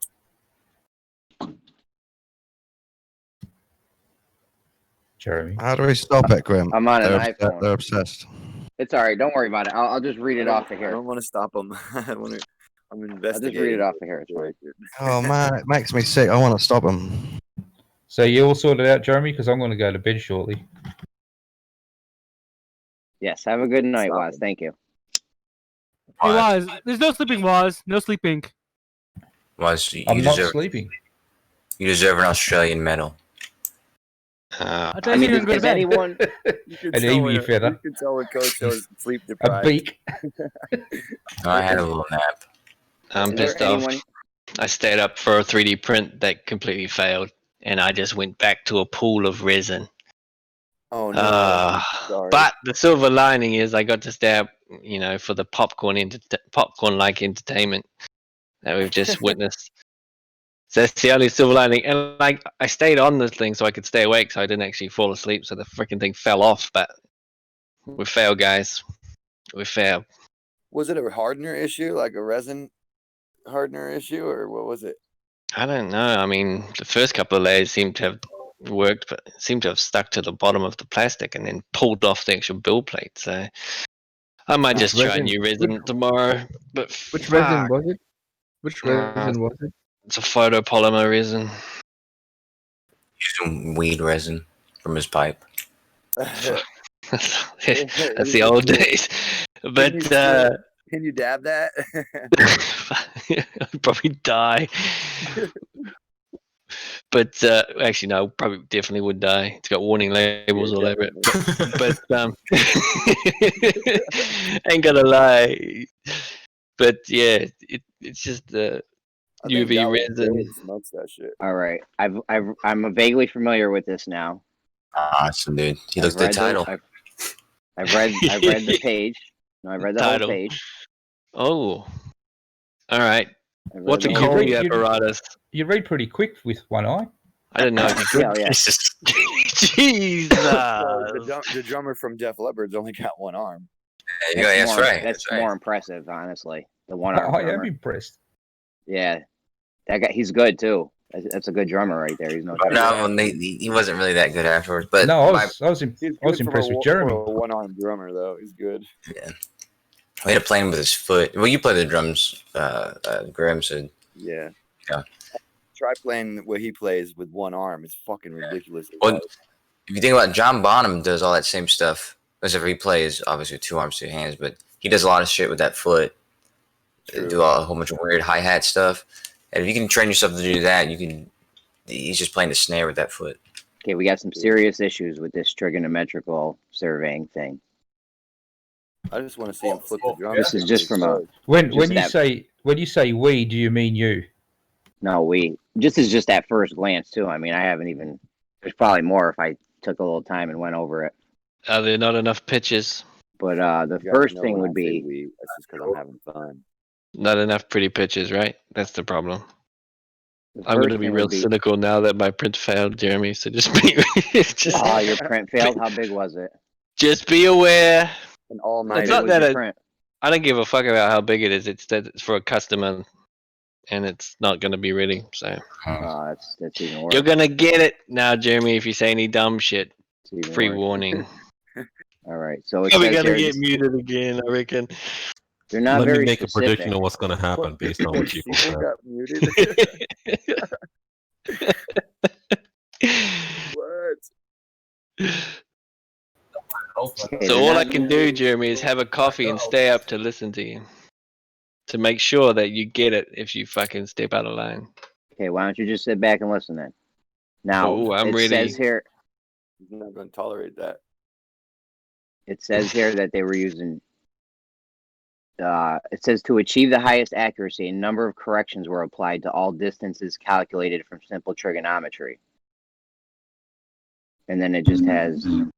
Jeremy. How do we stop it, Grim? I'm on an They're iPhone. They're obsessed. It's all right. Don't worry about it. I'll just read it off of I here. don't want to stop them. I'm I'll investigating. just read it off of here. It's fine. Oh man, it makes me sick. I want to stop them. So you all sorted out, Jeremy? Because I'm going to go to bed shortly. Yes. Have a good night, Waz. Thank you. Hey, Waz, there's no sleeping, Waz. No sleeping. I'm not sleeping. You deserve an Australian medal. I mean, does anyone? An emu feather. You can tell when Coach is sleep A deprived. beak. I had a little nap. I'm Is there pissed off. anyone- I stayed up for a 3D print that completely failed, and I just went back to a pool of resin. Oh no! Sorry. But the silver lining is I got to stay up, for the popcorn-like entertainment that we've just witnessed. So that's the only silver lining. And I stayed on this thing so I could stay awake, so I didn't actually fall asleep. So the freaking thing fell off. But we failed, guys. We failed. Was it a hardener issue, like a resin hardener issue, or what was it? I don't know. I mean, the first couple of layers seemed to have worked, but it seemed to have stuck to the bottom of the plastic and then pulled off the actual build plate. So I might just try resin- new resin tomorrow. But Which resin was it? Which resin was it? It's a photopolymer resin. Using weed resin from his pipe. That's the old days. But Can you dab that? I'd probably die. But actually, no, probably definitely would die. It's got warning labels all over it. But ain't gonna lie. But yeah, it's just the UV resin. Smokes that shit. All right, I'm vaguely familiar with this now. Awesome, dude. He looks the title. I've read the page. No, I've read the Title. whole page. Oh, all right. read What's a the whole Colby page. apparatus? You read pretty quick with one eye. I didn't know. Yeah, yeah. Jesus. The drummer from Def Leppard's only got one arm. That's right. That's right. more impressive, honestly. The one arm. I am impressed. Yeah, that guy. He's good too. That's a good drummer right there. He's no. No, he wasn't really that good afterwards. But No, I was impressed with Jeremy. For a one-arm drummer, though, he's good. Yeah. We had to play him with his foot. Well, you play the drums, Graham said. Yeah. Yeah. Try playing what he plays with one arm. It's fucking ridiculous. Well, if you think about it, John Bonham does all that same stuff. Except for he plays obviously with 2 arms, 2 hands, but he does a lot of shit with that foot. Do a whole bunch of weird hi-hat stuff. And if you can train yourself to do that, you can. He's just playing the snare with that foot. Okay, we got some serious issues with this trigonometrical surveying thing. I just want to see him flip the drums. This is just from a. When you say we, do you mean you? No, we. This is just at first glance too. I mean, I haven't even. There's probably more if I took a little time and went over it. Are there not enough pitches? But the first thing would be. That's just because I'm having fun. Not enough pretty pitches, right? That's the problem. The I'm going to first be thing real would be- cynical now that my print failed, Jeremy. So just be, Oh, your print failed. How big was it? just be aware. An all-nighter. It's not was your that print? I don't give a fuck about how big it is. It's that it's for a customer, and it's not going to be ready. So Oh, that's even worse. you're going to get it now, Jeremy. If you say any dumb shit, It's even free worse. warning. All right, so it We're says going to here get muted again, I reckon. they're not Let very me make a specific. prediction of what's going to happen based on what people People said. got muted. What? Okay, So they're all not- I can do, Jeremy, is have a coffee and stay up to listen to you. To make sure that you get it if you fucking step out of line. Okay, why don't you just sit back and listen then? Now Oh, I'm it ready. says here. He's not going to tolerate that. It says here that they were using. It says to achieve the highest accuracy, a number of corrections were applied to all distances calculated from simple trigonometry. And then it just has. All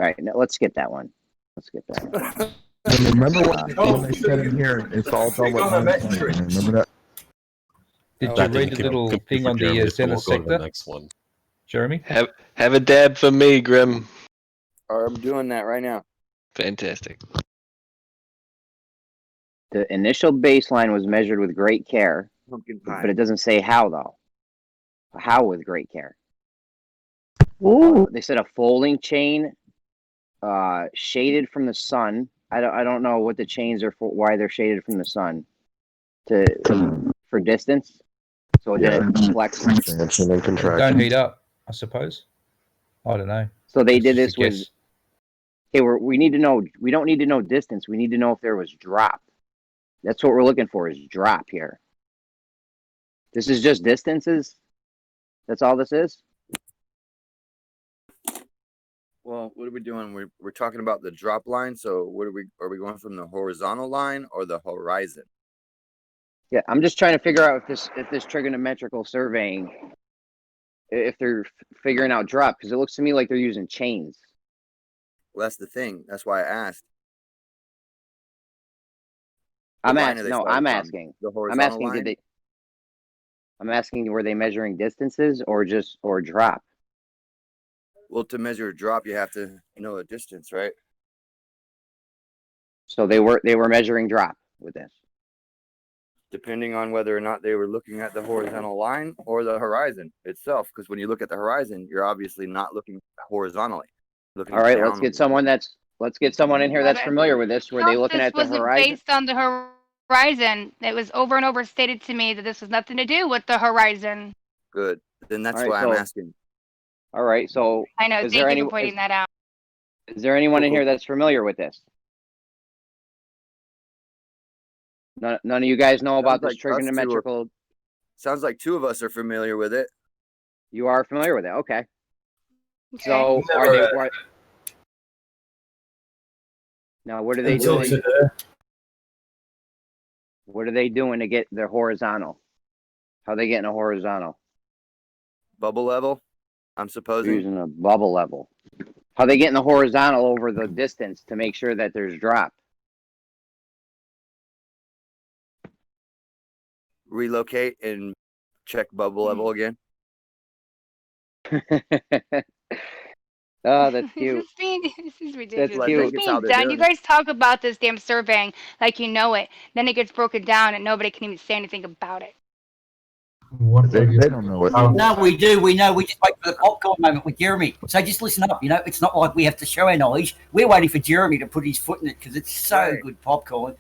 right, now let's skip that one. Let's skip that one. Remember when they said in here, it's all done with Einstein. Remember that? Did I you think read you the can little compete thing for on the Jeremy, so we'll Zenith go to the sector? next one. Jeremy? Have a dab for me, Grim. I'm doing that right now. Fantastic. The initial baseline was measured with great care, Pumpkin pie. but it doesn't say how though. How with great care? They said a folding chain, shaded from the sun. I don't know what the chains are for. Why they're shaded from the sun, for distance. So it didn't flex. Expansion and Don't contraction. heat up, I suppose. I don't know. So they That's did just this a with. guess. Okay, we need to know. We don't need to know distance. We need to know if there was drop. That's what we're looking for. Is drop here. This is just distances? That's all this is? Well, what are we doing? We're talking about the drop line. So what are we going from the horizontal line or the horizon? Yeah, I'm just trying to figure out if this trigonometrical surveying, if they're figuring out drop, because it looks to me like they're using chains. Well, that's the thing. That's why I asked. I'm line are asking. they No, starting I'm from? asking. The I'm horizontal asking. line? I'm asking, were they measuring distances or drop? Well, to measure a drop, you have to know a distance, right? So they were measuring drop with this. Depending on whether or not they were looking at the horizontal line or the horizon itself. Because when you look at the horizon, you're obviously not looking horizontally. Looking All right, let's down. get someone in here that's familiar with this. Were they looking This at the wasn't horizon? based on the horizon. It was over and over stated to me that this was nothing to do with the horizon. Good. Then that's All right, why so- I'm asking. All right, so I know. is Thank there you for pointing that out. is there anyone in here that's familiar with this? None of you guys know about this trigonometrical. Sounds like two of us are familiar with it. You are familiar with it, okay. Okay. So Never are they? heard. Now, what are they Until doing? today. What are they doing to get their horizontal? How are they getting a horizontal? Bubble level, I'm supposing. Using a bubble level. How are they getting the horizontal over the distance to make sure that there's drop? Relocate and check bubble level again. Oh, that's cute. This is ridiculous. I cute. think it's how they're Done. doing You it. guys talk about this damn surveying like you know it. Then it gets broken down and nobody can even say anything about it. They don't know it. No, we do. We know. We just wait for the popcorn moment with Jeremy. So just listen up. You know, it's not like we have to show our knowledge. We're waiting for Jeremy to put his foot in it because it's so good popcorn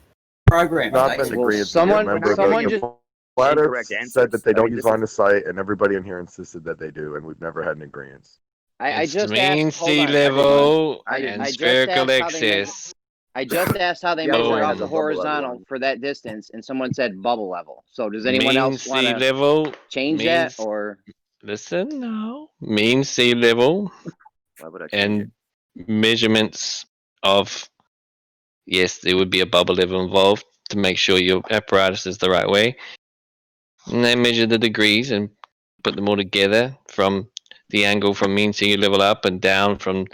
program. Not been agreed. The flat Earth said that they don't use line of sight, and everybody in here insisted that they do, and we've never had an agreement. I just mean asked. Hold sea on, level I and just spherical asked how they measure- axis. I just asked how they Yeah, measure line out has the a bubble level horizontal for that distance, and someone said bubble level. So does anyone Mean else want sea to level change means- that or? Listen now. Mean sea level Why would I change and measurements of, yes, there would be a bubble level involved to make sure your apparatus is the right way. And they measure the degrees and put them all together from the angle from mean sea level up and down from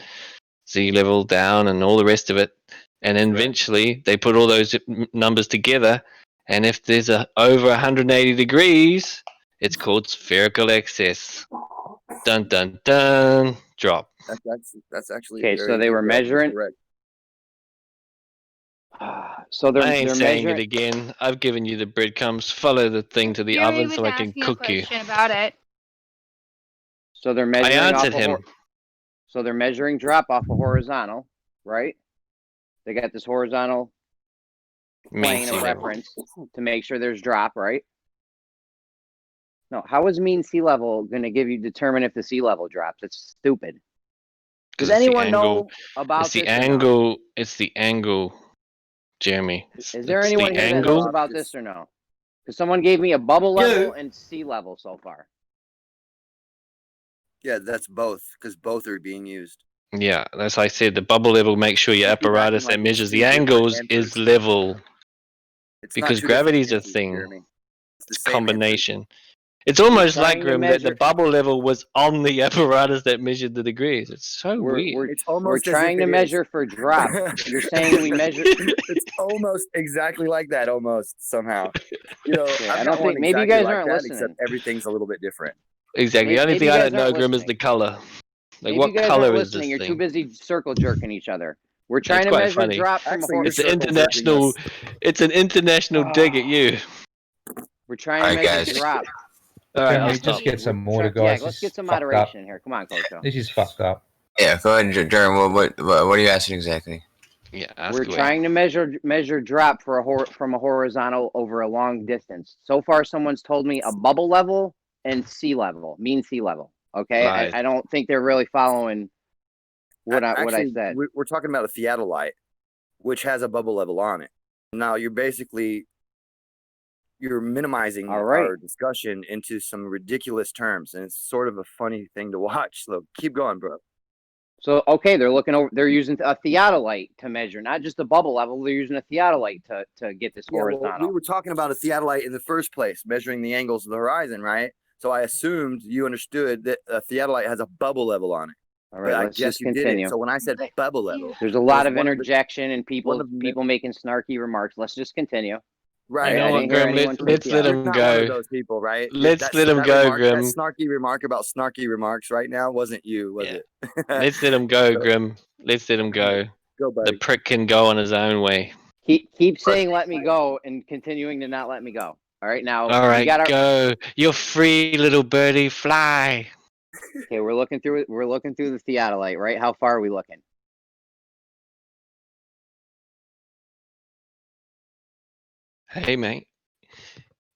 sea level down and all the rest of it. And then eventually they put all those numbers together. And if there's over 180 degrees, it's called spherical axis. Dun dun dun. Drop. That's actually Okay, very so they were incorrect. measuring. Correct. So they're I ain't they're saying measuring. it again. I've given you the breadcrumbs. Follow the thing to the Jeremy oven was so I can asking a cook you. question about it. So they're I measuring answered off him. So they're measuring drop off a horizontal, right? They got this horizontal Mean plane sea of level. reference to make sure there's drop, right? No, how is mean sea level going to determine if the sea level drops? It's stupid. Does Because it's the anyone angle. know about It's the this or no? angle. It's the angle, Jeremy. Is there It's anyone the here that knows angle. about this or no? Because someone gave me a bubble level and sea level so far. Yeah, that's both because both are being used. Yeah, that's why I said the bubble level makes sure your Can't be acting apparatus like that it's measures two the different angles answers. is level. It's not Because two different gravity's a answers, thing. Jeremy. It's the same answer. Combination. It's almost like trying to Grim that the measure- bubble level was on the apparatus that measured the degrees. It's so weird. It's almost We're as if trying to it is. measure for drop. You're saying we measure. It's almost exactly like that, almost somehow. You know, Okay, I I've don't got one think- maybe you exactly guys like aren't that, listening. except everything's a little bit different. Exactly. The only Maybe thing I you don't guys know, aren't Grim, is listening. the color. Like, Maybe what you guys color aren't is listening. this You're thing? too busy circle jerking each other. We're trying It's to quite measure funny. drop from a Actually, horse. It's an international. It's an international dig at you. We're trying to Alright, measure guys. drop. All right, Can I'll we just stop. get some Try- order, guys? Yeah, let's This get is some fucked up. moderation here. Come on, Coach. This is fucked up. Yeah, go ahead, Jeremy. What are you asking exactly? Yeah, ask We're away. trying to measure drop from a horizontal over a long distance. So far, someone's told me a bubble level and sea level, mean sea level. Okay, Right. I don't think they're really following what I Actually, said. we're talking about a theodolite, which has a bubble level on it. Now you're basically you're minimizing All right. our discussion into some ridiculous terms, and it's sort of a funny thing to watch. So keep going, bro. So okay, they're looking over. They're using a theodolite to measure, not just the bubble level. They're using a theodolite to get this Yeah, well, horizontal. we were talking about a theodolite in the first place, measuring the angles of the horizon, right? So I assumed you understood that a theodolite has a bubble level on it. All right, But I let's guess just you continue. didn't. So when I said bubble level, There's a lot it of was one interjection and people one of the- people making snarky remarks. Let's just continue. Right. You know I what, didn't hear Grim? anyone Let's let You're him not one of go. those people, right? Let's That's- let him that go, remark, Grim. That snarky remark about snarky remarks right now wasn't you, was it? Let's let him go, Grim. Let's let him go. Go, buddy. The prick can go on his own way. Keep saying "let me go" and continuing to not let me go. All right, now All we right, got our. go. You're free, little birdie. Fly. Okay, we're looking through it. We're looking through the theodolite, right? How far are we looking? Hey, mate.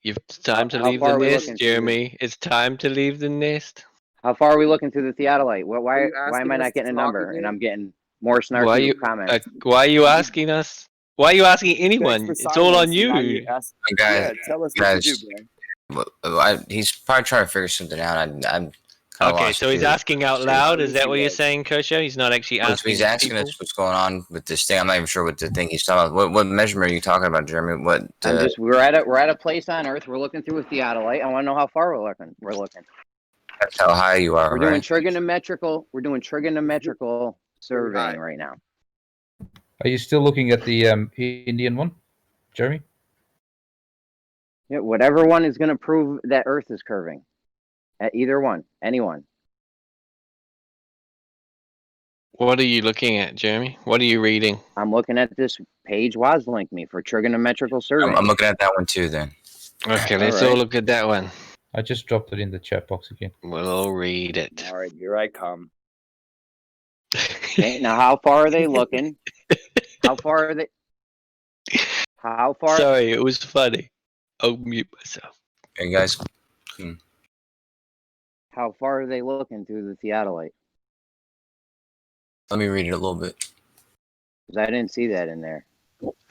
It's time to How leave far the are we nest, looking? Jeremy. It's time to leave the nest. How far are we looking through the theodolite? Why you why am I asking us not to getting a talk number and again? I'm getting more Why snarky you comments? why are you asking us? Why are you asking Thanks anyone? for It's all on silence. Now you. you ask, Guys, yeah, tell us what guys, to do, man. he's probably trying to figure something out. I'm kind of Okay, lost so he's too. asking out loud. Is that what you're saying, Kosho? He's not actually Well, asking he's asking people. us what's going on with this thing. I'm not even sure what the thing he's talking about. What measurement are you talking about, Jeremy? What? We're at a place on Earth. We're looking through a theodolite. I want to know how far we're looking. That's how high you are, We're doing right? trigonometrical. We're doing trigonometrical surveying right now. Are you still looking at the Indian one, Jeremy? Yeah, whatever one is going to prove that Earth is curving. At either one, anyone. What are you looking at, Jeremy? What are you reading? I'm looking at this page Woz linked me for trigonometrical surveying. I'm looking at that one too. Then. Okay, let's all look at that one. I just dropped it in the chat box again. We'll all read it. All right, here I come. Okay, now how far are they looking? How far are they? How far? Sorry, it was funny. I'll mute myself. Hey guys. How far are they looking through the theodolite? Let me read it a little bit. Because I didn't see that in there.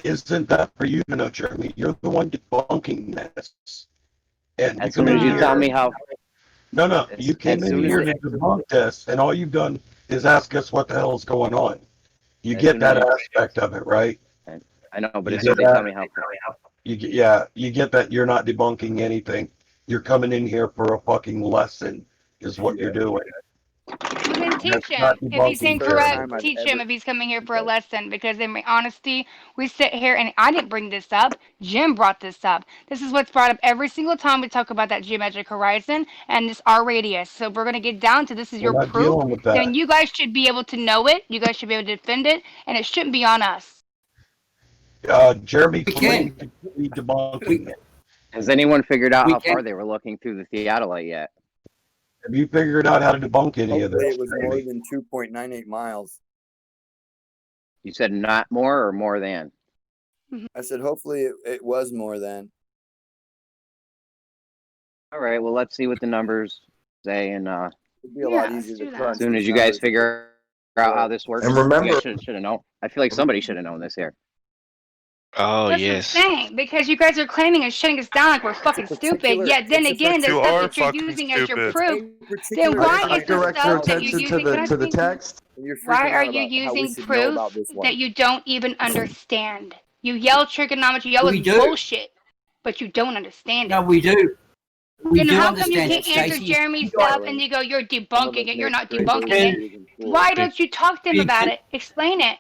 Isn't that for you to know, Jeremy? You're the one debunking this. And As soon as you tell me how. No, you came as in soon as here it- to debunk this, and all you've done is ask us what the hell is going on. You As get soon that as- aspect of it, right? I know, but You as soon as get they tell that? me how. You get that you're not debunking anything. You're coming in here for a fucking lesson, is what you're doing. Well, then teach That's him. not If he's debunking incorrect, Jeremy. teach him if he's coming here for a lesson. Because in my honesty, we sit here and I didn't bring this up. Jim brought this up. This is what's brought up every single time we talk about that geometric horizon and this R radius. So if we're going to get down to this is We're your not proof, dealing with that. then you guys should be able to know it. You guys should be able to defend it. And it shouldn't be on us. Jeremy claimed to be debunking it. Has anyone figured out We how far can- they were looking through the theodolite yet? Have you figured out how to debunk any of Hopefully this? it was more than 2.98 miles. You said not more or more than? I said hopefully it was more than. All right, well, let's see what the numbers say. And It'd be a lot easier to crunch as soon as these you guys numbers. figure out how this works, And remember- you guys should have known. I feel like somebody should have known this here. Oh, That's yes. what I'm saying. Because you guys are claiming and shutting us down like we're fucking stupid. Yet then again, the You stuff are that you're fucking using as your stupid. proof. Then why I is the direct your stuff that you're attention using? to Can I the speak? text. You're Why freaking are out you about how we using should know proof about this one. that you don't even understand? You yell trigonometry, you yell We with do. bullshit, but you don't understand it. No, we do. We Then do how come you understand can't it, answer Stacey. Jeremy's You got stuff it. and you go, you're debunking it, you're not Great debunking days it? in school. Why don't you talk to him about it? Explain it.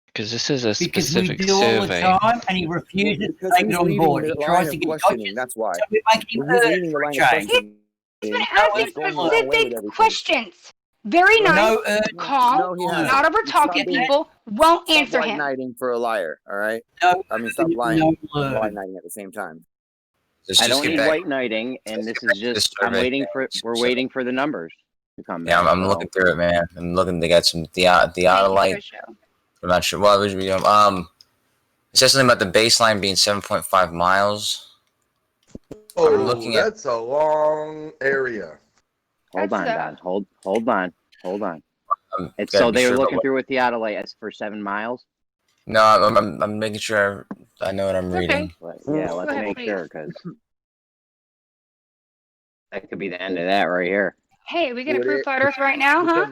Because this is a Because we specific do all the survey. time, and he refuses to Because take it he's on leading board. the He line tries of to get questioning. coaches, That's why. so we make him When he's earn leading the for a line of change. questioning, He's been he's asking going the wrong way with specific everything. questions. Very nice, No, calm, No, he hasn't. not over talking Stop being- people, won't Stop answer white him. knighting for a liar, all right? No, I mean, stop lying no, and white knighting at the same time. Let's I just don't get need back. white knighting, and this is just I'm survey waiting for. thing. We're waiting for the numbers to come Yeah, back. I'm so. looking through it, man. I'm looking. They got some theodolite. I'm not sure. Well, it says something about the baseline being 7.5 miles. Oh, I'm looking at. that's a long area. Hold on, Don. Hold on. I'm It's gotta so be they were sure about looking what- through a theodolite as for 7 miles. No, I'm making sure I know what I'm reading. Yeah, let's make sure, because that could be the end of that right here. Hey, we gonna proof flat Earth right now, huh?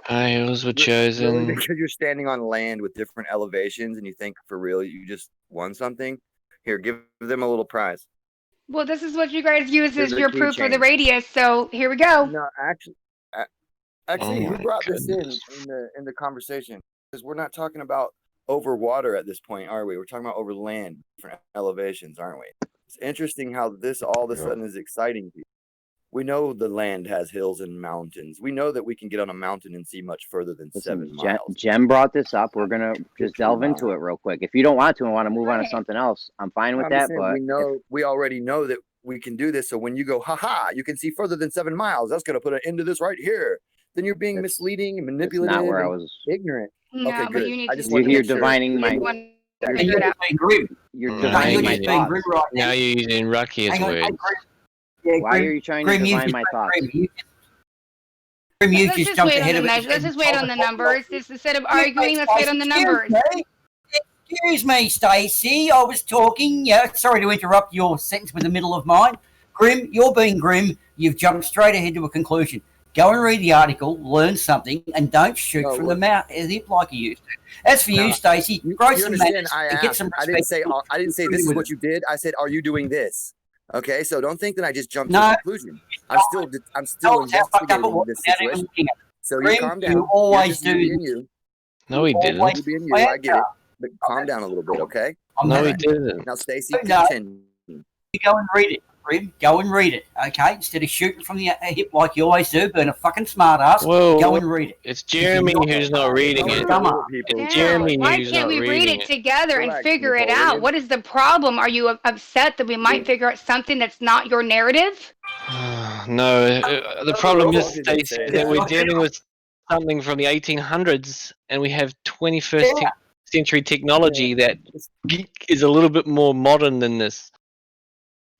Tiles were Really, chosen. because you're standing on land with different elevations and you think for real you just won something. Here, give them a little prize. Well, this is what you guys use Here's as a your proof for the keychain. radius. So here we go. No, actually, Oh who my brought this goodness. in the conversation? Because we're not talking about over water at this point, are we? We're talking about over land, different elevations, aren't we? It's interesting how this all of a sudden is exciting to you. We know the land has hills and mountains. We know that we can get on a mountain and see much further than 7 miles. Jem brought this up. We're gonna just delve into it real quick. If you don't want to and want to move on to something else, I'm fine with I'm that. just saying, But we already know that we can do this. So when you go, haha, you can see further than 7 miles. That's going to put an end to this right here. Then you're being misleading and manipulative. not where I and was- ignorant. No, Okay, but good. you need I to just see wanted to you're make sure. divining my. Figure it out. You're No, divining you're my just thoughts. Now you're using Rucky's words. Why are you trying to divine my thoughts? Let's just wait on the measure. Let's just wait on the numbers. Instead of arguing, let's wait on the numbers. Excuse me, Stacey. I was talking. Yeah, sorry to interrupt your sentence with the middle of mine. Grim, you're being grim. You've jumped straight ahead to a conclusion. Go and read the article, learn something, and don't shoot from the mouth hip like you used to. As for you, Stacey, grow You some understand? manners I and get asked. some I respect. didn't say this is what you did. I said, are you doing this? Okay, so don't think that I just jumped to No. a conclusion. I'm still Tell us how fucked up it investigating was this without even situation. looking at it. So you Grim, calm down. you always You're just you do being this. you. No, he didn't. You being you. I get it. But calm down a little bit, okay? No, he didn't. Now, Stacey, No. continue. You go and read it, Grim. Go and read it, okay? Instead of shooting from the hip like you always do, being a fucking smartass, Whoa, go and read it. it's Jeremy who's not reading it. It's Jeremy Why who's can't not we read reading it together and figure it out? What is the problem? Are you upset that we might figure out something that's not your narrative? No, the problem is, Stacey, that we're dealing with something from the 1800s, and we have 21st century technology that is a little bit more modern than this.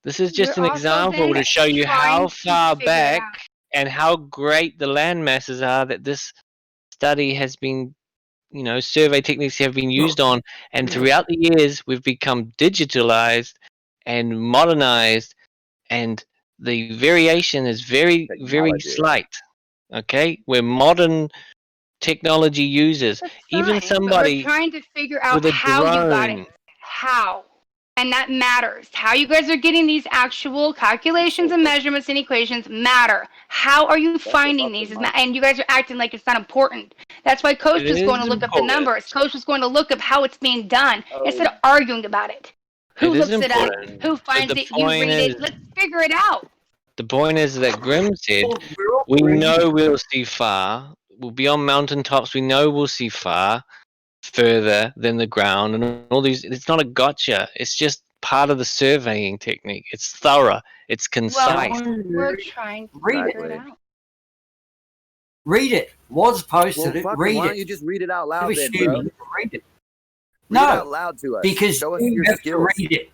This is just We're an also example then to show you how trying to far figure it back out. and how great the land masses are that this study has been, survey techniques have been used on. And throughout the years, we've become digitalized and modernized, and the variation is very, very slight. Okay? We're modern technology users. Even Fine, but somebody we're trying to figure out with a how you got drone. it. How. And that matters. How you guys are getting these actual calculations and measurements and equations matter. How are you finding these? And you guys are acting like it's not important. That's why Coach It was going to is look up the important. numbers. Coach was going to look up how it's being done instead of arguing about it. Who It is looks it up? important. Who But finds the it? You point read is- it. Let's figure it out. The point is that Grimm said, we know we'll see far. We'll be on mountaintops. We know we'll see far further than the ground and all these. It's not a gotcha. It's just part of the surveying technique. It's thorough. It's concise. Well, we're trying to Read figure it. it out. Read it. Was posted it. fuck it, Read why it. don't you just read it out loud You're then, assuming. bro? Read it. Read No, it out loud to us. because Show us you your have to skills. read it.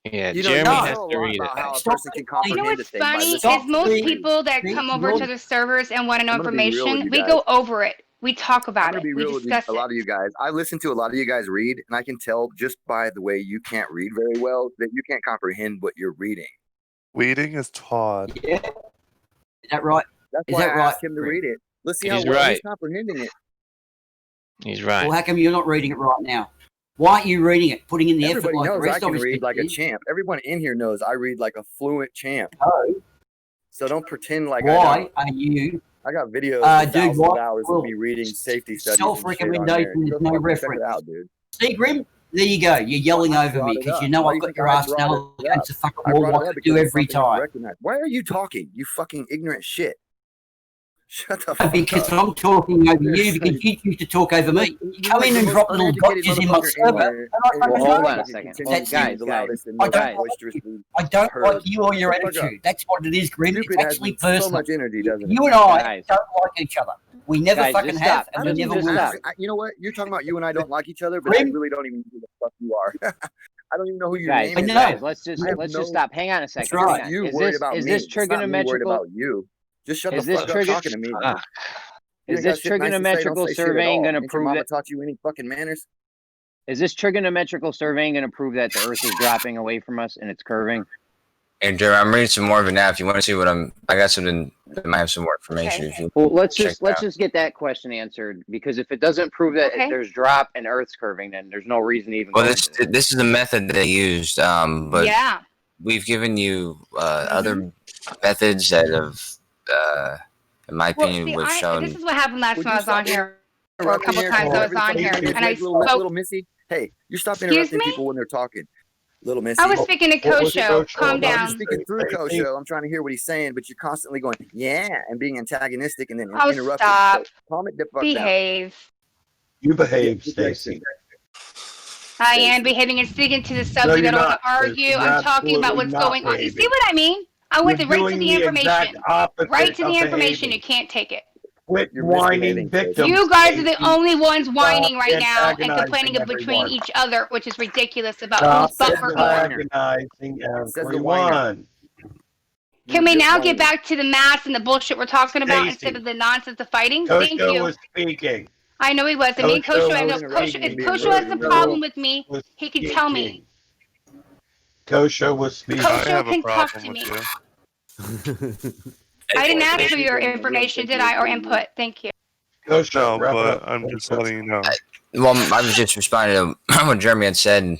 Yeah, You know, Jeremy you has know a to lot read about it. how a Stop person can You know comprehend a what's thing by funny listening is most to it. people that See, come over you're- to the servers and want to know I'm gonna be real with information, you we guys. go over it. We talk I'm about gonna it. be We real with you, discuss a it. lot of you guys. I listen to a lot of you guys read, and I can tell just by the way you can't read very well that you can't comprehend what you're reading. Weeding is Todd. Yeah. Is that right? That's Is why that I right? asked him to read it. Let's see how He's well he's right. comprehending it. He's right. Well, how come you're not reading it right now? Why aren't you reading it? Putting in the effort Everybody like the knows I rest can of us read like a did? champ. Everyone in here knows I read like a fluent champ. No. So don't pretend like I Why don't. are you? I got videos Dude, of thousands of what? hours Well, of me reading safety studies and shit on there. self-recommendation is Go no fucking check reference. it out, dude. See, Grim? There you go. You're yelling I over brought me it because up. you know Why I've do you got think your I ass brought now it up? against the fucking I wall brought it like up I because do it's every something I time. recognize. Why are you talking? You fucking ignorant shit. Shut the fuck Because up. I'm talking over You're you because you used to talk over me. You come in and the drop most little uneducated gotchas in my motherfucker server, here, and I and fucking you're know hold on it. a second. continuing That's to be it. the loudest and I most don't, boisterously I don't heard. like you or your Shut the fuck up. attitude. That's what it is, Grim. It's Stupid has actually so personal. much energy, doesn't it? You and I Guys. don't like each other. We never Guys, fucking just have, stop. and I we don't never even. will. You know what? You're talking about you and I don't like each other, but I Grim? really don't even know who the fuck you are. I don't even know who your Guys, name is. guys, let's just I have let's no- just stop. Hang on a second. right. Hang on. You Is worried this about is me. this It's not me worried trigonometrical? about you. Just shut Is the this fuck up trigger- talking to me. Fuck. You Is ain't got this shit nice to say, don't trigonometrical say shit at surveying all. going to Ain't your prove mama that? taught you any fucking manners? Is this trigonometrical surveying going to prove that the Earth is dropping away from us and it's curving? And Jeremy, I'm reading some more of it now. If you want to see what I got something that might have some more information. If you Well, let's check just get that question answered, because if it doesn't prove that there's drop and Earth's curving, then there's no reason to even go into this. This is the method that they used. But Yeah. we've given you other methods that have, in my Well, opinion, see, would shown. this is what happened last Would time I you was on stop here. Or a interrupting couple here? times I was Every on fucking here, 10 minutes, and I little spoke. Missy. Hey, you stop Excuse interrupting me? people when they're talking. Little Missy. I was speaking to Kosho. Calm No, you're down. speaking through Kosho. I'm trying to hear what he's saying, but you're constantly going, yeah, and being antagonistic and then Oh, interrupting. stop. So calm it the fuck down. Behave. You behave, Stacy. I am behaving and sticking to the No, subject. you're I don't want not. to argue. You're I'm talking about absolutely what's not going on. You see behaving. what I mean? I went You're right to doing the the exact information. opposite Right to the of information. behaving. You can't take it. Quit You're whining misbehaving, victim. You guys are the Stacy. only ones whining right now and antagonizing complaining between everyone. each other, which is ridiculous about Stop who's buffer more. antagonizing everyone. Can we now get back to the maths and the bullshit we're talking about Stacy. instead of the nonsense of fighting? Thank Kosho you. was speaking. I know he wasn't. Me and Kosho, I know Kosho, if Kosho has a problem with me, he can tell me. Kosho was speaking. Kosho can talk to me. I didn't ask for your information, did I, or input? Thank you. Kosho, No, but I'm just letting you know. Well, I was just responding to what Jeremy had said.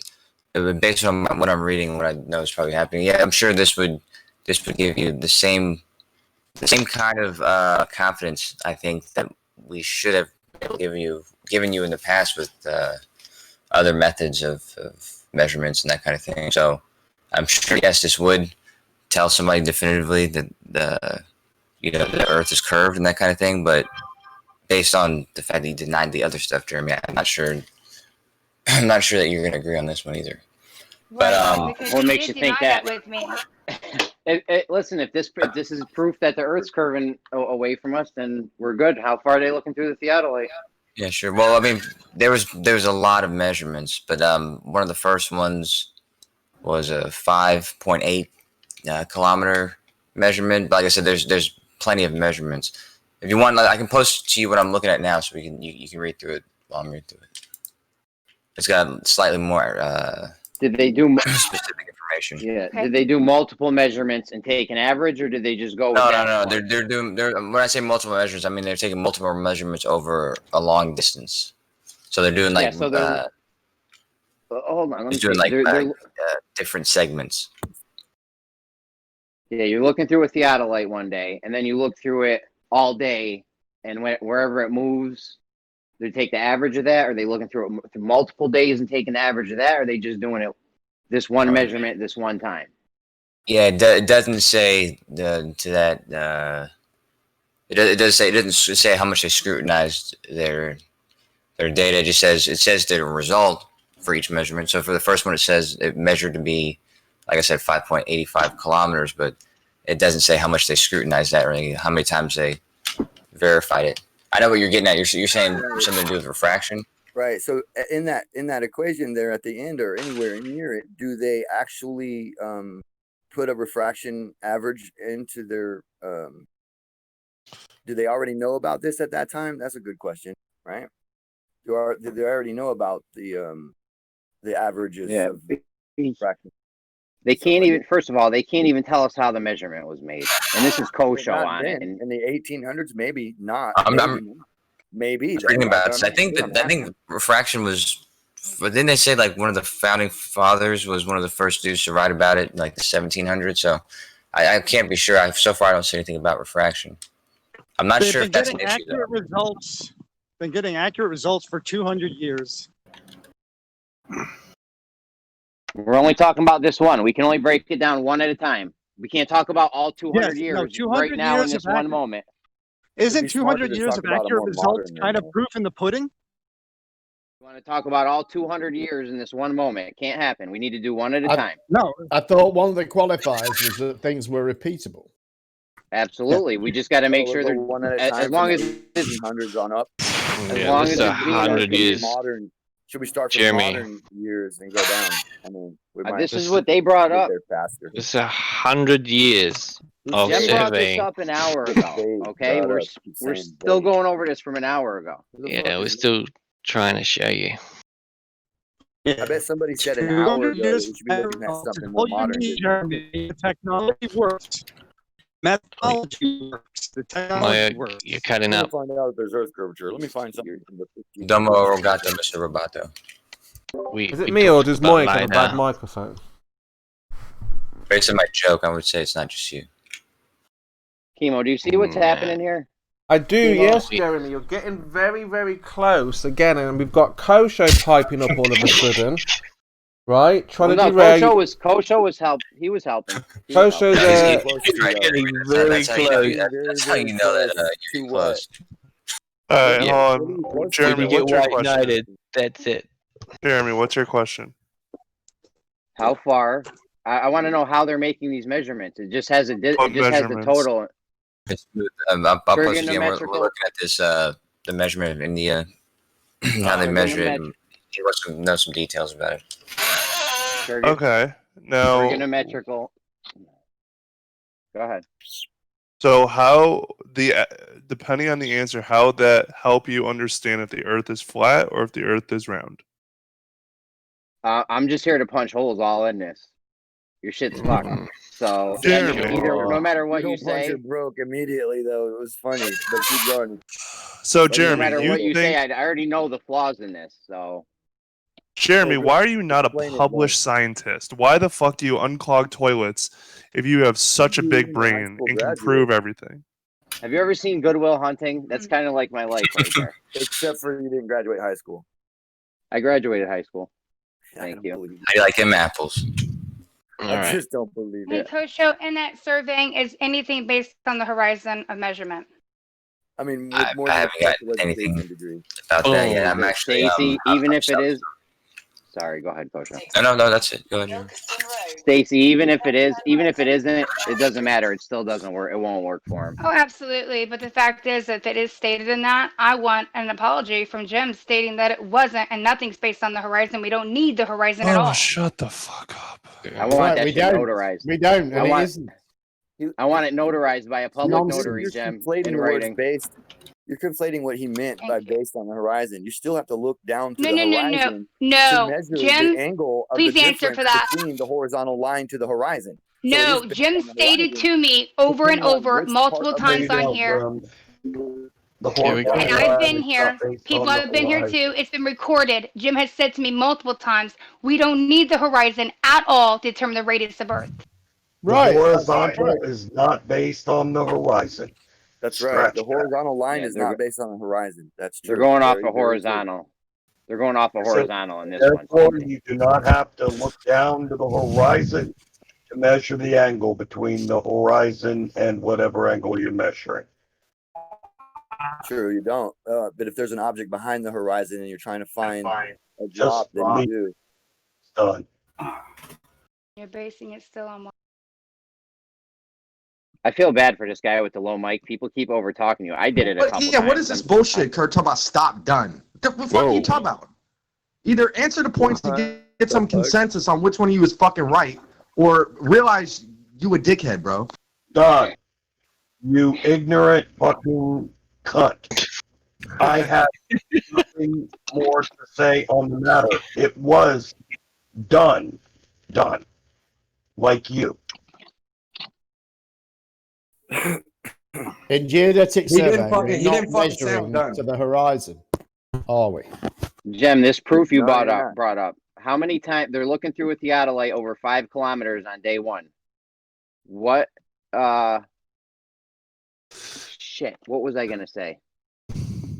Based on what I'm reading, what I know is probably happening. Yeah, I'm sure this would give you the same kind of confidence. I think that we should have given you in the past with other methods of measurements and that kind of thing. So I'm sure, yes, this would tell somebody definitively that the Earth is curved and that kind of thing. But based on the fact that you denied the other stuff, Jeremy, I'm not sure that you're going to agree on this one either. But What makes you think that? With me. Listen, if this is proof that the Earth's curving away from us, then we're good. How far are they looking through the theodolite? Yeah, sure. Well, I mean, there was a lot of measurements, but one of the first ones was a 5.8 kilometer measurement. But like I said, there's plenty of measurements. If you want, I can post to you what I'm looking at now, so you can read through it while I'm reading through it. It's got slightly more Did they do specific information. Yeah. Okay. Did they do multiple measurements and take an average, or did they just go? No. They're doing. When I say multiple measurements, I mean they're taking multiple measurements over a long distance. So they're doing like. hold on. Let me doing see. like different segments. Yeah, you're looking through a theodolite one day, and then you look through it all day, and wherever it moves, they take the average of that. Or are they looking through it through multiple days and taking the average of that? Or are they just doing it this one measurement this one time? Yeah, it doesn't say to that. It does say, it doesn't say how much they scrutinized their data. It says the result for each measurement. So for the first one, it says it measured to be, like I said, 5.85 kilometers, but it doesn't say how much they scrutinized that or how many times they verified it. I know what you're getting at. You're saying something to do with refraction. Right. So in that equation there at the end or anywhere near it, do they actually put a refraction average into their? Do they already know about this at that time? That's a good question, right? Do they already know about the averages of refraction? They can't even. First of all, they can't even tell us how the measurement was made, and this is Kosho on it. In the 1800s, maybe not. Maybe. Reading about it. I think refraction was. But didn't they say like one of the founding fathers was one of the first dudes to write about it, in like the 1700s? So I can't be sure. So far, I don't see anything about refraction. I'm not sure if that's an issue. Been getting accurate results for 200 years. We're only talking about this one. We can only break it down one at a time. We can't talk about all 200 years 200 right now years in this of one moment. Isn't 200 years of accurate results kind of proof in the pudding? We want to talk about all 200 years in this one moment. It can't happen. We need to do one at a time. No, I thought one of the qualifiers was that things were repeatable. Absolutely. We just got to make sure they're one at a time. as long as it's hundreds on up. As long as it's 100 years. Modern. Should we start from Jeremy. modern years and go down? I mean, we might this is what they brought get up. there faster. It's 100 years. of Jen brought this surveying. up an hour ago. Okay, we're still going over this from an hour ago. Yeah, we're still trying to show you. I bet somebody said an hour ago that we should be looking at something more modern. The technology works. Methodology works. The technology works. You're cutting Let me up. find out if there's Earth curvature. Let me find something. Domo Rogato, Mr. Roboto. Is it me or does Moy have a bad microphone? Based on my joke, I would say it's not just you. Chemo, do you see what's happening here? I do, yes, Jeremy. You're getting very, very close again, and we've got Kosho piping up all of a sudden, right? Trying to derail. Kosho was help. He was helping. Kosho's Very close. That's how you know that you're close. Alright, Yeah. hold on. Jeremy, When you what's get your white question? knighted, that's it. Jeremy, what's your question? How far? I want to know how they're making these measurements. It just has a has the total. I'll post it again. We're looking at this, the measurement of India, how they measure it. And he wants to know some details about it. Okay. Now, Trigonometrical. Go ahead. so how depending on the answer, how would that help you understand if the Earth is flat or if the Earth is round? I'm just here to punch holes all in this. Your shit's fucked. So Jeremy. either, no matter what you Don't punch say, it broke immediately though. It was funny, but keep going. So like, Jeremy, no matter you what you say, think I already know the flaws in this. So Jeremy, Well, why are you not a explain it, published scientist? Why the fuck do you unclog toilets if you have such a You big even a high brain school and can graduate. prove everything? have you ever seen Good Will Hunting? That's kind of like my life right there. Except for you didn't graduate high school. I graduated high school. Thank you. How do you like them apples? I just don't believe Hey, it. Kosho, in that surveying, is anything based on the horizon of measurement? I mean, with I more than a haven't got special anything education degree. about that yet. I'm actually Stacy, even I'm if it is. Sorry, go ahead, Kosho. No, that's it. Go ahead. Jeremy. Stacy, even if it isn't, it doesn't matter. It still doesn't work. It won't work for him. Oh, absolutely. But the fact is, if it is stated in that, I want an apology from Jim stating that it wasn't and nothing's based on the horizon. We don't need the horizon at all. Shut the fuck up. I want that we shit don't. notarized. We don't, I and it want- isn't. I want it notarized by a public Nonsense. notary, You're Jim, conflating in the words writing. based. You're conflating what he meant by based on the horizon. You still have to look down to No, the no, no, horizon no. to measure Jim, the angle of please the answer difference for that. between the horizontal line to the horizon. So No, it is based Jim on the stated horizon, to me over and depending on over, which multiple part of times the- on here. The Here we go. And I've been horizon here. is not based People on the have been here horizon. too. It's been recorded. Jim has said to me multiple times, we don't need the horizon at all to determine the radius of Earth. The horizontal is not based on the horizon. That's right. Scratch The horizontal line Yeah, is they're not based on the horizon. That's true. They're going off Very, a very true. horizontal. They're going off a So, horizontal in this one. Therefore, you do not have to look down to the horizon to measure the angle between the horizon and whatever angle you're measuring. True, you don't. But if there's an object behind the horizon and you're trying to find a Just drop, then you do. done. You're basing it still on what? I feel bad for this guy with the low mic. People keep over talking you. I did it a couple times. What is this bullshit, Kurt? Talking about stop, done. What the fuck are you talking about? Either answer the points to get some consensus on which one of you is fucking right, or realize you a dickhead, bro. Done. You ignorant fucking cunt. I have nothing more to say on the matter. It was done. Done. Like you. In geodetic He didn't survey, fucking- we're he not didn't fucking say I'm measuring done. to the horizon, are we? Jem, this proof you No, brought you're up. How many times they're looking through a theodolite over 5 kilometers on day one? What? Shit. What was I gonna say?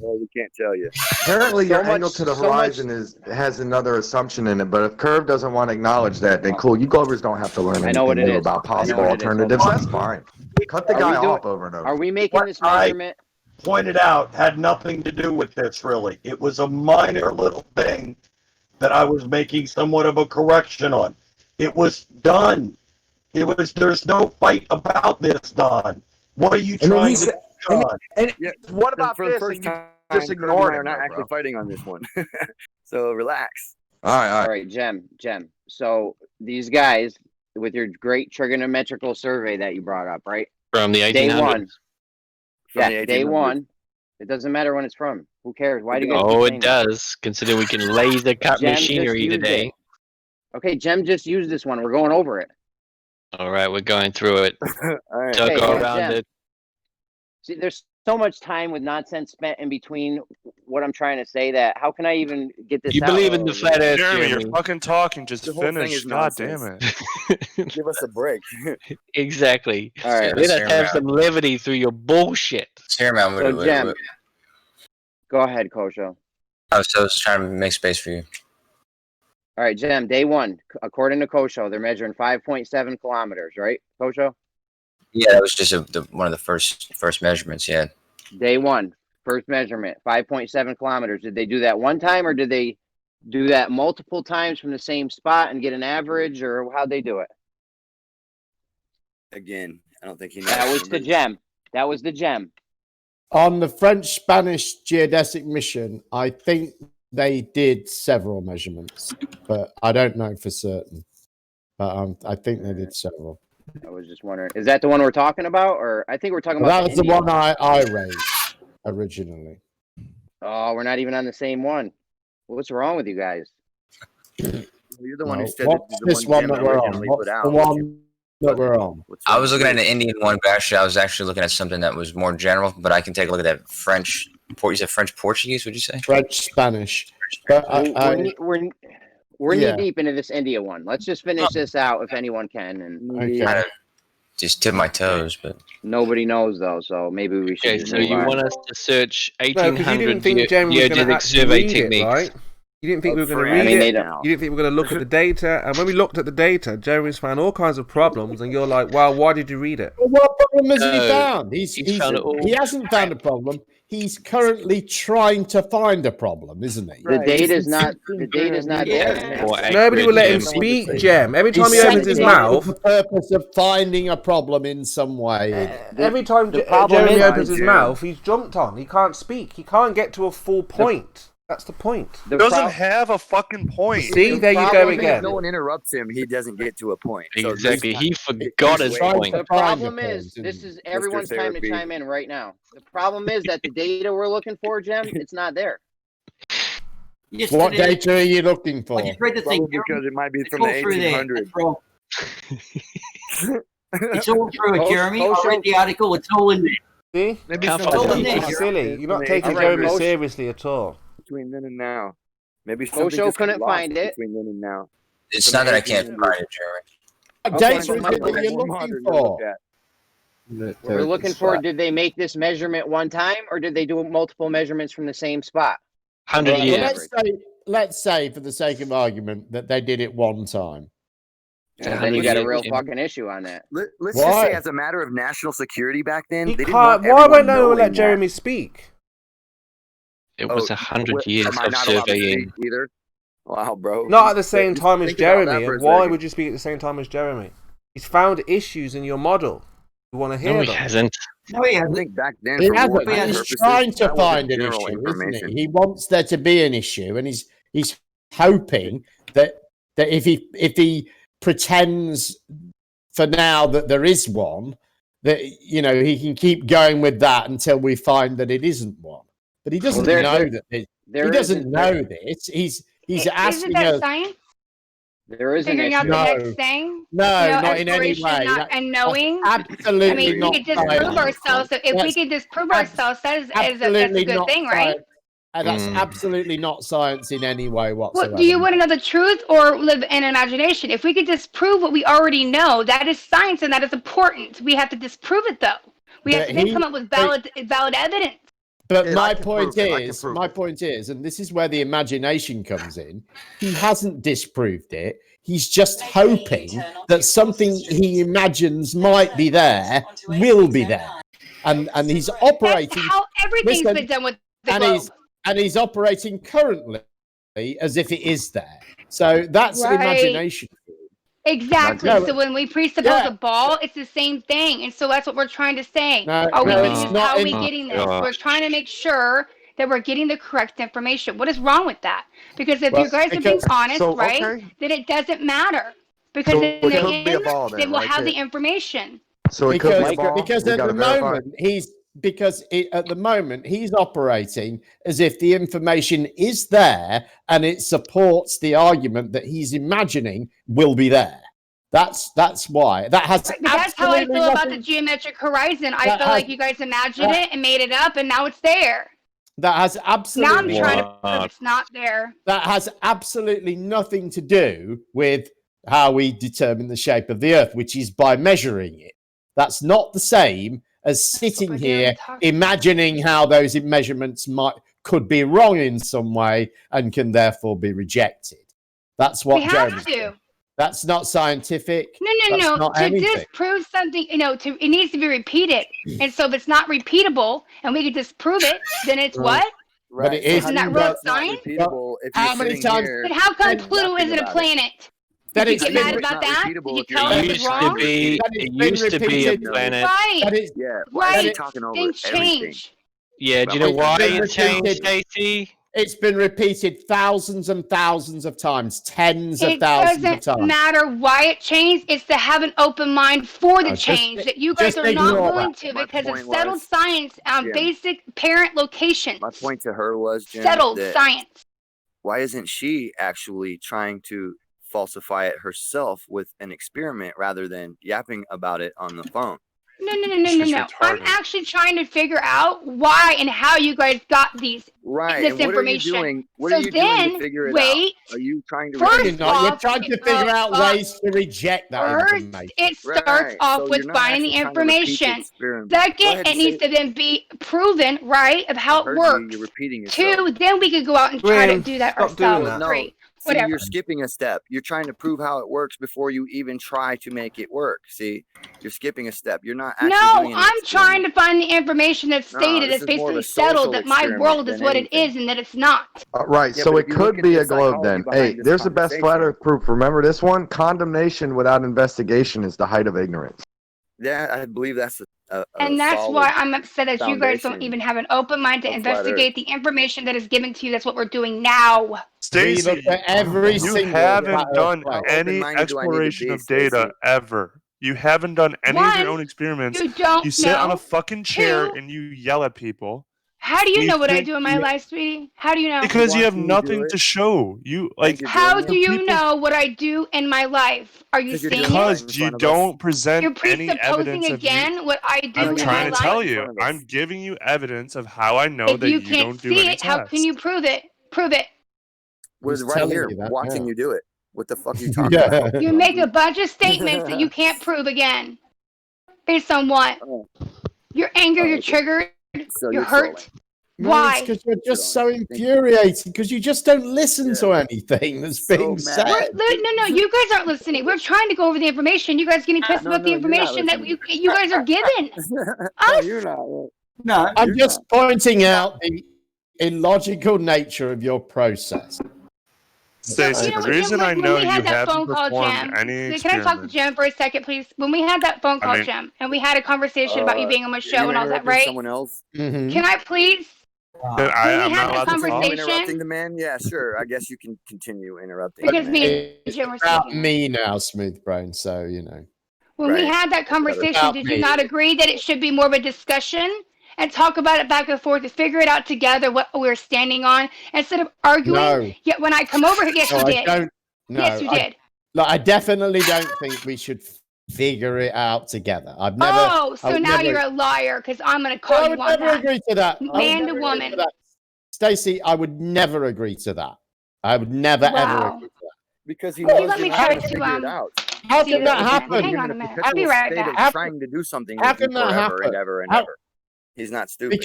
Well, we can't tell you. Apparently, So your much- angle to the so much- horizon has another assumption in it. But if Curve doesn't want to acknowledge that, then cool. You Glovers don't have to learn I know what anything it new is. about I know possible what it is. Hold alternatives. on. That's fine. Cut the Are guy we doing- off over and over. Are we making this measurement? Pointed out had nothing to do with this really. It was a minor little thing that I was making somewhat of a correction on. It was done. There's no fight about this, Don. What are you trying to do, Don? And Yeah, what about for the this? first And you time, just Kirby and ignored I are him, not though, actually bro. fighting on this one. So relax. All right. All right, Jem. So these guys, with your great trigonometrical survey that you brought up, right? From the 1800s. Day one. From Yeah, the day 1800s. one. It doesn't matter when it's from. Who cares? Why do you guys Oh, keep it saying that? does. Considering we can laser cut Jem just machinery used today. it. Okay, Jem just used this one. We're going over it. All right, we're going through it. All right. So Okay, go so around Jem, it. see, there's so much time with nonsense spent in between what I'm trying to say that how can I even get this You out? believe in the flat Earth, Jeremy, Jeremy. you're fucking talking. Just The whole thing finish. is God damn nonsense. it. Give us a break. Exactly. All right. Let's Let hear us him have out. some levity through your bullshit. Let's hear him out. So Jem, go ahead, Kosho. I was trying to make space for you. All right, Jem, day one, according to Kosho, they're measuring 5.7 kilometers, right, Kosho? Yeah, that was just one of the first measurements. Yeah. Day one, first measurement, 5.7 kilometers. Did they do that one time, or did they do that multiple times from the same spot and get an average, or how'd they do it? Again, I don't think he knows. That was the Jem. That was the Jem. On the French-Spanish geodesic mission, I think they did several measurements, but I don't know for certain. But I think they did several. I was just wondering, is that the one we're talking about, or I think we're talking Well, about that was the India one I raised originally. Oh, we're not even on the same one. What's wrong with you guys? You're the one who No, said what's that the this one one Jem that we're on? originally What's put out. the one that we're on? I was looking at an Indian one, but actually I was actually looking at something that was more general. But I can take a look at that French. You said French Portuguese? Would you say French-Spanish. But We're yeah. knee deep into this India one. Let's just finish this out if anyone can. And Okay. just tip my toes, but nobody knows though, so maybe we should. Okay, just so move you on. want us to search No, because you 1800 didn't think Jem was going to geodetic actually survey read techniques. it, right? You didn't think we were going to I read mean, it. they don't. You didn't think we were going to look at the data. And when we looked at the data, Jeremy's found all kinds of problems, and you're like, "Well, why did you read it?" Well, what problem has he No, found? he's found it all. He hasn't found a problem. He's currently trying to find a problem, isn't he? The data's not. The data's not there. More Nobody will let him accurate, speak, Jem. Every time He's he opens his setting up mouth, for the purpose of finding a problem in some way. every time problem Jeremy is- opens his mouth, he's jumped on. He can't speak. He can't get to a full point. That's the point. He doesn't have a fucking point. See, there you go again. If no one interrupts him, he doesn't get to a point. So Exactly, this- he forgot his Right. point. The problem is, this is everyone's time to Therapy. chime in right now. The problem is that the data we're looking for, Jem, it's not there. Yes, What it is. data are you looking for? I just read the thing. Probably because it might be It's from the all through there. 1800s. It's all- It's all through it, Jeremy. I read the article. It's all in there. See? Maybe Can't some find of it. them It's are silly. You're not from the taking 1800s Jeremy seriously at all. between then and now. Maybe something Osho just got couldn't lost find it. between then and now. it's not that I can't find it, Jeremy. What Okay, data so is might it be that you're more looking modern to look for? at. We're looking for, did they make this measurement one time, or did they do multiple measurements from the same spot? 100 Well, years. Let's say, for the sake of argument, that they did it one time. And then you got a real Yeah. fucking issue on that. Let's Why? just say, as a matter of national security back then, He they didn't can't. want Why everyone won't no one knowing let that. Jeremy speak? It was Oh, 100 years am I of not allowed to surveying. speak either? Wow, bro. Not at the same Just time as think about that Jeremy. for a And why second. would you speak at the same time as Jeremy? He's found issues in your model. You want to hear No, he them. hasn't. No, he I hasn't. think back then, He for hasn't. wartime He's purposes, trying to that wasn't find an general issue, isn't information. he? He wants there to be an issue, and he's hoping that if he pretends for now that there is one, that he can keep going with that until we find that it isn't one. But he doesn't know that. He doesn't know this. He's Isn't asking that us. science? There is an Figuring issue. out the next thing? No, not in any inspiration, way. and knowing. Absolutely I mean, we not could disprove science. ourselves. So if we That's could disprove ourselves, that's a absolutely good not thing, right? science. That's absolutely not science in any way whatsoever. Well, do you want to know the truth or live in imagination? If we could disprove what we already know, that is science and that is important. We have to disprove it, though. We have to then come up with valid evidence. But Yeah, my I can point prove it. I can is, prove my point is, and this is where the imagination comes in. He hasn't disproved it. He's just hoping that something he imagines might be there will be there, and he's operating. How everything's been done with the globe. He's operating currently as if it is there. So that's Right. imagination. Exactly. No, So when we presuppose yeah. a ball, it's the same thing. And so that's what we're trying to say. No, Are we no, getting it's this? not How are in- we getting this? gosh. We're trying to make sure that we're getting the correct information. What is wrong with that? Because if Well, you guys are being because- honest, so, right, okay. then it doesn't matter. Because So in it the could be a end, ball they then, will right, have the Kit? information. So it could be a ball. Because We at gotta the verify. moment at the moment he's operating as if the information is there and it supports the argument that he's imagining will be there. That's why. That has But that's how I absolutely feel about the nothing. geometric horizon. I That feel has- like you guys imagined it and made it up, and now it's there. That has Now I'm absolutely trying to prove it's not there. that has absolutely nothing to do with how we determine the shape of the Earth, which is by measuring it. That's not the same as sitting here imagining how those measurements could be wrong in some way and can therefore be rejected. That's what We have Jeremy's to. doing. That's not scientific. No. That's not To anything. disprove something, it needs to be repeated. And so if it's not repeatable and we can disprove it, then it's what? But it so is. how Isn't do that you real know it's not science? repeatable if How you're many sitting times- here But how come and Pluto yapping isn't a about it? planet? That Did you it's get been- mad it's about not that? repeatable Did you if you're tell us not it was used to wrong? be That it's it been used to be a repeated. planet. Right. That is- Yeah, why is Right. he talking over Things everything? change. Yeah, do you know It's why been it changed, repeated. Stacey? It's been repeated thousands and thousands of times, tens of It thousands of doesn't times. matter why it changed. It's to have an open mind for the No, just- change that you guys just are not ignore willing that. to My because it's point settled was, science on Jim, basic parent locations. My point to her was, Jim, Settled that science. why isn't she actually trying to falsify it herself with an experiment rather than yapping about it on the phone? No. I'm actually trying to figure out why and how you guys got this Right. this And what are you information. doing? What So are you doing then, to figure it wait. out? Are you trying to First You're not. You're off, trying to figure out ways to reject that First, information. it starts Right. off So with you're not finding the actually trying to repeat the information. experiment. Go Second, ahead it and needs say to then be proven, right, of how heard it you. works. You're repeating yourself. Two, then we could go out and try to Grim, do that stop doing ourselves. that. No, Three, see, whatever. you're skipping a step. You're trying to prove how it works before you even try to make it work. See, you're skipping a step. You're not actually No, doing an I'm trying experiment. to find the information that's No, stated. this It's is more of basically a social settled that my experiment world is than what it anything. is and that it's not. Right, Yeah, so but it if you look could at be the a globe psychology then. behind Hey, this there's the best flat conversation. earth proof. Remember this one? Condemnation without investigation is the height of ignorance. Yeah, I believe that's a And that's solid why I'm upset that you guys don't foundation even have an open mind to of flat Earth. investigate the information that is given to you. That's what we're doing now. Stacey, looked at every you single haven't flat Earth done plate. any open-minded do I need to exploration be, of data Stacey? ever. You haven't done any of your One, own experiments. you don't You sit on know. a fucking chair Two, and you yell at people. how do you know what I think do in my life, sweetie? How do you know? Because you have Watching you do nothing it to show. You as like you're How doing do it, you people know what I do in my life? Are you because you're seeing doing it it? right in because you front of us. don't present You're any evidence presupposing of you. again what I do No, I'm in you're my trying to not. It's right tell life? in you. front of us. I'm giving you evidence of how I know If that you you can't don't do see any it, how can tests. you prove it? Prove it. We're Who's right telling here you that watching now? you do it. What the fuck are you talking Yeah. about? You make a bunch of statements that you can't prove again. Based on what? Oh, You're angry, you're okay. triggered, So you're you're hurt. trolling. No, Why? it's because you're You're just so trolling. Thank you. infuriated because you just don't listen Yeah. to anything that's So being mad. said. No, you guys aren't listening. We're trying to go over the information. You guys getting pissed No, about the no, you're not information that listening. you guys are given. No, Us. you're not. No, I'm You're just pointing out the illogical nature of your process. Stacey, You know the what, Jim, reason I when know we you had that haven't phone call, performed Jim, any can I talk to experiments. Jim for a second, please? When we had that phone call, I mean, Jim, and we had a conversation about you being on my Are show you and all that, interrupting right? someone else? Mm-hmm. Can I please? I'm When we not had allowed that to talk. conversation, Interrupting the man? Yeah, sure. I guess you can continue interrupting because the me man. and It's Jim were about speaking. me now, Smooth Brain, so you know. When we Right. had that conversation, about did you me. not agree that it should be more of a discussion and talk about it back and forth to figure it out together what we're standing on instead of arguing? No. Yet when I come over here, yes, No, you I did. don't. No, Yes, you did. I definitely don't think we should figure it out together. I've never. Oh, I so would now never, you're a liar because I'm going to I call would you on never that. agree to that. I would Man to never agree to woman. that. Stacey, I would never agree to that. I would never ever Wow. agree to that. Because he Well, knows let you're me not try going to to figure it out. How see can this that with him. happen? Hang You're on in a a minute. I'll be perpetual right state of back. trying to do something How with you can that forever and happen? ever and How- ever. He's not stupid.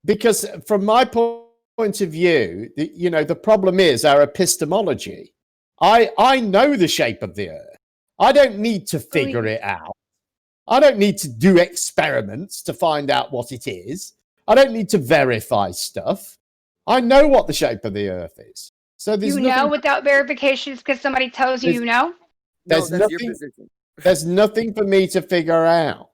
Because from my point of view, the problem is our epistemology. I know the shape of the earth. I don't need to figure it out. I don't need to do experiments to find out what it is. I don't need to verify stuff. I know what the shape of the earth is. So there's You nothing, know without verifications because somebody tells you There's- you know? there's that's your nothing. position. There's nothing for me to figure out.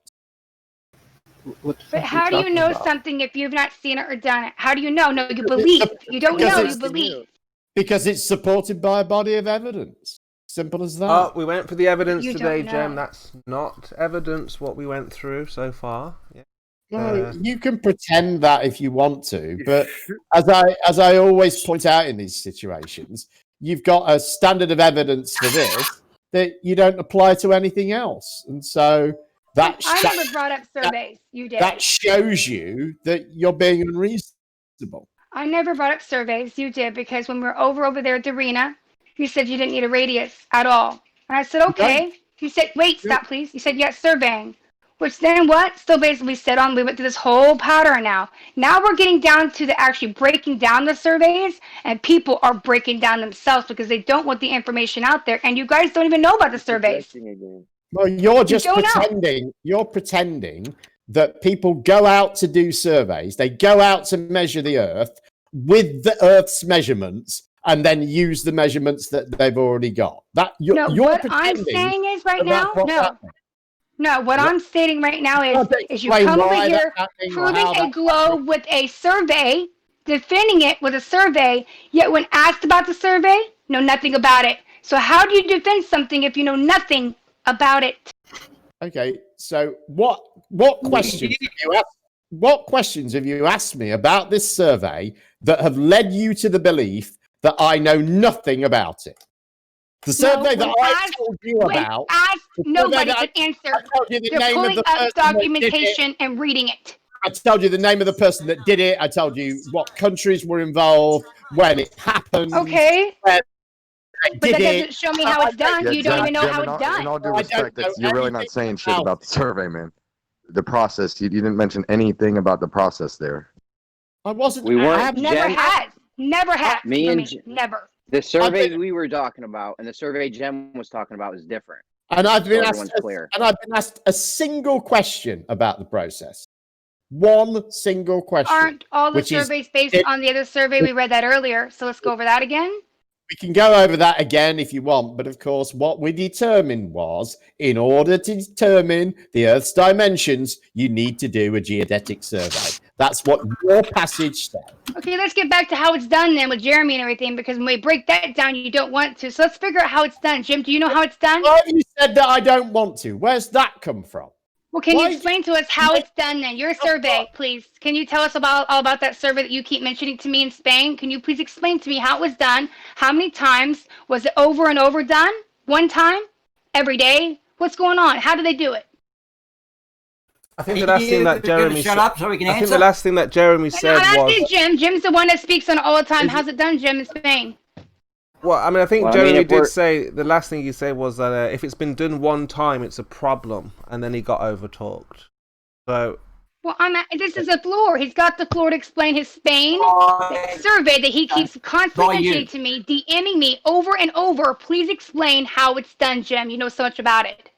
But how do you know something if you've not seen it or done it? How do you know? No, you believe. You don't Because know, you it's- believe. Because it's supported by a body of evidence. Simple as that. We went for the evidence You today, don't Jem. know. That's not evidence what we went through so far. Yeah. No, you can pretend that if you want to, but as I always point out in these situations, you've got a standard of evidence for this that you don't apply to anything else, and so I never brought up surveys. You did. that shows you that you're being unreasonable. I never brought up surveys. You did, because when we were over there at the arena, you said you didn't need a radius at all. And I said, okay. You said, wait, stop, please. You said, yes, surveying. Which then what? Still basically said on, we went through this whole pattern now. Now we're getting down to the actually breaking down the surveys, and people are breaking down themselves because they don't want the information out there. And you guys don't even know about the surveys. Well, you're just don't know. pretending. You're pretending that people go out to do surveys. They go out to measure the Earth with the Earth's measurements, and then use the measurements that they've already got. That you're What I'm saying is right now, what I'm stating right now is you come over here proving a globe with a survey, defending it with a survey, yet when asked about the survey, know nothing about it. So how do you defend something if you know nothing about it? Okay, so what questions have you asked? What questions have you asked me about this survey that have led you to the belief that I know nothing about it? The survey that I told you about. Nobody could answer. They're pulling up documentation and reading it. I told you the name of the person that did it. I told you what countries were involved, when it happened. Okay. But that doesn't show me how it's done. You don't even know how it's done. In all due respect, you're really not saying shit about the survey, man. The process, you didn't mention anything about the process there. I wasn't. We weren't. Never has. Me and never. The survey we were talking about and the survey Jem was talking about is different. And I've been clear. asked a single question about the process. One single question. Aren't all the surveys based on the other survey? We read that earlier. So let's go over that again. We can go over that again if you want, but of course, what we determined was, in order to determine the Earth's dimensions, you need to do a geodetic survey. That's what your passage said. Okay, let's get back to how it's done then with Jeremy and everything, because when we break that down, you don't want to. So let's figure out how it's done. Jim, do you know how it's done? Why have you said that I don't want to? Where's that come from? Well, can you explain to us how it's done then? Your survey, please. Can you tell us all about that survey that you keep mentioning to me in Spain? Can you please explain to me how it was done? How many times? Was it over and over done? One time? Every day? What's going on? How do they do it? I think the last thing that Jeremy shut up so we can answer. I think the last thing that Jeremy said I'm was. asking Jim. Jim's the one that speaks on it all the time. How's it done, Jim, in Spain? Well, I mean, I think Jeremy did say, the last thing he said was that if it's been done one time, it's a problem, and then he got overtalked. So. Well, this is a floor. He's got the floor to explain his Spain survey that he keeps constantly mentioning to me, DMing me over and over. Please explain how it's done, Jim. You know so much about it.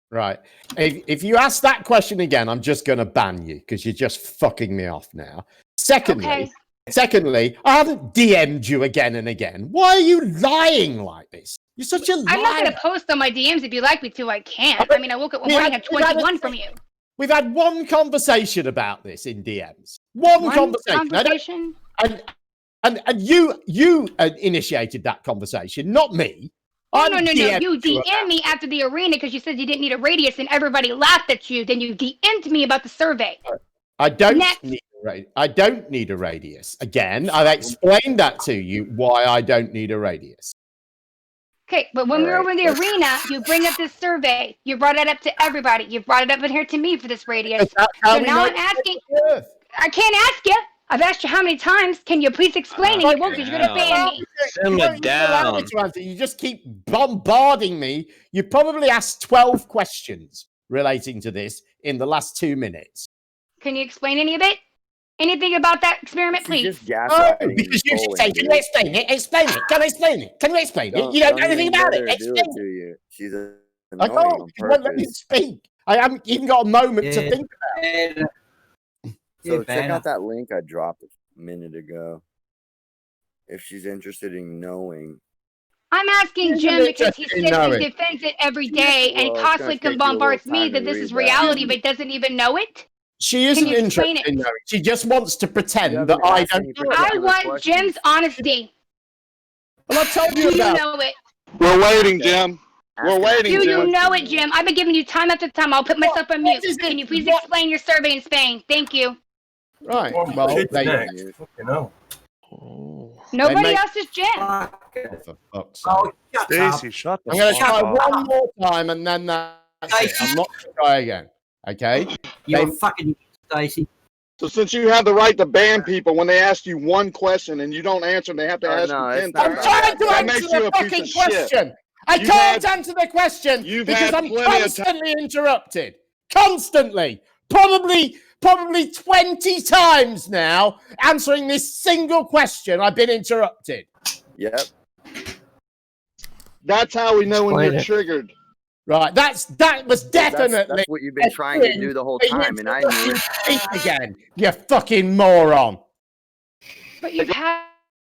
Right. If you ask that question again, I'm just going to ban you because you're just fucking me off now. Secondly, I haven't DM'd you again and again. Why are you lying like this? You're such a liar. I'm not going to post on my DMs. If you like me to, I can't. I mean, I woke up one morning, I had 21 from you. We've had one conversation about this in DMs. One conversation. And you initiated that conversation, not me. No. You DM'd me after the arena because you said you didn't need a radius and everybody laughed at you. Then you DM'd me about the survey. I don't need a radius. Again, I've explained that to you, why I don't need a radius. Okay, but when we were over in the arena, you bring up this survey. You brought it up to everybody. You brought it up in here to me for this radius. So now I'm asking. I can't ask you. I've asked you how many times. Can you please explain? And you won't because you're going to ban me. Simmer down. You just keep bombarding me. You probably asked 12 questions relating to this in the last 2 minutes. Can you explain any of it? Anything about that experiment, please? Oh, because you should say, can you explain it? Explain it. Can I explain it? Can you explain it? You don't know anything about it. Explain it. She's I can't. You won't let me speak. I haven't even got a moment to think about it. So check out that link I dropped a minute ago. If she's interested in knowing. I'm asking Jim because he says he defends it every day and constantly bombards me that this is reality, but doesn't even know it. She isn't interested in knowing. She just wants to pretend that I don't know. I want Jim's honesty. Well, I told you Do about you know it? We're waiting, Jim. We're waiting, Do Jim. you know it, Jim? I've been giving you time after time. I'll put myself on mute. Can you please explain your survey in Spain? Thank you. Right. Well, Well, next. Fucking hell. Nobody else is Jim. For fuck's Oh, sake. Stacey, shut the I'm going to fuck try up. one more time and then that's it. I'm not going to try again. Okay? You're fucking Stacey. So since you have the right to ban people when they ask you one question and you don't answer, they have to ask no, you it's 10 not times. I'm trying to That answer makes you the a piece fucking of shit. question. I You've can't had- answer the question you've because had I'm plenty of time. constantly interrupted. Constantly. Probably 20 times now answering this single question. I've been interrupted. Yep. That's how we know when Explain you're it. triggered. Right. That was definitely. That's what you've been trying to do the whole time, and I knew it. Speak again, you fucking moron. But you've had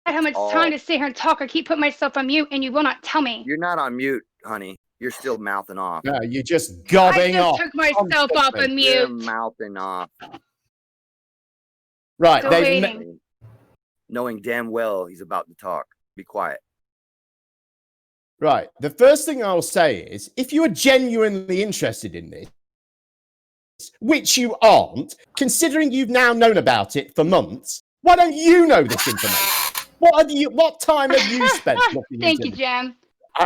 how much time to sit here and talk or keep putting myself on mute and you will not tell me. You're not on mute, honey. You're still mouthing off. No, you're just gobbing I just off. took myself off of You're mute. mouthing off. Right. Still They waiting. Knowing damn well he's about to talk. Be quiet. Right. The first thing I'll say is if you are genuinely interested in this, which you aren't, considering you've now known about it for months, why don't you know this information? What time have you spent looking Thank into you, this? Jim.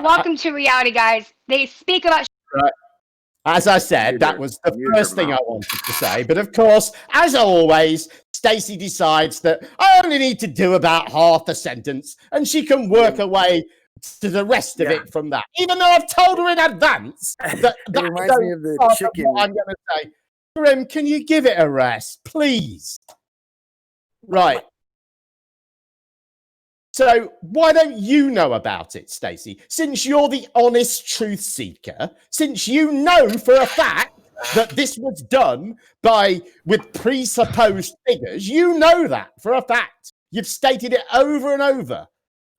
Welcome to reality, guys. They speak about Right. As I said, that was the first thing I wanted to say. But of course, as always, Stacey decides that I only need to do about half a sentence and she can work her way to the rest of it from that. Even though I've told her in advance that that reminds me of the part chicken. what I'm going to say. Grim, can you give it a rest, please? Right. So why don't you know about it, Stacey? Since you're the honest truth seeker, since you know for a fact that this was done with presupposed figures, you know that for a fact. You've stated it over and over.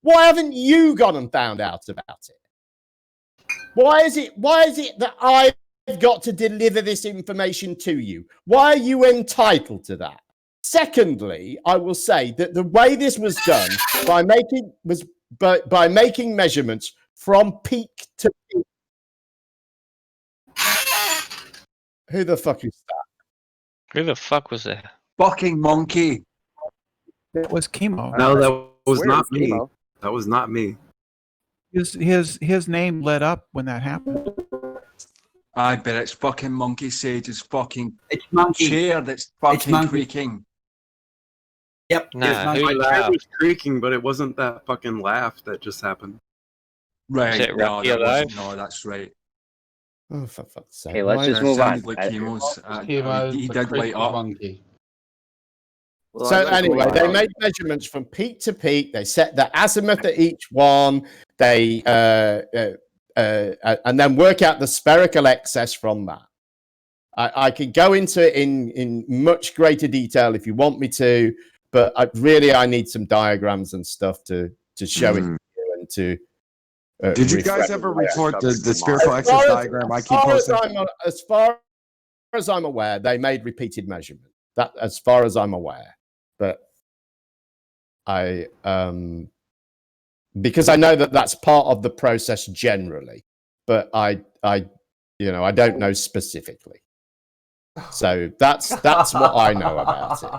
Why haven't you gone and found out about it? Why is it that I've got to deliver this information to you? Why are you entitled to that? Secondly, I will say that the way this was done by making measurements from peak to peak. Who the fuck is that? Who the fuck was that? Fucking monkey. That was Chemo. No, that was Where not is me. Chemo? That was not me. His name lit up when that happened. I bet it's fucking Monkey Sage's fucking monkey. chair that's fucking monkey. creaking. Yep. My chair was creaking, but it wasn't that fucking laugh that just happened. Right. Is it No, Rocky that Alive? wasn't, no, that's right. Oh, for fuck's sake. Okay, let's Why- just move on. Sounded like Chemo's. He the did light up. monkey. Well, So I'd like to anyway, move they on. made measurements from peak to peak. They set the azimuth at each one. They and then work out the spherical excess from that. I could go into it in much greater detail if you want me to, but I need some diagrams and stuff to show it to you and to. Did you guys refresh ever it. report the spherical As far axis as- diagram I as keep far as posting? as far as I'm aware, they made repeated measurements. That, as far as I'm aware, but I because I know that that's part of the process generally, but I don't know specifically. So that's what I know about it.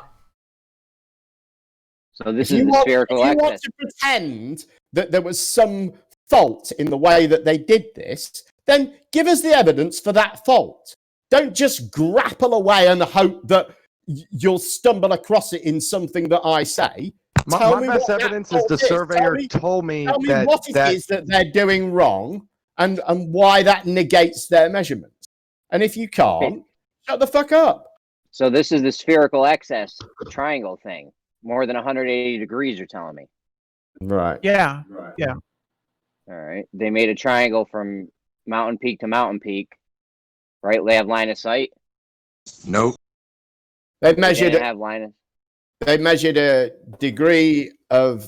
So this If is you the want- spherical if you want axis. to pretend that there was some fault in the way that they did this, then give us the evidence for that fault. Don't just grapple away and hope that you'll stumble across it in something that I say. Tell My me best what that evidence is fault the is. surveyor told me Tell me that what it is that they're doing wrong and why that negates their measurements. And if you can't, shut the fuck up. So this is the spherical excess triangle thing. More than 180 degrees, you're telling me. Right. Yeah. Yeah. All right. They made a triangle from mountain peak to mountain peak. Right? They have line of sight. Nope. They They measured didn't have line of They measured a degree of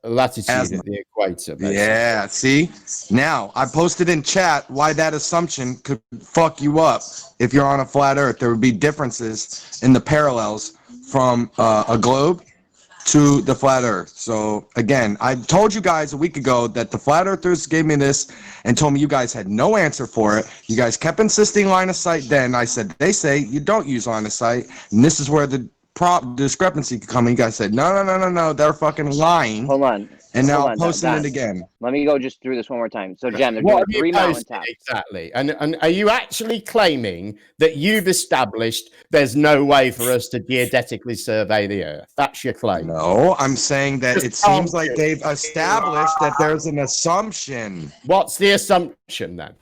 latitude at the equator. Basically. Yeah, see? Now, I posted in chat why that assumption could fuck you up if you're on a flat earth. There would be differences in the parallels from a globe to the flat earth. So again, I told you guys a week ago that the flat earthers gave me this and told me you guys had no answer for it. You guys kept insisting line of sight. Then I said, they say you don't use line of sight. And this is where the discrepancy could come in. You guys said, no, they're fucking lying. Hold on. And now Hold I'm on, posting Don. it again. Let me go just through this one more time. So, Jem, they're What doing have you 3 posted mountaintops. exactly? And are you actually claiming that you've established there's no way for us to geodetically survey the Earth? That's your claim. No, I'm saying that Just it seems tell like me. they've established that there's an assumption. What's the assumption then?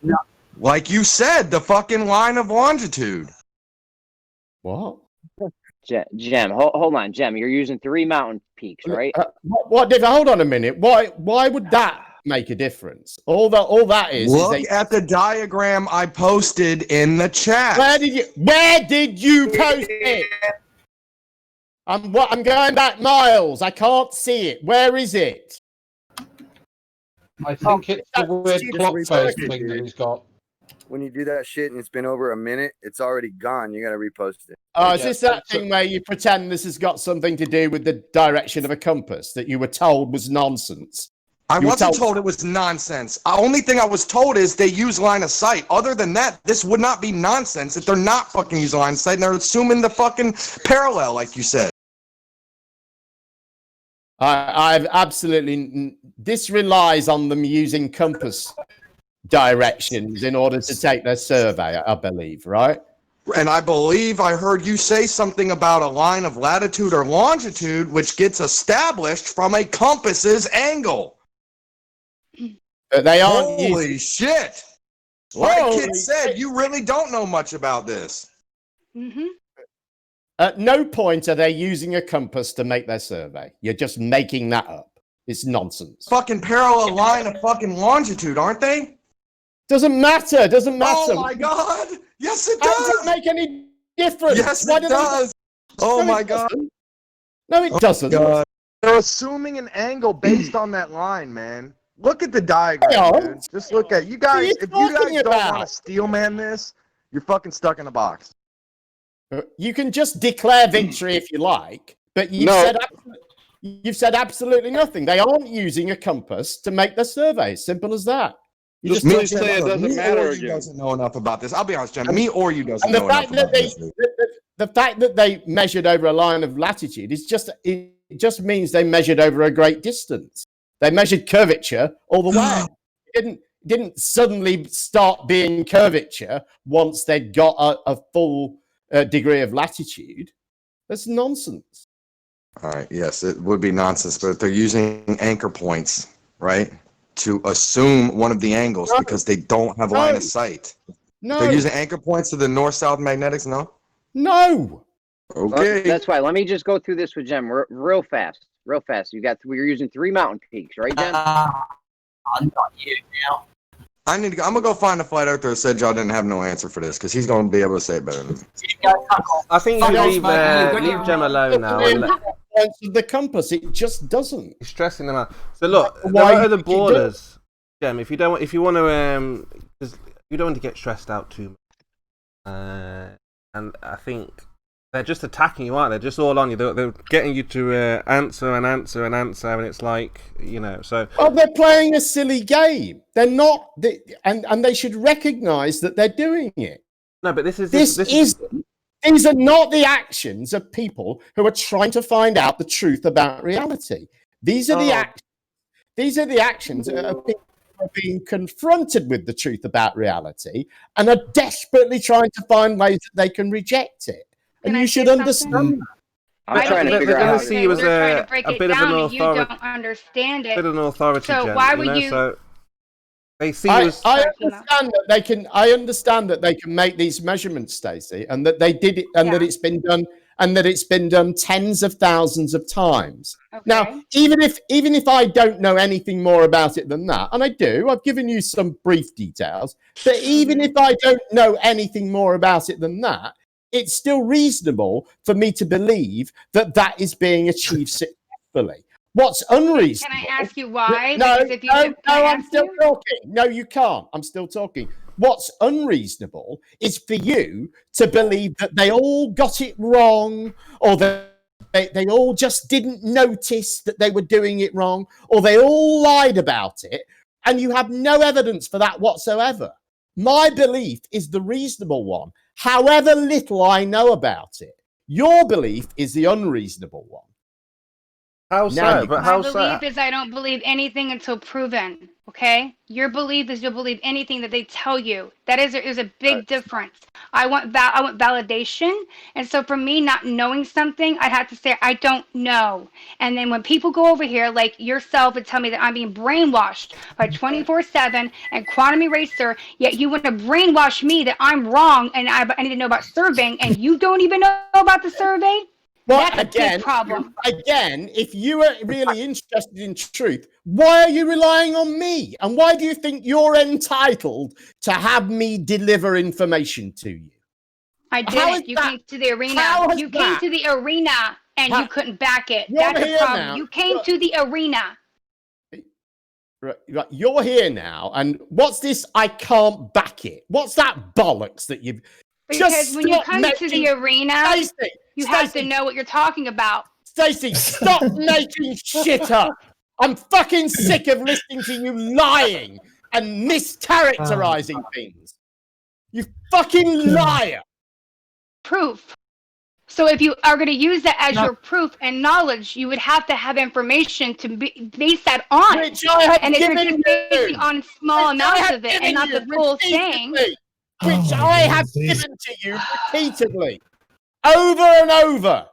Like you said, the fucking line of longitude. What? Jem, hold on, Jem. You're using 3 mountain peaks, right? Hold on a minute. Why would that make a difference? All that is. Look at the diagram I posted in the chat. Where did you post it? I'm going back miles. I can't see it. Where is it? I think it's the weird Just clock face repost it, thing that dude. he's got. When you do that shit and it's been over a minute, it's already gone. You gotta repost it. Oh, is this that thing where you pretend this has got something to do with the direction of a compass that you were told was nonsense? I You were wasn't told it was nonsense. The only thing I was told is they use line of sight. Other than that, this would not be nonsense if they're not fucking using line of sight and they're assuming the fucking parallel, like you said. I've absolutely. This relies on them using compass directions in order to take their survey, I believe, right? And I believe I heard you say something about a line of latitude or longitude, which gets established from a compass's angle. But they aren't. Holy shit! Like the kid said, you really don't know much about this. Mm-hmm. At no point are they using a compass to make their survey. You're just making that up. It's nonsense. Fucking parallel line of fucking longitude, aren't they? Doesn't matter. Doesn't matter. Oh my god! Yes, it How does. does it make any difference? Yes, Why it do they- does. Oh No, my it god! doesn't. No, it doesn't. God. They're assuming an angle based on that line, man. Look at the diagram, dude. Just look at you guys. If you guys don't want to steel man this, you're fucking stuck in a box. You can just declare victory if you like, but you've said absolutely nothing. They aren't using a compass to make their survey. Simple as that. You Me or you doesn't know enough about this. I'll be honest, Jim. Me or you doesn't And the know fact enough that about this. the fact that they measured over a line of latitude is it just means they measured over a great distance. They measured curvature all the way. It didn't suddenly start being curvature once they'd got a full degree of latitude. That's nonsense. All right. Yes, it would be nonsense, but if they're using anchor points, right, to assume one of the angles because they don't have line of sight. No. They're using anchor points to the north-south magnetics. No. No. Okay. That's why. Let me just go through this with Jem real fast. Real fast. You're using 3 mountain peaks, right, Jem? I'm not you now. I'm gonna go find a flat earther who said y'all didn't have no answer for this because he's gonna be able to say it better than me. I think you should leave Jem alone now. And Points of the compass, it just doesn't. You're stressing them out. So look, there Why are you other think you do? borders, Jem. If you want to, you don't want to get stressed out too much. And I think they're just attacking you, aren't they? Just all on you. They're getting you to answer and answer and answer, and it's like, you know. So Oh, they're playing a silly game. They're not, and they should recognise that they're doing it. no, but this is These are not the actions of people who are trying to find out the truth about reality. These are the actions. These are the actions of people who are being confronted with the truth about reality and are desperately trying to find ways that they can reject it. And you should understand that. I'm trying to figure out. See you as a bit of an You authority. don't understand it. Bit of an authority, So Jem, why would you? So they see you as I understand that they can. I understand that they can make these measurements, Stacey, and that they did it, and that it's been done, and that it's been done tens of thousands of times. Now, even if I don't know anything more about it than that, and I do, I've given you some brief details. But even if I don't know anything more about it than that, it's still reasonable for me to believe that that is being achieved successfully. What's unreasonable? Can I ask you why? No, Because if you no, can I I'm ask still you? talking. No, you can't. I'm still talking. What's unreasonable is for you to believe that they all got it wrong, or that They all just didn't notice that they were doing it wrong, or they all lied about it, and you have no evidence for that whatsoever. My belief is the reasonable one, however little I know about it. Your belief is the unreasonable one. How so? But how My so? belief is I don't believe anything until proven. Okay, your belief is you'll believe anything that they tell you. That is a big difference. I want validation, and so for me not knowing something, I'd have to say I don't know. And then when people go over here like yourself and tell me that I'm being brainwashed by 24/7 and Quantum Eraser, yet you want to brainwash me that I'm wrong and I need to know about surveying, and you don't even know about the survey. Well, That's a big problem. Again, if you are really interested in truth, why are you relying on me? And why do you think you're entitled to have me deliver information to you? I didn't. You came to the arena. You came to the arena and you couldn't back it. That's the problem. Now. You came to the arena. Right, you're here now, and what's this? I can't back it. What's that bollocks that you've Because when you come to the arena, you have to know what you're talking about. Stacey, stop making shit up. I'm fucking sick of listening to you lying and mischaracterizing things. You fucking liar. Proof. So if you are going to use that as your proof and knowledge, you would have to have information to base that on. Which I have and if you're given just basing on small amounts of it and not the full thing. Which I have given to you repeatedly. Over and over.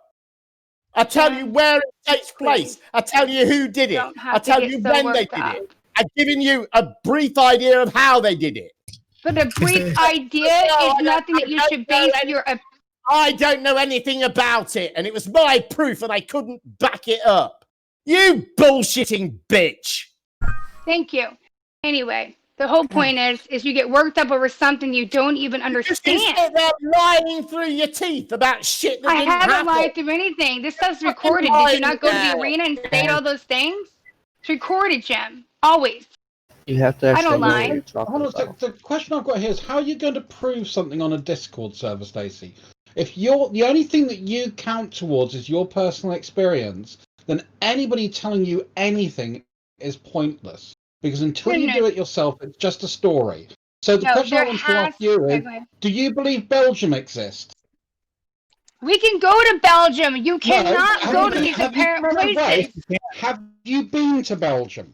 I tell you where it takes place. I tell you who did it. I tell you when they did it. I've given you a brief idea of how they did it. But a brief idea is nothing that you should base your... I don't know anything about it, and it was my proof, and I couldn't back it up. You bullshitting bitch. Thank you. Anyway, the whole point is you get worked up over something you don't even understand. You sit there lying through your teeth about shit that I didn't haven't happen. lied through anything. This stuff's recorded. Did you not go to the arena and state all those things? It's recorded, Jim. Always. You have to I don't lie. The question I've got here is how are you going to prove something on a Discord server, Stacey? If you're the only thing that you count towards is your personal experience, then anybody telling you anything is pointless. Because until you do it yourself, it's just a story. So the question I want to ask you is, do you believe Belgium exists? We can go to Belgium. You cannot go to these apparent places. Have you been to Belgium?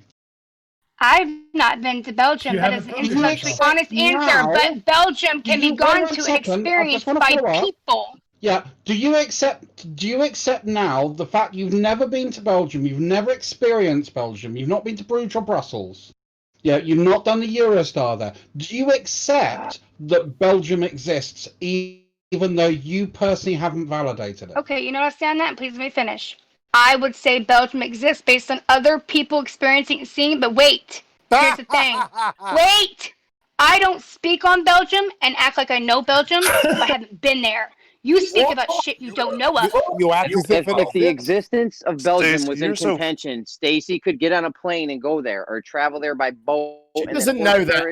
I've not been to Belgium. That is an intellectually honest answer. But Belgium can be gone to and experienced by people. Yeah. Do you accept now the fact you've never been to Belgium, you've never experienced Belgium, you've not been to Bruges or Brussels? Yeah, you've not done the Eurostar there. Do you accept that Belgium exists even though you personally haven't validated it? Okay, you know what I say on that? Please let me finish. I would say Belgium exists based on other people experiencing and seeing, but wait, here's the thing. Wait! I don't speak on Belgium and act like I know Belgium if I haven't been there. You speak about shit you don't know of. If the existence of Belgium was in contention, Stacey could get on a plane and go there, or travel there by boat. She doesn't know that.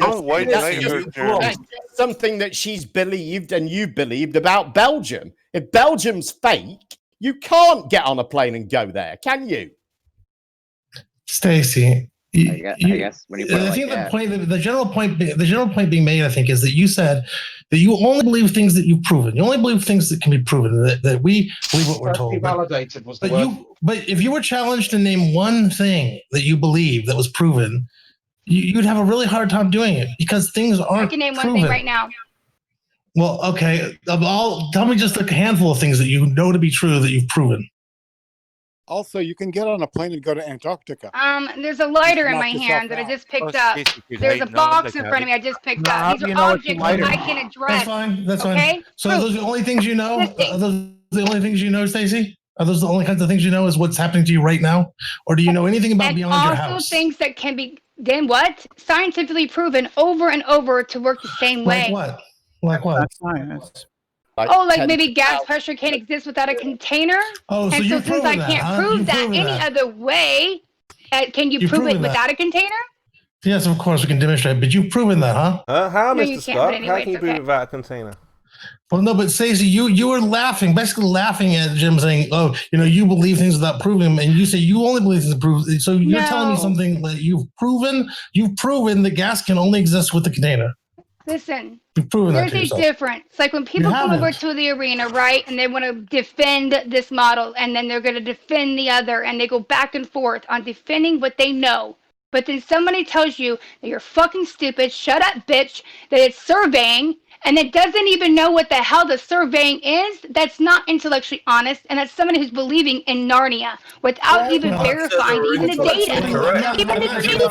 That's just something that she's believed and you believed about Belgium. If Belgium's fake, you can't get on a plane and go there, can you? Stacey, I guess when you put it like that. The general point being made, I think, is that you said that you only believe things that you've proven. You only believe things that can be proven. That we believe what we're told. Validated was the word. But if you were challenged to name one thing that you believe that was proven, you'd have a really hard time doing it because things aren't. I can name one proven. thing right now. Well, okay. Tell me just a handful of things that you know to be true that you've proven. Also, you can get on a plane and go to Antarctica. There's a lighter in Knock my yourself hand that I out. just picked up. There's a box in front of me I just picked up. These are objects that I can address. That's fine. Okay? So are those the only things you know? Are those the only things you know, Stacey? Are those the only kinds of things you know is what's happening to you right now? Or do you know anything about beyond your house? Also things that can be, then what? Scientifically proven over and over to work the same way. Like what? That's science. Like maybe gas pressure can't exist without a container. Oh, so and so you've since I proven can't that, huh? prove You've that proven any that. other way, can you You've prove it proven that. without a container? Yes, of course we can demonstrate, but you've proven that, huh? How, No, Mr. you can't, Scott? but anyway, How can you it's prove okay. it without a container? Well, no, but Stacey, you were laughing, basically laughing at Jim saying, "Oh, you believe things without proving them," and you say you only believe things proved. So you're telling me something that you've proven. You've proven that gas can only exist with the container. Listen, You've proven that there's to a yourself. difference. Like when people come over to the arena, right, and they want to defend this model, and then they're going to defend the other, and they go back and forth on defending what they know. But then somebody tells you that you're fucking stupid, shut up, bitch, that it's surveying, and it doesn't even know what the hell the surveying is. That's not intellectually honest, and that's someone who's believing in Narnia without even verifying even the data. Even the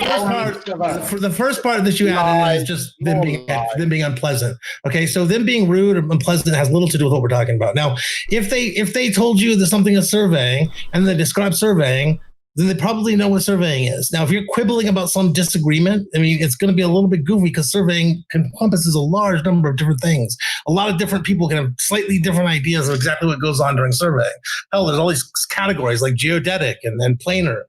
data. For the first part that you added is just them being unpleasant. Okay, so them being rude or unpleasant has little to do with what we're talking about. Now, if they told you that something is surveying and they describe surveying, then they probably know what surveying is. Now, if you're quibbling about some disagreement, I mean, it's going to be a little bit goofy because surveying encompasses a large number of different things. A lot of different people can have slightly different ideas of exactly what goes on during surveying. Hell, there's all these categories like geodetic and then planar.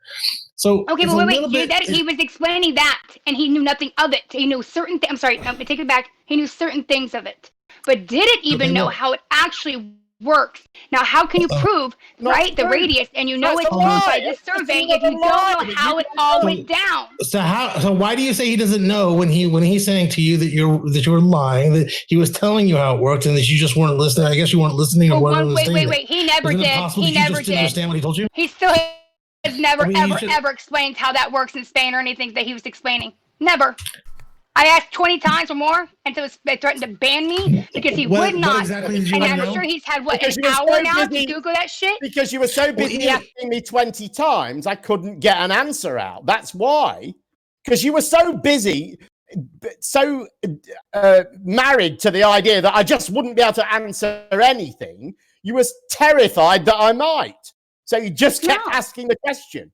So okay, but wait, geodetic, he was explaining that, and he knew nothing of it. He knew certain I'm sorry, no, take it back. He knew certain things of it, but didn't even know how it actually works. Now, how can you prove, right, the radius, and it's by this survey if you don't know how it all went down? So why do you say he doesn't know when he's saying to you that you're lying, that he was telling you how it worked and that you just weren't listening? I guess you weren't listening or weren't understanding. Wait, he never did. He never did. Understand what he told you? He still has never, ever explained how that works in Spain or anything that he was explaining. Never. I asked 20 times or more until they threatened to ban me because he would not. Exactly did you and I'm know? sure he's had, Because an you were hour so now busy- to Google that shit? Because you were so busy asking me 20 times, I couldn't get an answer out. That's why. Because you were so busy, so married to the idea that I just wouldn't be able to answer anything, you were terrified that I might. So you just kept asking the question.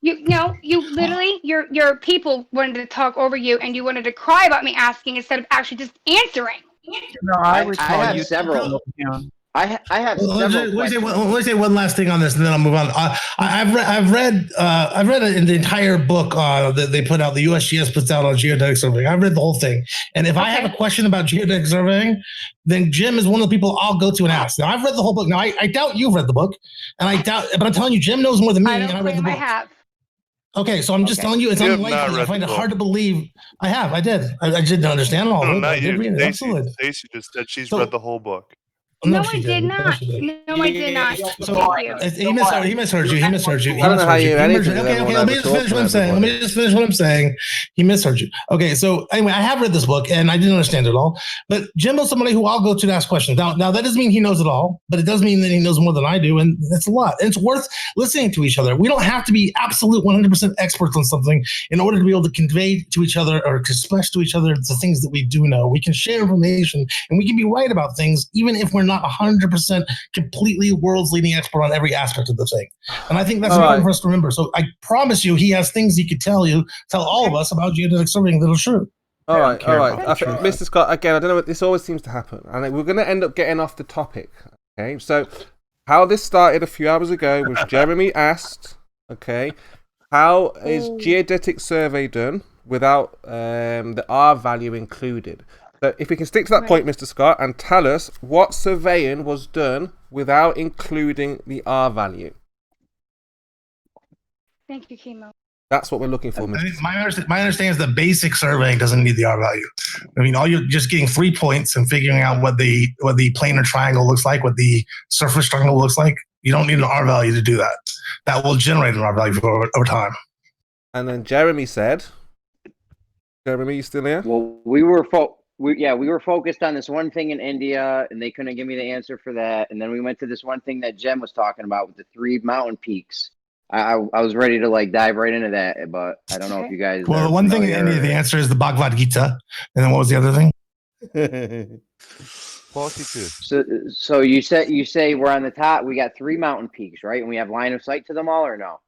You literally, your people wanted to talk over you, and you wanted to cry about me asking instead of actually just answering. No, I would I call have you several. I have Let several. me say one last thing on this, and then I'll move on. I've read in the entire book that they put out. The USGS puts out on geodetic surveying. I've read the whole thing, and if I have a question about geodetic surveying, then Jim is one of the people I'll go to and ask. Now I've read the whole book. Now I doubt you've read the book, but I'm telling you, Jim knows more than me, and I read the book. I have. Okay, so I'm just telling you, it's unlikely. I find it hard to believe. I did. I didn't understand all of it. Not I did you. read it. Absolutely. Stacey just said she's read the whole book. No, I did not. No, I did not. Thank you. He misheard you. I don't know how you anything. Okay, let me just finish what I'm saying. He misheard you. Okay, so anyway, I have read this book and I didn't understand it all. But Jimbo's somebody who I'll go to ask questions. Now that doesn't mean he knows it all, but it does mean that he knows more than I do, and that's a lot. And it's worth listening to each other. We don't have to be absolute 100% experts on something in order to be able to convey to each other or to express to each other the things that we do know. We can share information and we can be right about things, even if we're not 100% completely world's leading expert on every aspect of the thing. And I think that's important for us to remember. So I promise you, he has things he could tell all of us about geodetic surveying that are true. All right. Mr. Scott, again, I don't know what this always seems to happen. And we're going to end up getting off the topic. Okay, so how this started a few hours ago was Jeremy asked, okay, how is geodetic survey done without the R value included? So if we can stick to that point, Mr. Scott, and tell us what surveying was done without including the R value. Thank you, Chemo. That's what we're looking for, Mr. Scott. My understanding is that basic surveying doesn't need the R value. I mean, all you're just getting 3 points and figuring out what the planar triangle looks like, what the surface triangle looks like. You don't need an R value to do that. That will generate an R value over time. And then Jeremy said, Jeremy, you still here? Well, we were focused on this one thing in India, and they couldn't give me the answer for that. And then we went to this one thing that Jem was talking about with the 3 mountain peaks. I was ready to dive right into that, but I don't know if you guys. Well, the one thing in India, the answer is the Bhagavad Gita, and then what was the other thing? 42. So you say we're on the top. We got 3 mountain peaks, right? And we have line of sight to them all, or no?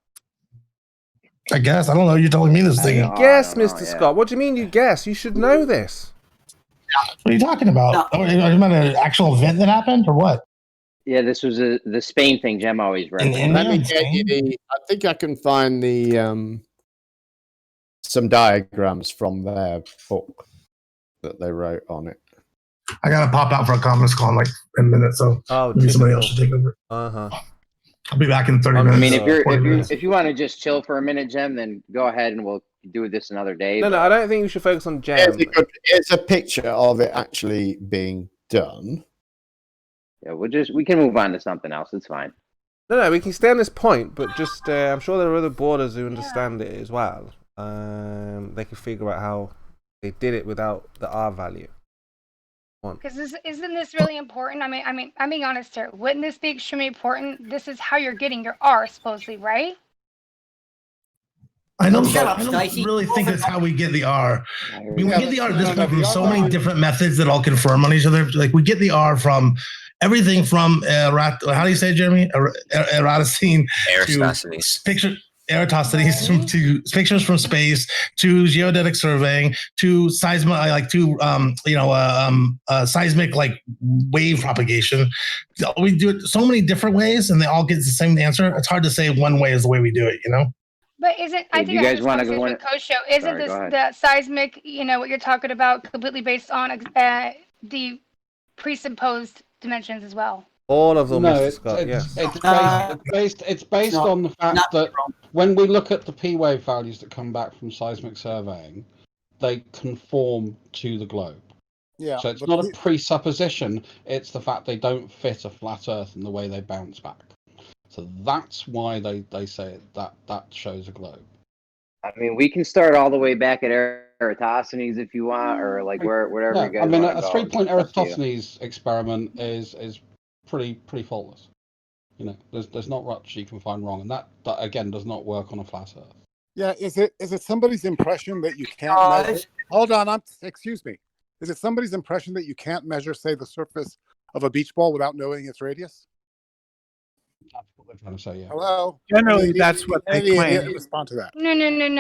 I guess. I don't know. You're telling me this thing. You guess, Mr. Scott. What do you mean you guess? You should know this. What are you talking about? Are you about an actual event that happened, or what? Yeah, this was the Spain thing Jem always read. Let me get you I think I can find the some diagrams from their book that they wrote on it. I gotta pop out for a conference call in like a minute, so maybe somebody else should take over. I'll be back in 30 minutes. I mean, if if you want to just chill for a minute, Jem, then go ahead and we'll do this another day. No, I don't think you should focus on Jem. It's a picture of it actually being done. Yeah, we can move on to something else. It's fine. No, we can stay on this point, but just I'm sure there are other boarders who understand it as well. They can figure out how they did it without the R value. Because isn't this really important? I mean, I'm being honest here. Wouldn't this be extremely important? This is how you're getting your R, supposedly, right? I don't Shut up, really think that's how we get the R. I mean, we get the R at this point from so many different methods that all confirm on each other. Like we get the R from everything from how do you say it, Jeremy? Eratosthenes to pictures from space to geodetic surveying to seismic like wave propagation. We do it so many different ways, and they all get the same answer. It's hard to say one way is the way we do it, you know. But isn't I think you guys want to go in? Isn't this the seismic? You know what you're talking about, completely based on the presupposed dimensions as well. All of them, no, Mr. Scott, it's based on the fact that when we look at the P wave values that come back from seismic surveying, they conform to the globe. Yeah. So it's not a presupposition, it's the fact they don't fit a flat Earth in the way they bounce back. So that's why they say that shows a globe. I mean, we can start all the way back at Eratosthenes if you want, or like wherever you guys. I mean, want a to 3-point Eratosthenes experiment is pretty faultless. You know, there's not much you can find wrong, and that again does not work on a flat Earth. Yeah, is it somebody's impression that you can't measure? Hold on, excuse me. Is it somebody's impression that you can't measure, say, the surface of a beach ball without knowing its radius? That's what they're trying to say, yeah. Hello. Generally, that's what they claim. Respond to that. No,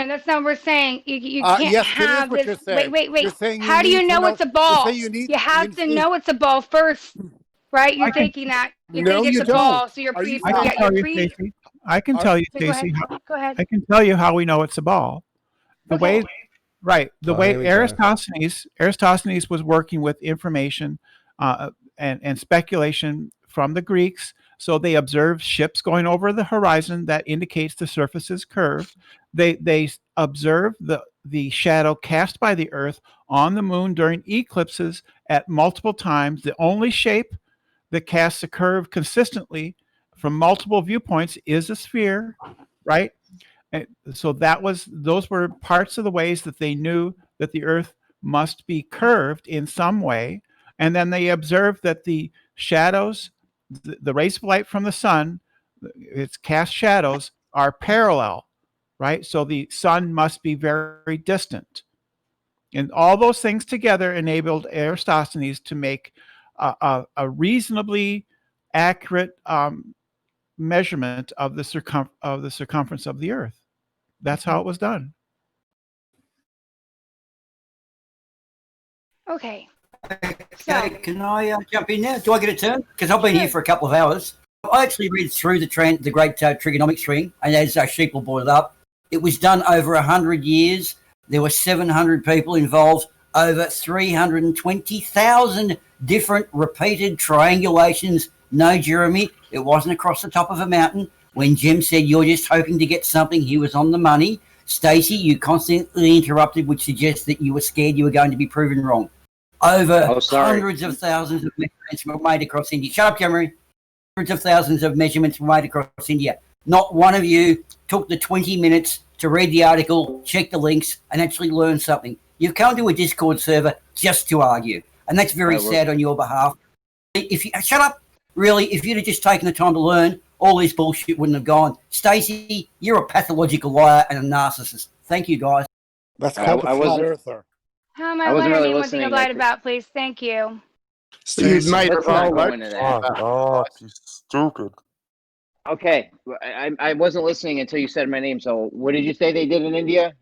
that's not what we're saying. You can't yes, have it is what this. you're saying. Wait. You're saying How do you know it's a ball? You have to know it's a ball first, right? You're thinking that. You think it's a ball, so you're I can tell you, Stacey. Go ahead. I can tell you how we know it's a ball. The way Eratosthenes was working with information and speculation from the Greeks. So they observed ships going over the horizon that indicates the surface is curved. They observed the shadow cast by the Earth on the moon during eclipses at multiple times. The only shape that casts a curve consistently from multiple viewpoints is a sphere, right? And so those were parts of the ways that they knew that the Earth must be curved in some way. And then they observed that the shadows, the rays of light from the sun, its cast shadows, are parallel, right? So the sun must be very distant. And all those things together enabled Eratosthenes to make a reasonably accurate measurement of the circumference of the Earth. That's how it was done. Okay. Okay, can I jump in now? Do I get a turn? Because I've been here for a couple of hours. I actually read through the great trigonomic string, and as Sheeple brought it up, it was done over 100 years. There were 700 people involved, over 320,000 different repeated triangulations. No, Jeremy, it wasn't across the top of a mountain. When Jim said you're just hoping to get something, he was on the money. Stacey, you constantly interrupted, which suggests that you were scared you were going to be proven wrong. Over hundreds of thousands of measurements were made across India. Shut up, Jeremy. Hundreds of thousands of measurements were made across India. Not one of you took the 20 minutes to read the article, check the links, and actually learn something. You've come to a Discord server just to argue, and that's very sad on your behalf. If you shut up, really, if you'd have just taken the time to learn, all this bullshit wouldn't have gone. Stacey, you're a pathological liar and a narcissist. Thank you, guys. That's called a flat earther. How am I learning one thing to lied about, please? Thank you. Steve, mate, let's not go into that. Oh, you stupid. Okay, I wasn't listening until you said my name. So what did you say they did in India?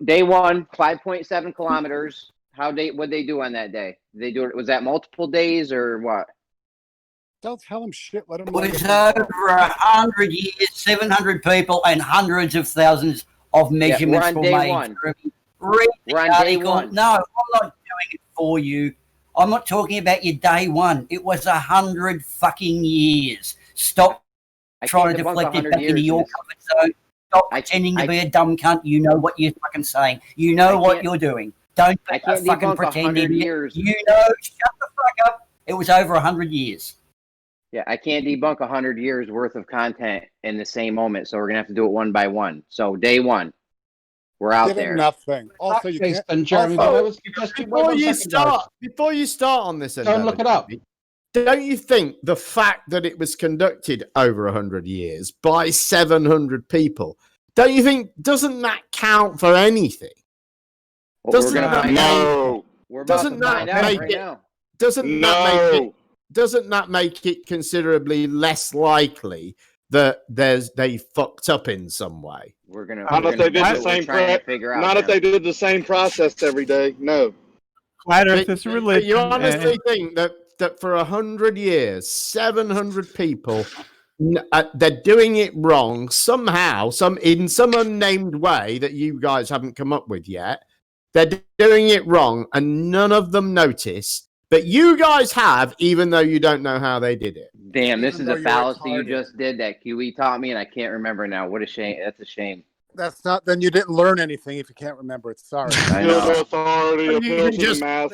Day one, 5.7 kilometers. What'd they do on that day? Did they do it? Was that multiple days or what? Don't tell him shit. Let him. It was over 100 years, 700 people, and hundreds of thousands of measurements we're on were day made. one. Read the We're on day article. one. No, I'm not doing it for you. I'm not talking about your day one. It was 100 fucking years. Stop trying to deflect it back into your comfort zone. Stop pretending to be a dumb cunt. You know what you're fucking saying. You know what you're doing. Don't fucking pretend idiot. You know, shut the fuck up. It was over 100 years. Yeah, I can't debunk 100 years worth of content in the same moment, so we're gonna have to do it one by one. So day one, we're out Give him there. nothing. Also, you can't. And Jeremy, also, Before you start on this, Don't look it up. Don't you think the fact that it was conducted over 100 years by 700 people, don't you think, doesn't that count for anything? Well, doesn't that make it considerably less likely that they fucked up in some way? Not if they did the same not if they did the same process every day. No. Flat Earth is a religion. You honestly think that for 100 years, 700 people, they're doing it wrong somehow, in some unnamed way that you guys haven't come up with yet. They're doing it wrong, and none of them notice. But you guys have, even though you don't know how they did it. Damn, this is a fallacy you just did that QE taught me, and I can't remember now. What a shame. That's a shame. That's not. Then you didn't learn anything if you can't remember it. Sorry. I know. Authority, You can just I'm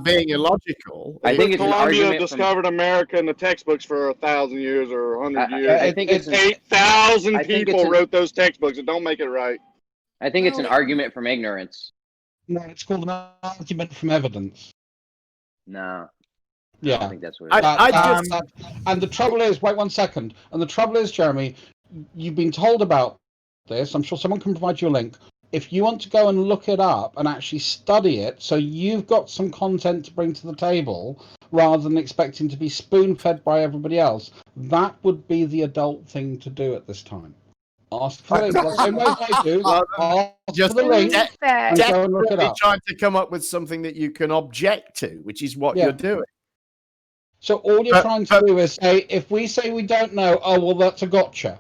being illogical. I think it's an Columbia argument discovered America in the textbooks for 1,000 years or 100 years. I think it's 8,000 people wrote those textbooks. It don't make it right. I think it's an argument from ignorance. No, it's called an argument from evidence. No. Yeah. I don't think that's what it is. And the trouble is, wait 1 second. And the trouble is, Jeremy, you've been told about this. I'm sure someone can provide you a link. If you want to go and look it up and actually study it, so you've got some content to bring to the table rather than expecting to be spoon-fed by everybody else, that would be the adult thing to do at this time. Ask for the same way I do. Just for the link and go and look it up. Trying to come up with something that you can object to, which is what you're doing. So all you're trying to do is say, if we say we don't know, oh, well, that's a gotcha.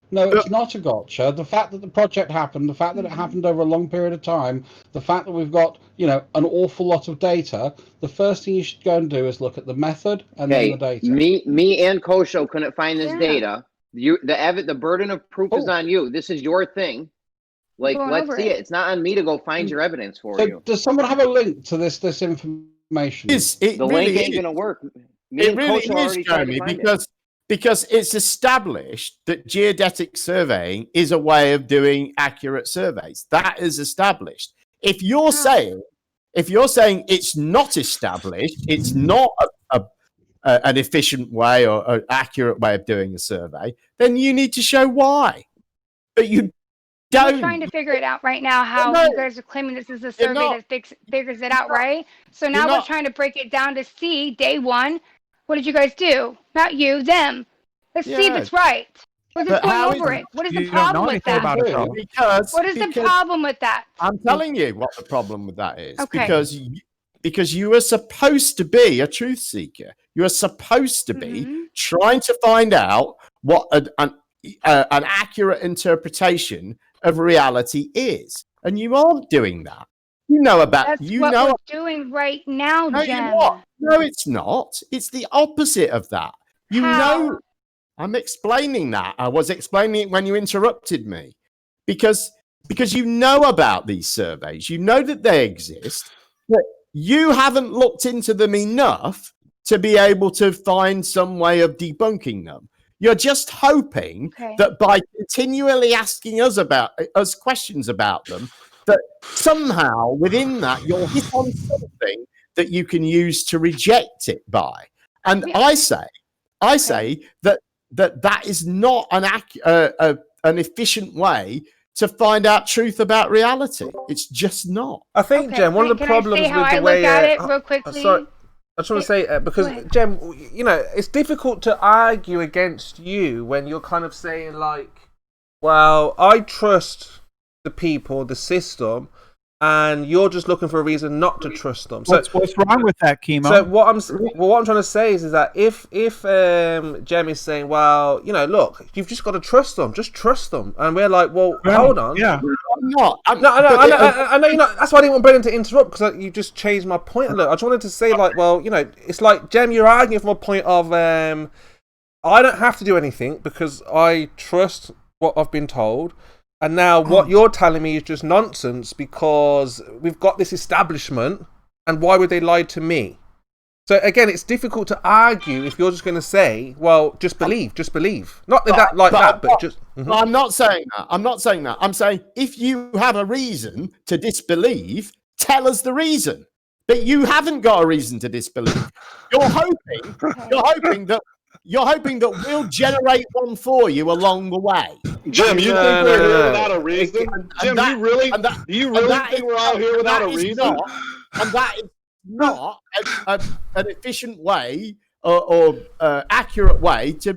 No, it's not a gotcha. The fact that the project happened, the fact that it happened over a long period of time, the fact that we've got, an awful lot of data, the first thing you should go and do is look at the method and then the data. Me and Kosho couldn't find this data. The burden of proof is on you. This is your thing. Like, let's see it. It's not on me to go find your evidence for you. Does someone have a link to this information? The link ain't gonna work. It really is, Jeremy, because it's established that geodetic surveying is a way of doing accurate surveys. That is established. If you're saying it's not established, it's not an efficient way or an accurate way of doing a survey, then you need to show why. But you don't. We're trying to figure it out right now how you guys are claiming this is a survey that figures it out, right? So now we're trying to break it down to see, day one, what did you guys do? Not you, them. Let's see if it's right. We're just going over it. What is the problem with that? What is the problem with that? I'm telling you what the problem with that is. Okay. Because you are supposed to be a truth seeker. You are supposed to be trying to find out what an accurate interpretation of reality is, and you aren't doing that. You know about. That's you what know we're doing right now, no, Jen. you're not. No, it's not. It's the opposite of that. You know. I'm explaining that. I was explaining it when you interrupted me, because you know about these surveys. You know that they exist, but you haven't looked into them enough to be able to find some way of debunking them. You're just hoping that by continually asking us questions about them, that somehow within that you'll hit on something that you can use to reject it by. And I say that is not an efficient way to find out truth about reality. It's just not. I think, Jen, one of the problems with the way... Look at it real quickly? Sorry, I just want to say, because, Jen, it's difficult to argue against you when you're kind of saying, like, well, I trust the people, the system, and you're just looking for a reason not to trust them. So What's wrong with that, Chemo? So what I'm trying to say is that if Jem is saying, well, you know, look, you've just got to trust them, just trust them, and we're like, well, hold on, I'm not. I know you're not. That's why I didn't want Brendan to interrupt, because you just changed my point a little. I just wanted to say, like, well, you know, it's like, Jem, you're arguing from a point of I don't have to do anything because I trust what I've been told. And now what you're telling me is just nonsense because we've got this establishment, and why would they lie to me? So again, it's difficult to argue if you're just going to say, well, just believe. Not but just... I'm not saying that. I'm saying if you have a reason to disbelieve, tell us the reason. But you haven't got a reason to disbelieve. You're hoping that we'll generate one for you along the way. Jim, you think we're here without a reason? Jim, do you really think we're all here without a reason? That is not an efficient way or accurate way to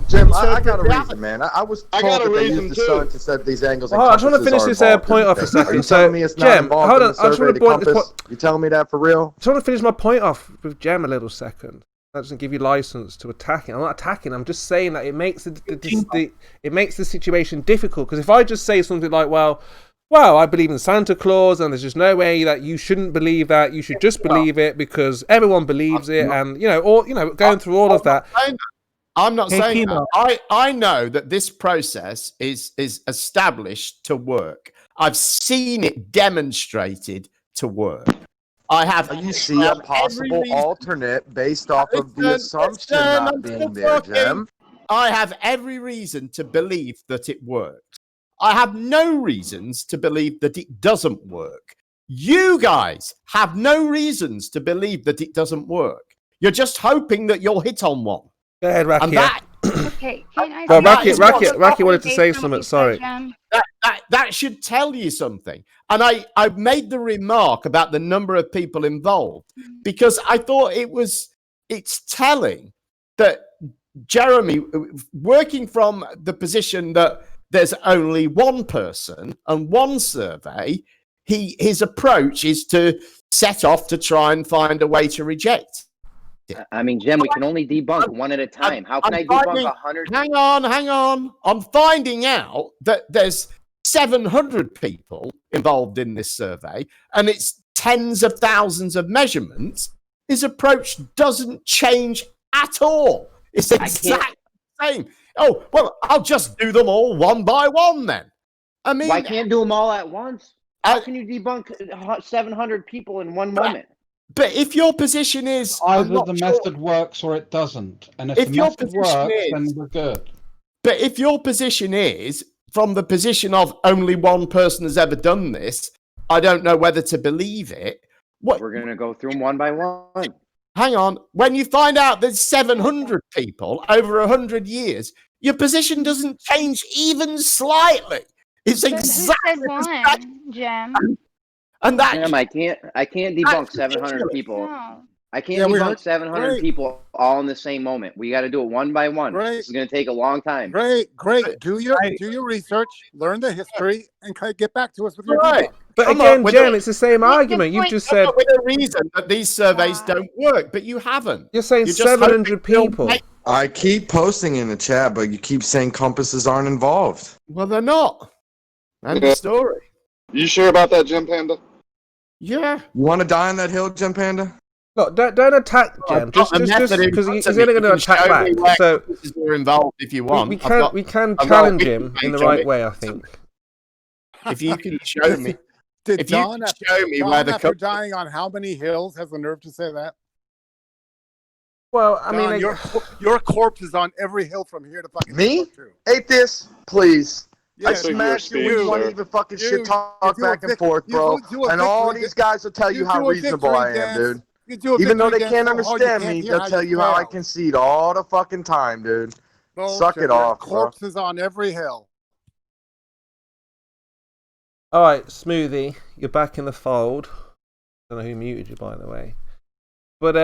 Jim, I got a reason, man. I was told that they used the sun to set these angles. I just want to finish this point off a second. Are you telling me it's not Jem, involved hold in on. the I just want survey, to the compass? You telling me that for real? I just want to finish my point off with Jem a little second. That doesn't give you license to attack it. I'm not attacking. I'm just saying that it makes the situation difficult. Because if I just say something like, well, I believe in Santa Claus, and there's just no way that you shouldn't believe that. You should just believe it because everyone believes it, and going through all of that. I'm not saying that. I know that this process is established to work. I've seen it demonstrated to work. You see a possible alternate based off of the assumption not being there, Jem. I have every reason to believe that it works. I have no reasons to believe that it doesn't work. You guys have no reasons to believe that it doesn't work. You're just hoping that you'll hit on one. Go ahead, Racky. Okay, can I well, Racky wanted to say something. Sorry. That should tell you something. And I made the remark about the number of people involved because I thought it's telling that Jeremy, working from the position that there's only one person and one survey, his approach is to set off to try and find a way to reject. I mean, Jem, we can only debunk one at a time. How can I debunk 100? Hang on. I'm finding out that there's 700 people involved in this survey, and it's tens of thousands of measurements. His approach doesn't change at all. It's the exact same. Oh, well, I'll just do them all one by one then. I mean, why can't do them all at once? How can you debunk 700 people in one moment? But if your position is either the method works or it doesn't, and if the method works, then we're good. But if your position is from the position of only one person has ever done this, I don't know whether to believe it. We're going to go through them one by one. Hang on. When you find out there's 700 people over 100 years, your position doesn't change even slightly. It's exactly the same, Jem. And that Jem, I can't debunk 700 people. No. I can't debunk 700 people all in the same moment. We got to do it one by one. Right. It's going to take a long time. Great. Do your research, learn the history, and get back to us with your right. But again, Jem, it's the same argument. You've just said with a reason that these surveys don't work, but you haven't. You're saying 700 people. I keep posting in the chat, but you keep saying compasses aren't involved. Well, they're not. End of story. You sure about that, Jim Panda? Yeah. You want to die on that hill, Jim Panda? Look, don't attack Jem. Just because he's only going to attack back. So we're involved if you want. We can challenge him in the right way, I think. If you can show me. Did Don show me where the after dying on how many hills has the nerve to say that? Well, I Don, mean, your corpse is on every hill from here to fucking me. Atheist, please. Yeah, I smash you when you want to even fucking shit talk back and forth, bro. And all these guys will tell you how reasonable I am, dude. Even though they can't understand me, they'll tell you how I concede all the fucking time, dude. Suck it off, bro. Corpses on every hill. All right, Smoothie, you're back in the fold. Don't know who muted you, by the way. But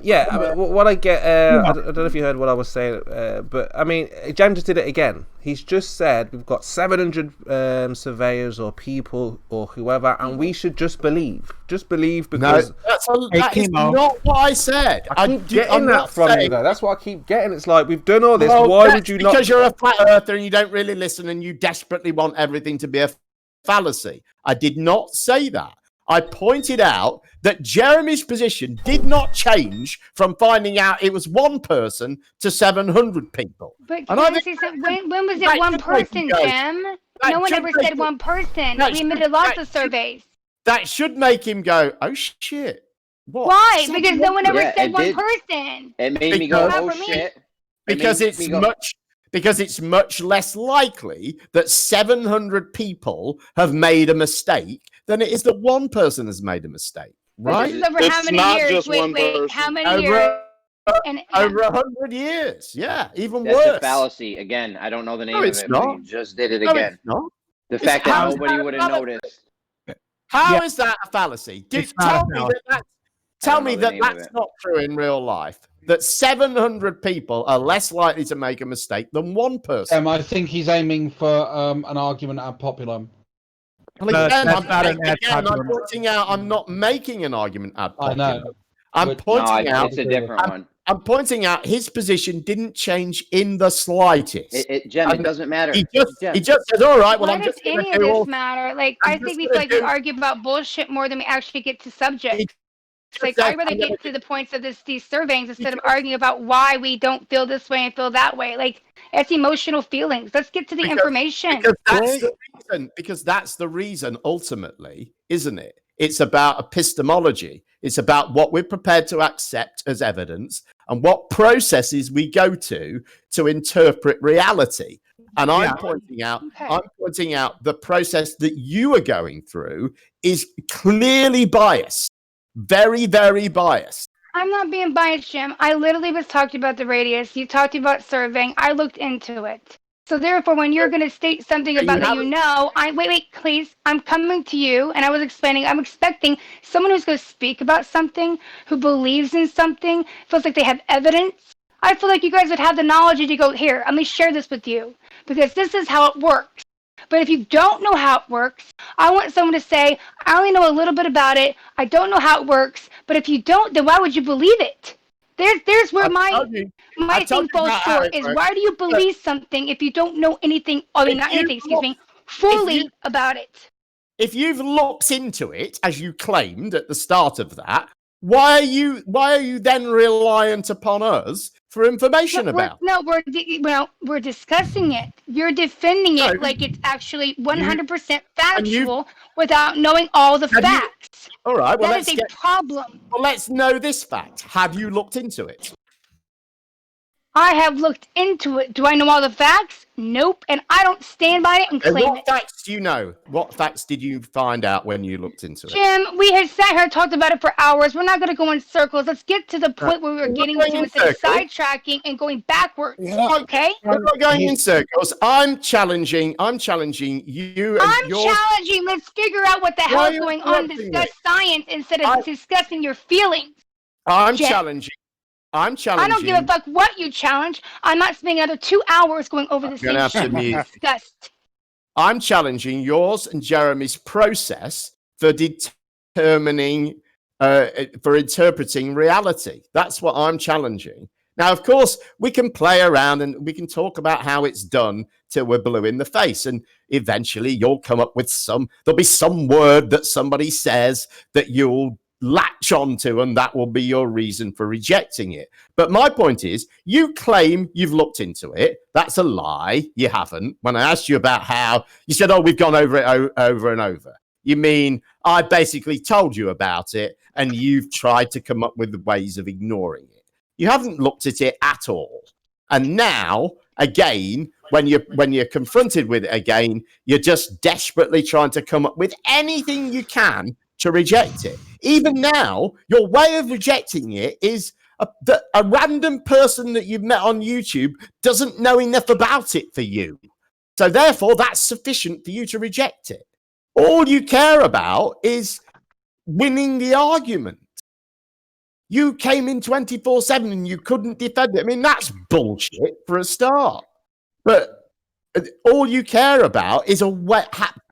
yeah, I mean, what I get, I don't know if you heard what I was saying, but I mean, Jam just did it again. He's just said we've got 700 surveyors or people or whoever, and we should just believe because that is not what I said. I keep getting that from you, though. That's what I keep getting. It's like we've done all this. Why would you not? Because you're a flat earther and you don't really listen, and you desperately want everything to be a fallacy. I did not say that. I pointed out that Jeremy's position did not change from finding out it was one person to 700 people. But can I say something? When was it one person, Jim? No one ever said one person. We admitted lots of surveys. That should make him go, oh shit. What? Why? Because no one ever said one person. It made me go, oh shit. Because it's much less likely that 700 people have made a mistake than it is that one person has made a mistake, right? This is over how many years? Wait, how many years? Over 100 years, yeah, even That's worse. a fallacy. Again, I don't know the name No, of it's it, not. but you just did it No, again. it's not. The fact that nobody would have noticed. How is that a fallacy? Tell me that name of that's it. not true in real life. That 700 people are less likely to make a mistake than one person. I think he's aiming for an argument ad populum. Well, again, I'm pointing out I'm not making an argument ad populum. I know. I'm pointing out it's a different one. I'm pointing out his position didn't change in the slightest. Jem, it doesn't matter. He just says, all right, well, Why I'm does just going any to of do this all... matter? Like, I'm I think just we gonna feel like we do- argue about bullshit more than we actually get to subject. It's like I'd rather get to the points of these surveys instead of arguing about why we don't feel this way and feel that way. Like, it's emotional feelings. Let's get to the information. Because that's the reason, ultimately, isn't it? It's about epistemology. It's about what we're prepared to accept as evidence and what processes we go to interpret reality. And I'm pointing out the process that you are going through is clearly biased. Very, very biased. I'm not being biased, Jim. I literally was talking about the radius. You talked about surveying. I looked into it. So therefore, when you're going to state something about that wait, please. I'm coming to you, and I was explaining. I'm expecting someone who's going to speak about something, who believes in something, feels like they have evidence. I feel like you guys would have the knowledge to go, here, let me share this with you, because this is how it works. But if you don't know how it works, I want someone to say, I only know a little bit about it. I don't know how it works. But if you don't, then why would you believe it? There's where my thing falls short is why do you believe something if you don't know anything, fully about it? If you've looked into it, as you claimed at the start of that, why are you then reliant upon us for information about? We're discussing it. You're defending it like it's actually 100% factual without knowing all the facts. All right, well, that is a problem. Well, let's know this fact. Have you looked into it? I have looked into it. Do I know all the facts? Nope. And I don't stand by it and claim what facts do you know? What facts did you find out when you looked into it? Jim, we had sat here and talked about it for hours. We're not going to go in circles. Let's get to the point where we were getting to instead of sidetracking and going backwards. Okay? We're not going in circles. I'm challenging you. I'm challenging. Let's figure out what the hell is going on. Discuss science instead of discussing your feelings. I'm challenging. I don't give a fuck what you challenge. I'm not spending another 2 hours going over the same shit we discussed. I'm challenging yours and Jeremy's process for determining, for interpreting reality. That's what I'm challenging. Now, of course, we can play around and we can talk about how it's done till we're blue in the face. And eventually you'll come up with there'll be some word that somebody says that you'll latch onto, and that will be your reason for rejecting it. But my point is, you claim you've looked into it. That's a lie. You haven't. When I asked you about how, you said, oh, we've gone over it over and over. You mean I basically told you about it and you've tried to come up with ways of ignoring it. You haven't looked at it at all. And now, again, when you're confronted with it again, you're just desperately trying to come up with anything you can to reject it. Even now, your way of rejecting it is that a random person that you've met on YouTube doesn't know enough about it for you. So therefore, that's sufficient for you to reject it. All you care about is winning the argument. You came in 24/7 and you couldn't defend it. I mean, that's bullshit for a start. But all you care about is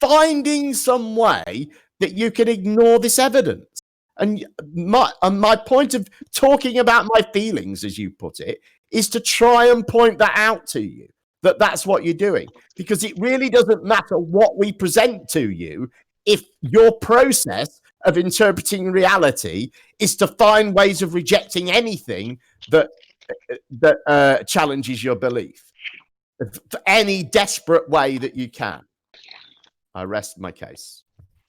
finding some way that you can ignore this evidence. And my point of talking about my feelings, as you put it, is to try and point that out to you, that's what you're doing. Because it really doesn't matter what we present to you if your process of interpreting reality is to find ways of rejecting anything that challenges your belief for any desperate way that you can. I rest my case.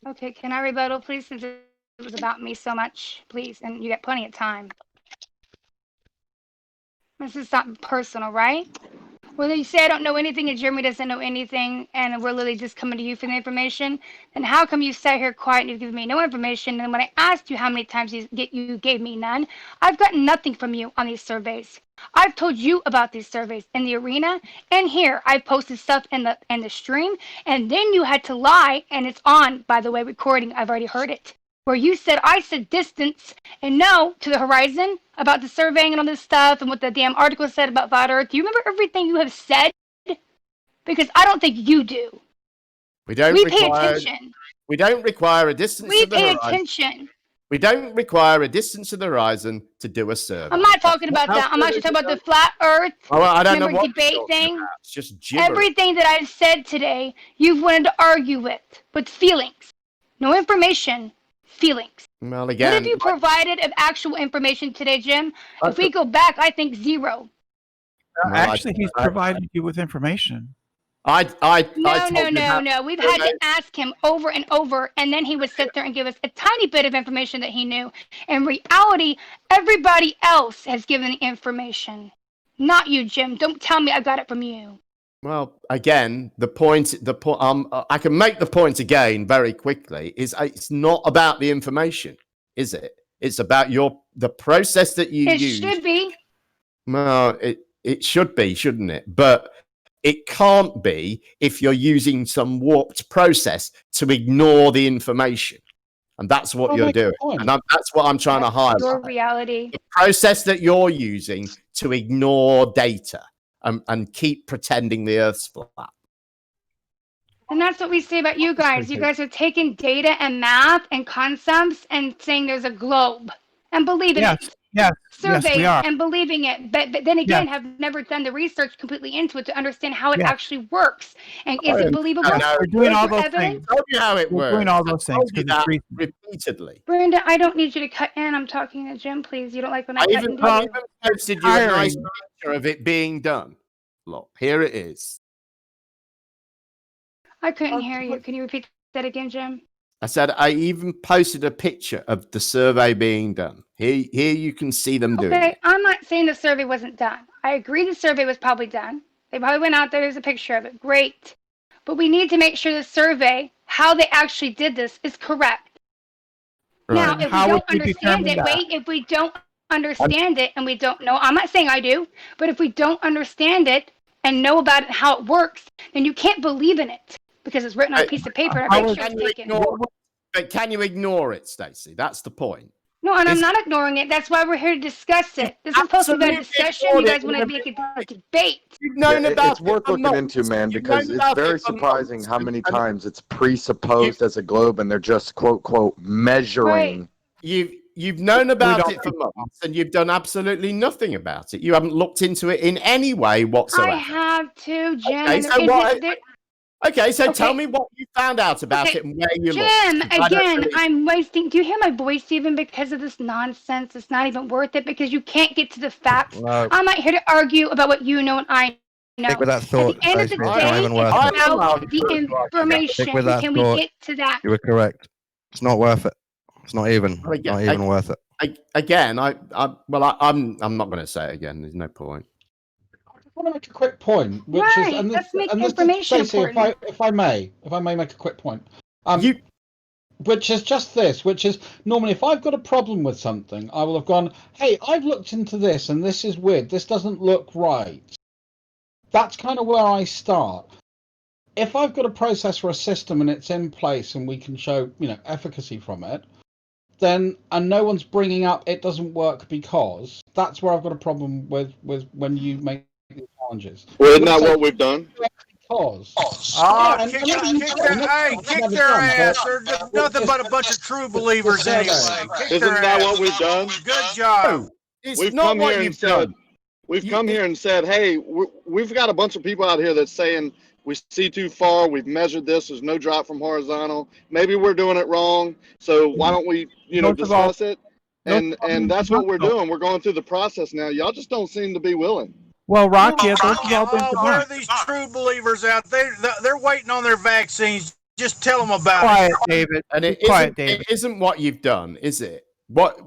Okay, can I rebuttal, please, since it was about me so much, please, and you got plenty of time. This is something personal, right? Whether you say I don't know anything and Jeremy doesn't know anything and we're literally just coming to you for the information, then how come you sat here quiet and you've given me no information? And when I asked you how many times you gave me none, I've gotten nothing from you on these surveys. I've told you about these surveys in the arena and here. I've posted stuff in the stream, and then you had to lie, and it's on, by the way, recording. I've already heard it. Where you said I said distance and no to the horizon about the surveying and all this stuff and what the damn article said about Flat Earth. Do you remember everything you have said? Because I don't think you do. We pay attention. We don't require a distance to the horizon. We pay attention. We don't require a distance to the horizon to do a survey. I'm not talking about that. I'm actually talking about the Flat Earth I don't know what debate thing. It's just gibberish. Everything that I've said today, you've wanted to argue with feelings. No information. Feelings. Well, again, what have you provided of actual information today, Jim? If we go back, I think zero. Actually, he's provided you with information. No. We've had to ask him over and over, and then he would sit there and give us a tiny bit of information that he knew. In reality, everybody else has given the information. Not you, Jim. Don't tell me I got it from you. Well, again, the point. I can make the point again very quickly. It's not about the information, is it? It's about the process that you use. It should be. Well, it should be, shouldn't it? But it can't be if you're using some warped process to ignore the information, and that's what you're doing. And that's what I'm trying to highlight. Your reality. The process that you're using to ignore data. And keep pretending the Earth's flat. And that's what we say about you guys. You guys are taking data and math and concepts and saying there's a globe and believing it. Yes, Surveying we are. and believing it. But then again, have never done the research completely into it to understand how it actually works. And is it believable? We're doing all those evidence? things. I told you how it works. We're doing all those things. Repeatedly. Brenda, I don't need you to cut in. I'm talking to Jim, please. You don't like when I cut even in, do you? posted you a nice picture of it being done. Look, here it is. I couldn't hear you. Can you repeat that again, Jim? I said I even posted a picture of the survey being done. Here you can see them doing Okay, it. I'm not saying the survey wasn't done. I agree the survey was probably done. They probably went out there. There's a picture of it. Great. But we need to make sure the survey, how they actually did this, is correct. Right. Now, if we don't understand it, if we don't understand it and we don't know, I'm not saying I do, but if we don't understand it and know about it, how it works, then you can't believe in it because it's written on a piece of paper. But can you ignore it, Stacey? That's the point. No, and I'm not ignoring it. That's why we're here to discuss it. This is supposed to be a discussion. You guys want to be a debate. It's worth looking into, man, because it's very surprising how many times it's presupposed as a globe and they're just quote measuring. You've known about it for months and you've done absolutely nothing about it. You haven't looked into it in any way whatsoever. I have to, Jim. Okay, so tell me what you found out about it and where you looked. Jim, again, I'm wasting. Do you hear my voice even because of this nonsense? It's not even worth it because you can't get to the facts. No. I'm not here to argue about what you know and I know. Stick with that thought. At the end of the Stacey. It's day, not even worth it's it. about the information. Stick with that Can thought. we get to that? You were correct. It's not worth it. It's not even worth it. I'm not going to say it again. There's no point. I want to make a quick point, which Right, is, and let's make this information Stacey, if I may make a quick point, which is just this, which is normally if I've got a problem with something, I will have gone, hey, I've looked into this and this is weird. This doesn't look right. That's kind of where I start. If I've got a process or a system and it's in place and we can show, efficacy from it, then and no one's bringing up it doesn't work because, that's where I've got a problem with when you make these challenges. Well, isn't that what we've done? Because kick their ass. They're just nothing but a bunch of true believers anyway. Isn't that what we've done? Good job. We've come here and said, come here and said, hey, we've got a bunch of people out here that's saying we see too far. We've measured this. There's no drop from horizontal. Maybe we're doing it wrong. So why don't we, discuss it? And that's what we're doing. We're going through the process now. Y'all just don't seem to be willing. Well, Rocky, those have all been Where are these true believers out? They're waiting on their vaccines. Just tell them about Quiet, it. David. And David. it isn't what you've done, is it? What?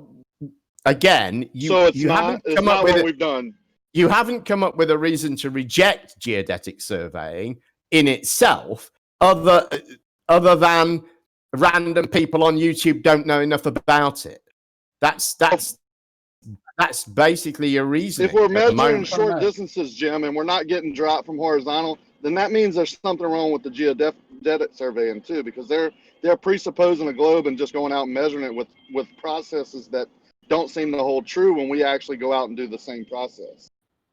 Again, you haven't come up with what we've done. You haven't come up with a reason to reject geodetic surveying in itself, other than random people on YouTube don't know enough about it. That's basically your reason. If we're measuring short distances, Jim, and we're not getting drop from horizontal, then that means there's something wrong with the geodetic surveying too, because they're presupposing a globe and just going out and measuring it with processes that don't seem to hold true when we actually go out and do the same process.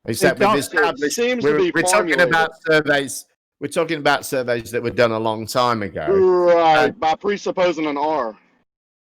Except we've established we're talking about surveys. We're talking about surveys that were done a long time ago. Right, by presupposing an R.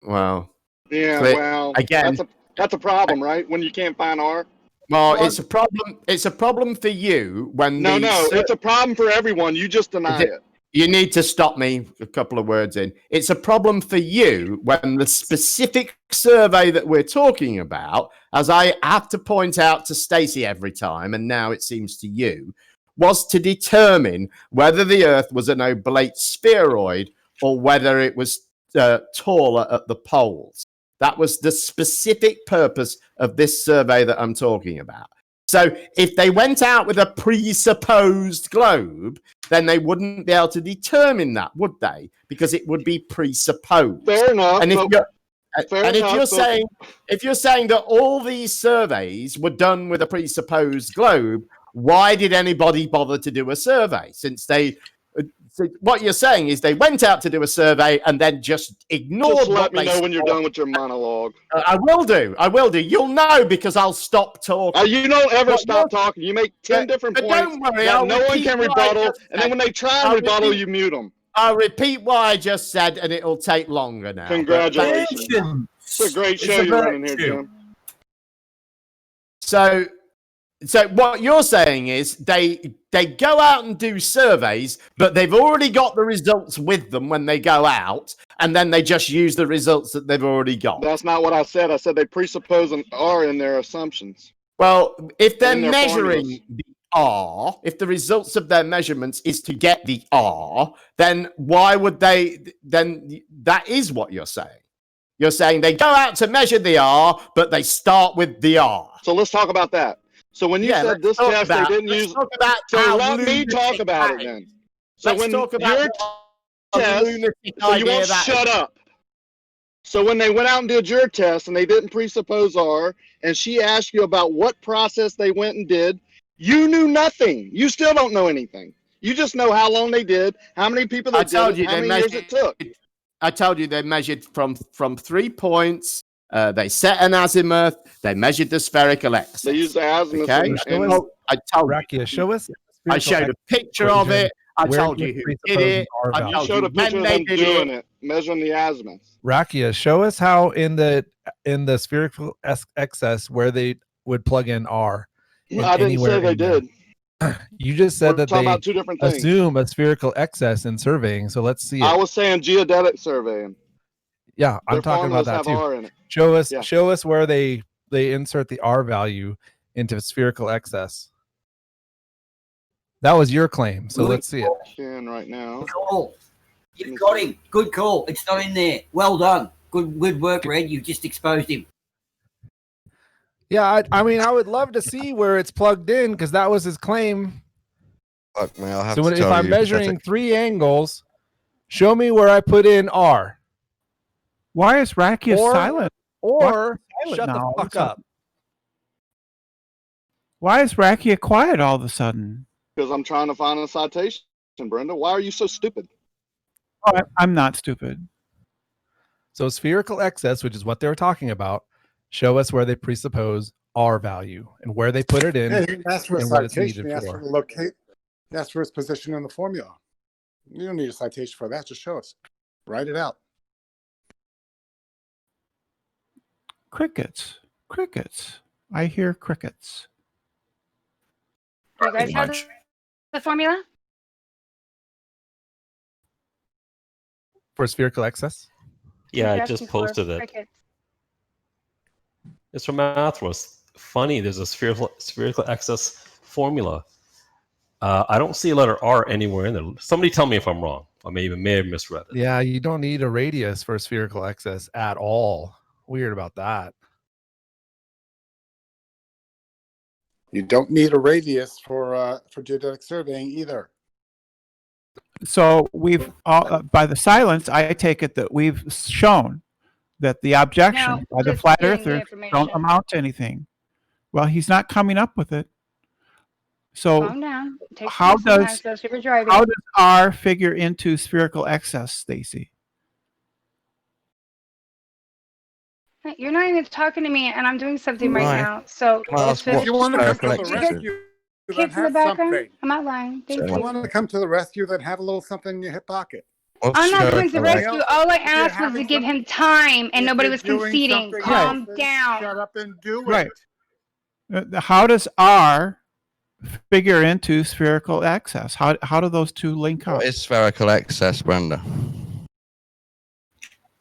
Well. Yeah, well, again, that's a problem, right? When you can't find R. Well, it's a problem. It's a problem for you when it's a problem for everyone. You just deny it. You need to stop me a couple of words in. It's a problem for you when the specific survey that we're talking about, as I have to point out to Stacey every time, and now it seems to you, was to determine whether the Earth was an oblate spheroid or whether it was taller at the poles. That was the specific purpose of this survey that I'm talking about. So if they went out with a presupposed globe, then they wouldn't be able to determine that, would they? Because it would be presupposed. Fair enough. And if you're saying that all these surveys were done with a presupposed globe, why did anybody bother to do a survey? So what you're saying is they went out to do a survey and then just ignored. Just let me know when you're done with your monologue. I will do. You'll know because I'll stop talking. You don't ever stop talking. You make 10 different points don't worry, that no one can rebuttal, and then when they try and rebuttal, you mute them. I'll repeat what I just said, and it'll take longer now. Congratulations. It's a great show you're running here, Jim. So what you're saying is they go out and do surveys, but they've already got the results with them when they go out, and then they just use the results that they've already got. That's not what I said. I said they presuppose an R in their assumptions. Well, if they're measuring formulas. the R, if the results of their measurements is to get the R, then why would they? Then that is what you're saying. You're saying they go out to measure the R, but they start with the R. So let's talk about that. So when you said this test, they didn't use. So let me talk about it then. So when your test, so you won't shut up. So when they went out and did your test and they didn't presuppose R, and she asked you about what process they went and did, you knew nothing. You still don't know anything. You just know how long they did, how many people they did, how many years it took. I told you they measured from 3 points. They set an azimuth. They measured the spherical axis. They used the azimuth. Okay. I told Rakia, show us. I showed a picture of it. I told you who did it. You showed a picture of them doing it, measuring the azimuth. Rakia, show us how in the spherical excess where they would plug in R. I didn't say they did. You just said that talking they about two different things. assume a spherical excess in surveying. So let's see it. I was saying geodetic surveying. Yeah, I'm Their talking about that formulas have R too. in it. Show us where they insert the R value into spherical excess. That was your claim. So let's see it. Right now. Cool. You've got him. Good call. It's not in there. Well done. Good work, Red. You just exposed him. Yeah, I mean, I would love to see where it's plugged in because that was his claim. Look, man, I'll have So to if tell I'm you, measuring 3 angles, show me where I put in R. Why is Rakia silent? Or Shut the fuck up. Why is Rakia quiet all of a sudden? Because I'm trying to find a citation, Brenda. Why are you so stupid? Oh, I'm not stupid. So spherical excess, which is what they were talking about, show us where they presuppose R value and where they put it in Yeah, he didn't ask for a and what it's citation. needed He asked for for. the locate. He asked for its position in the formula. You don't need a citation for that. Just show us. Write it out. Crickets. Crickets. I hear crickets. Do you guys have the formula? For spherical excess? Yeah, I Just just asking for posted it. crickets. It's from Athros. Funny, there's a spherical excess formula. I don't see a letter R anywhere in there. Somebody tell me if I'm wrong. I may have misread it. Yeah, you don't need a radius for spherical excess at all. Weird about that. You don't need a radius for geodetic surveying either. So we've, by the silence, I take it that we've shown that the objection by the just flat getting the earthers information. don't amount to anything. Well, he's not coming up with it. So Calm down. Take how some time, does so super driving. how does R figure into spherical excess, Stacy? Hey, you're not even talking to me, and I'm doing something right Right. now. So Well, if if you want to come to the you rescue, then kids in the have background, something. I'm not lying. Thank If you you. want to come to the rescue, then have a little something in your hip pocket. I'm not coming to rescue. All I asked was to having give him time, and if nobody you're was doing conceding. something Calm else, then down. Shut up and do Right. it. How does R figure into spherical excess? How do those two link up? What is spherical excess, Brenda?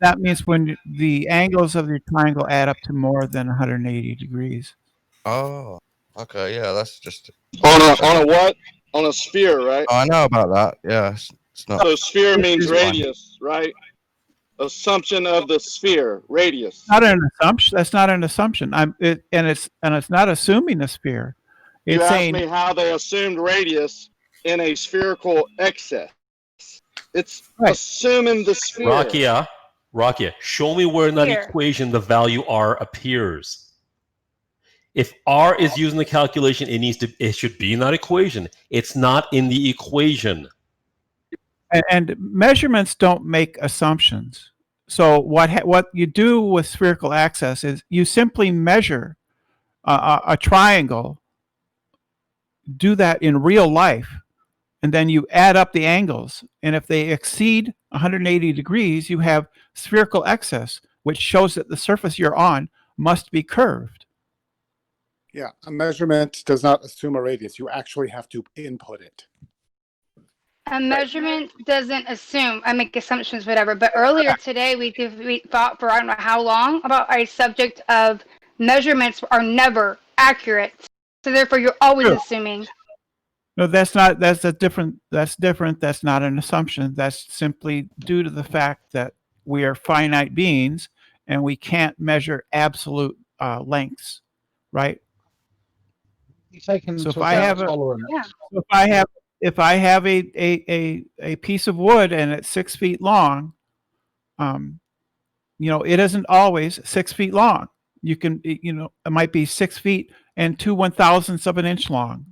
That means when the angles of your triangle add up to more than 180 degrees. Oh, okay, yeah, that's just. On a what? On a sphere, right? Oh, I know about that. Yeah, it's not. So sphere means It's fine. radius, right? Assumption of the sphere, radius. Not an assumption. That's not an assumption. And it's not assuming a sphere. You It's asked saying me how they assumed radius in a spherical excess. It's assuming the sphere. Rakia, show me where in that Here. equation the value R appears. If R is using the calculation, it should be in that equation. It's not in the equation. and measurements don't make assumptions. So what you do with spherical excess is you simply measure a triangle, do that in real life, and then you add up the angles. And if they exceed 180 degrees, you have spherical excess, which shows that the surface you're on must be curved. Yeah, a measurement does not assume a radius. You actually have to input it. A measurement doesn't assume. I make assumptions, whatever. But earlier today, we thought for I don't know how long about a subject of measurements are never accurate. So therefore, you're always True. assuming. No, that's not. That's different. That's not an assumption. That's simply due to the fact that we are finite beings and we can't measure absolute lengths, right? So if I have if I have a piece of wood and it's 6 feet long, it isn't always 6 feet long. You can, it might be 6 feet and 2/1000ths of an inch long,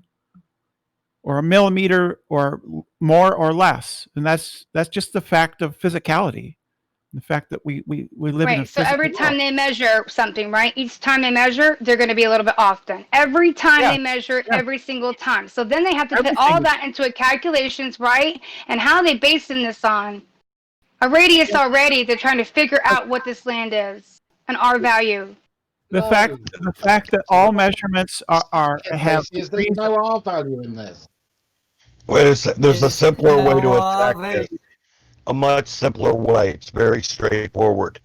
or a millimeter, or more or less, and that's just the fact of physicality, the fact that we live in a Right. So physical every world. time they measure something, right? Each time they measure, they're going to be a little bit off. Then every time they measure, every single time. So then they have to put all that into a calculations, right? And how are they basing this on? A radius already. They're trying to figure out what this land is, an R value. The fact that all measurements have Is there no R value in this? Wait a second. There's a simpler way to attack this. A much simpler way. It's very straightforward.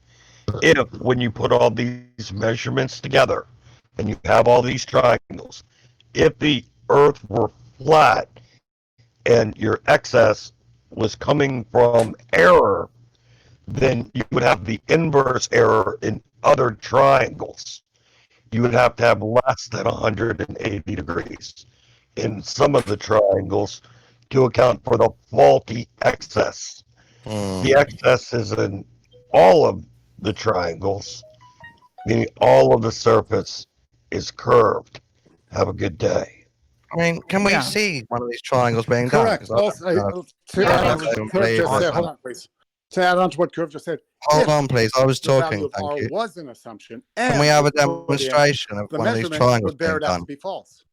If, when you put all these measurements together and you have all these triangles, if the Earth were flat and your excess was coming from error, then you would have the inverse error in other triangles. You would have to have less than 180 degrees in some of the triangles to account for the faulty excess. The excess is in all of the triangles, meaning all of the surface is curved. Have a good day. I mean, can we see one of these triangles being Correct. done? Also, to add on to what Curve just said, hold on, please. To add on to what Curve just said, Hold on, please. I was the value talking. of Thank R you. was an assumption. Can And we have a the answer, demonstration of the one of these measurement triangles would bear being it out done? to be false.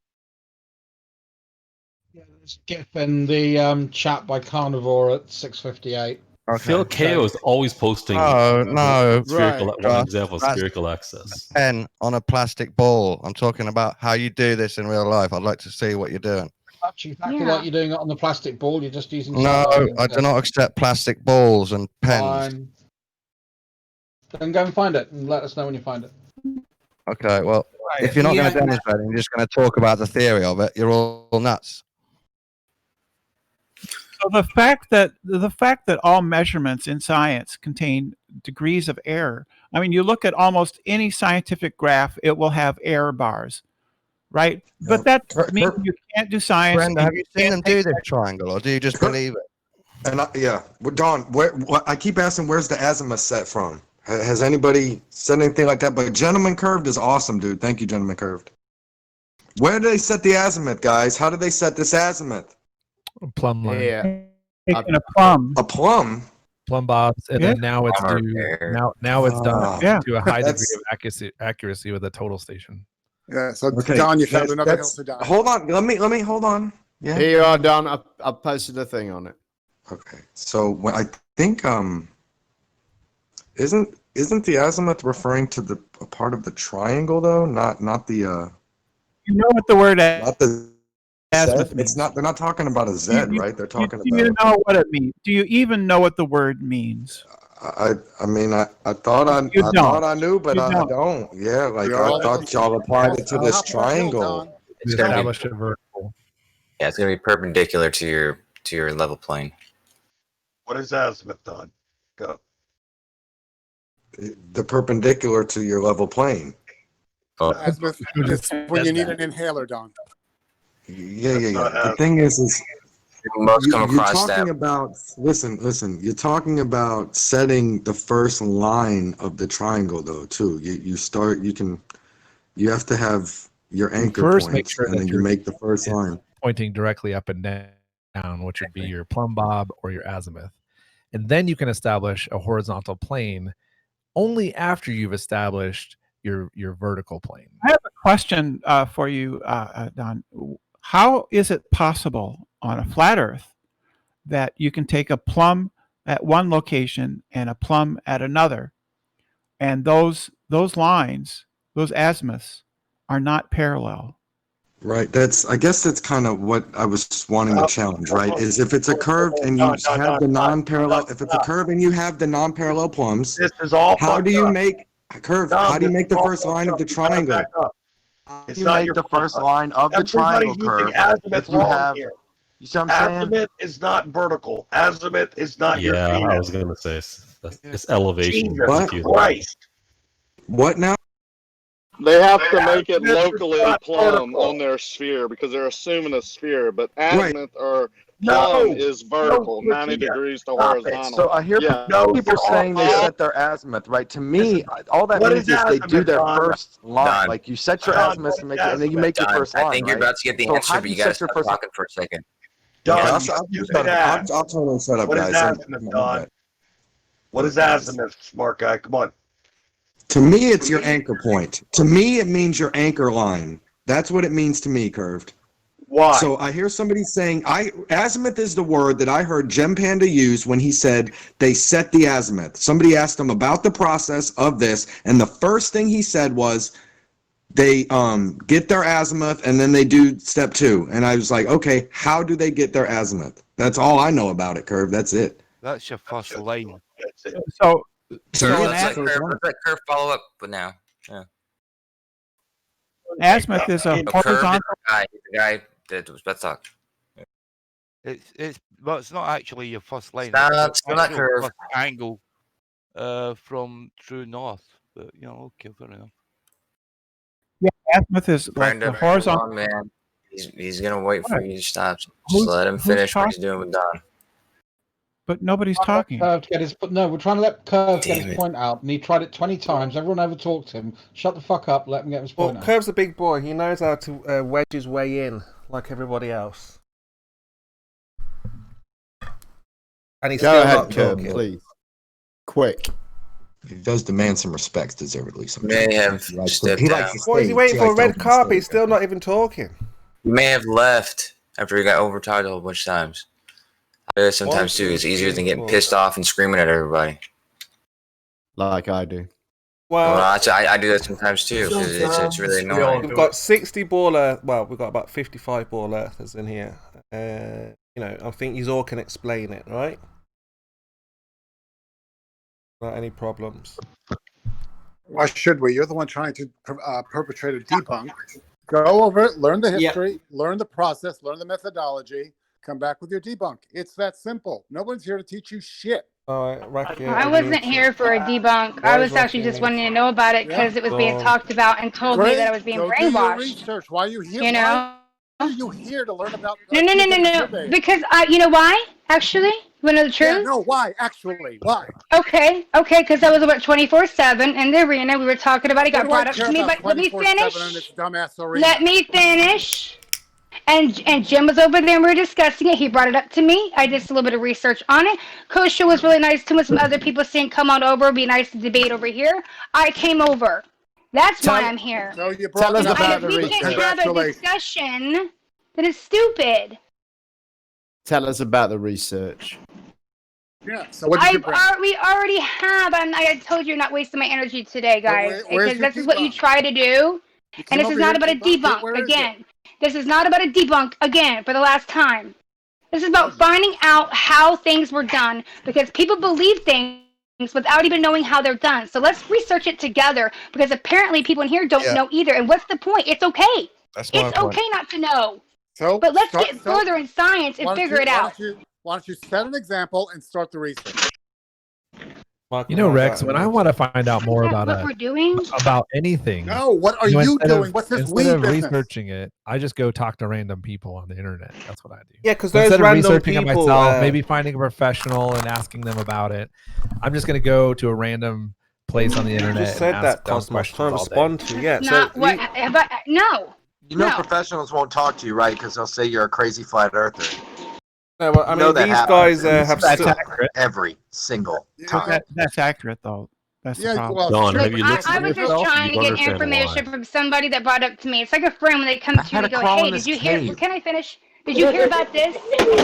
There's a GIF in the chat by Carnivore at 6:58. Phil Ko is always posting No. spherical, one Just- example of that's spherical access. a pen on a plastic ball. I'm talking about how you do this in real life. I'd like to see what you're doing. Actually, exactly like you're doing it on the plastic ball. You're just using. No, I do not accept plastic balls and pens. Fine. Then go and find it and let us know when you find it. Okay, well, if you're not going to demonstrate it, you're just going to talk about the theory of it, you're all nuts. So the fact that all measurements in science contain degrees of error. I mean, you look at almost any scientific graph, it will have error bars, right? But that means you can't do science. Brenda, have you seen them do this triangle, or do you just believe it? And well, Don, I keep asking, where's the azimuth set from? Has anybody said anything like that? But Gentleman Curved is awesome, dude. Thank you, Gentleman Curved. Where do they set the azimuth, guys? How do they set this azimuth? Plumb line. Yeah. Taking a plumb. A plumb? Plumb bobs, and then now it's now it's done to a high degree of accuracy with a total station. Yeah, so Don, you found another hill to die. Hold on, let me hold on. Yeah. Here you are, Don. I've posted a thing on it. Okay, so I think isn't the azimuth referring to a part of the triangle though? Not the You know what the word not the azimuth Z? It's not. They're not talking about a Z, right? They're talking Do you about. know what it means? Do you even know what the word means? I mean I thought I knew, but I don't. Yeah, like I thought y'all applied it to this triangle. It's established a vertical. Yeah, it's gonna be perpendicular to your level plane. What is azimuth, Don? Go. The perpendicular to your level plane. Azimuth is when you need an inhaler, Don. Yeah. The thing is most come you're across talking that. about. Listen. You're talking about setting the first line of the triangle, though. Too. You have to have your anchor First, points, make sure and that then you your make the first line pointing directly up and down, which would be your plumb bob or your azimuth, and then you can establish a horizontal plane only after you've established your vertical plane. I have a question for you, Don. How is it possible on a flat Earth that you can take a plumb at one location and a plumb at another, and those lines, those azimuths, are not parallel? Right. I guess that's kind of what I was wanting to challenge, right? Is if it's a curve and you have the non-parallel, if it's a curve and you have the non-parallel plumbs, This is all. how do you make a curve? Don, How do you this make the is all first line of the fucked up. You gotta triangle? back up. It's You not make your the first fault. line of the triangle Everybody's using curve. azimuth If you wrong have, here. you see what I'm saying? Azimuth is not vertical. Azimuth is not your Yeah, feet. I was gonna say it's elevation. Jesus confusing. Christ. What now? They have to make it Azimuth is locally not plumb vertical. on their sphere because they're assuming a sphere, but azimuth or plumb No. is vertical, No, 90 Latia. degrees to Stop it. horizontal. So I hear people saying they set their azimuth, right? To me, all that what means is is they do azimuth, their Don? first line. Don. Like you set your Don, azimuth what and is then you make your Don, first line, I think you're right? about to get the So answer, how but do you you gotta set your stop first talking for a second. Don, Okay, you I'll stupid shut up. ass. I'll turn and shut up, What is guys. azimuth, Don? What is azimuth, smart guy? Come on. To me, it's your anchor point. To me, it means your anchor line. That's what it means to me, Curved. Why? So I hear somebody saying, azimuth is the word that I heard Gem Panda use when he said they set the azimuth. Somebody asked him about the process of this, and the first thing he said was they get their azimuth and then they do step 2. And I was like, okay, how do they get their azimuth? That's all I know about it, Curve. That's it. That's your first line. So Let's let Curve follow up, but now. Yeah. Azimuth is a horizontal. The guy that was let's talk. It's not actually your first line. It's not actual curve. first angle from true north. But okay, fair enough. Yeah, azimuth is like the horizontal. Hold on, man. He's gonna wait for you to stop. Just Who's- let him who's finish what he's talking? doing with Don. But nobody's talking. Curve to get his, no, we're trying to let Curve get Damn his it. point out, and he tried it 20 times. Everyone overtalked him. Shut the fuck up. Let him get his Well, point out. Curve's a big boy. He knows how to wedge his way in, like everybody else. And he's Go still ahead, not Curve, talking. please. Quick. He does demand some respect, deservedly. May have stepped down. What is he waiting for? A red carpet? He's still not even talking. He may have left after he got overtalked a whole bunch of times. I do it sometimes too. It's easier than getting pissed off and screaming at everybody. Like I do. Well, I do that sometimes too. It's really annoying. We've got 60 ball earth. Well, we've got about 55 ball earthers in here. You know, I think you all can explain it, right? Not any problems. Why should we? You're the one trying to perpetrate a debunk. Go over it, learn the history, learn the process, learn the methodology, come back with your debunk. It's that simple. No one's here to teach you shit. I wasn't here for a debunk. I was actually just wanting to know about it because it was being talked about and told me that I was being brainwashed. Do your research. Why are you here? You know? Why are you here to learn about? No. Because you know why? Actually, you want to know the truth? Yeah, no, why? Actually, why? Okay. Because I was about 24/7 in the arena. We were talking about it. Got brought up to me, but let me finish. Let me finish. And Jim was over there and we were discussing it. He brought it up to me. I did a little bit of research on it. Kosha was really nice to me. Some other people saying, come on over, be nice to debate over here. I came over. That's why I'm here. So you brought us about the research. If we can't have a discussion, then it's stupid. Tell us about the research. Yeah, so what did you bring? We already have. I told you I'm not wasting my energy today, guys. Because this is what you try to do. And this is not about a debunk again. This is not about a debunk again for the last time. This is about finding out how things were done because people believe things without even knowing how they're done. So let's research it together because apparently people in here don't know either. And what's the point? It's okay. It's okay not to know. But let's get further in science and figure it out. Why don't you set an example and start the research? You know, Rex, when I want to find out more about what we're doing about anything. No, what are you doing? What's this weed Instead of business? researching it, I just go talk to random people on the internet. That's what I do. Yeah, because those instead random of researching people, it myself, maybe finding a professional and asking them about it, I'm just going to go to a random place on the internet. You said and that, ask them Cosmos. questions Trying to all day. respond to yeah. Not So what? But no. You know, No. professionals won't talk to you, right? Because they'll say you're a crazy flat earther. No, well, I mean, these guys have every single time. That's accurate, though. That's the problem. Don, have you I listened was to just yourself? trying to You get understand information why. from somebody that brought up to me. It's like a friend when they come to you had and to go, crawl in hey, this did you hear? cave. Can I finish? Did you hear about this?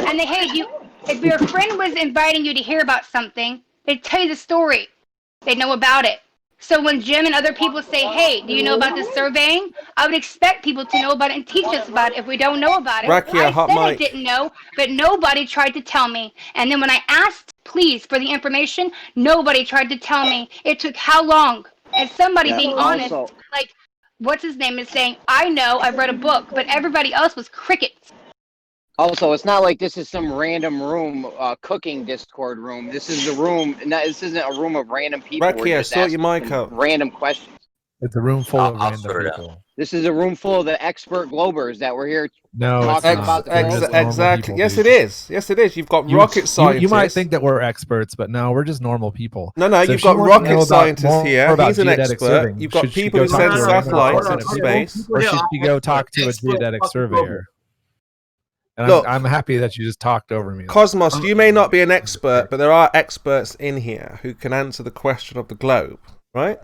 And they, hey, if your friend was inviting you to hear about something, they'd tell you the story. They know about it. So when Jim and other people say, hey, do you know about this surveying? I would expect people to know about it and teach us about it if we don't know about it. Rakia, I hot said I mic. didn't know, but nobody tried to tell me. And then when I asked, please, for the information, nobody tried to tell me. It took how long? And somebody being honest, like, what's his name is saying, I know, I've read a book, but everybody else was crickets. Also, it's not like this is some random room, cooking Discord room. This is the room. This isn't a room of random people. Rakia, sort your mic out. Random questions. It's a room full of random people. This is a room full of the expert Globers that were here No, it's talking not. about the It's normal Exactly. people, Yes, dude. it is. Yes, it is. You've got rocket scientists. You might think that we're experts, but no, we're just normal people. No, So you've if got you want to know rocket about scientists more here. about He's an geodetic expert. surveying, You've got should she people go who talk send to a random satellites person into in space. or should she go talk to a geodetic surveyor? And Look, I'm happy that you just talked over me. Cosmos, you may not be an expert, but there are experts in here who can answer the question of the globe, right?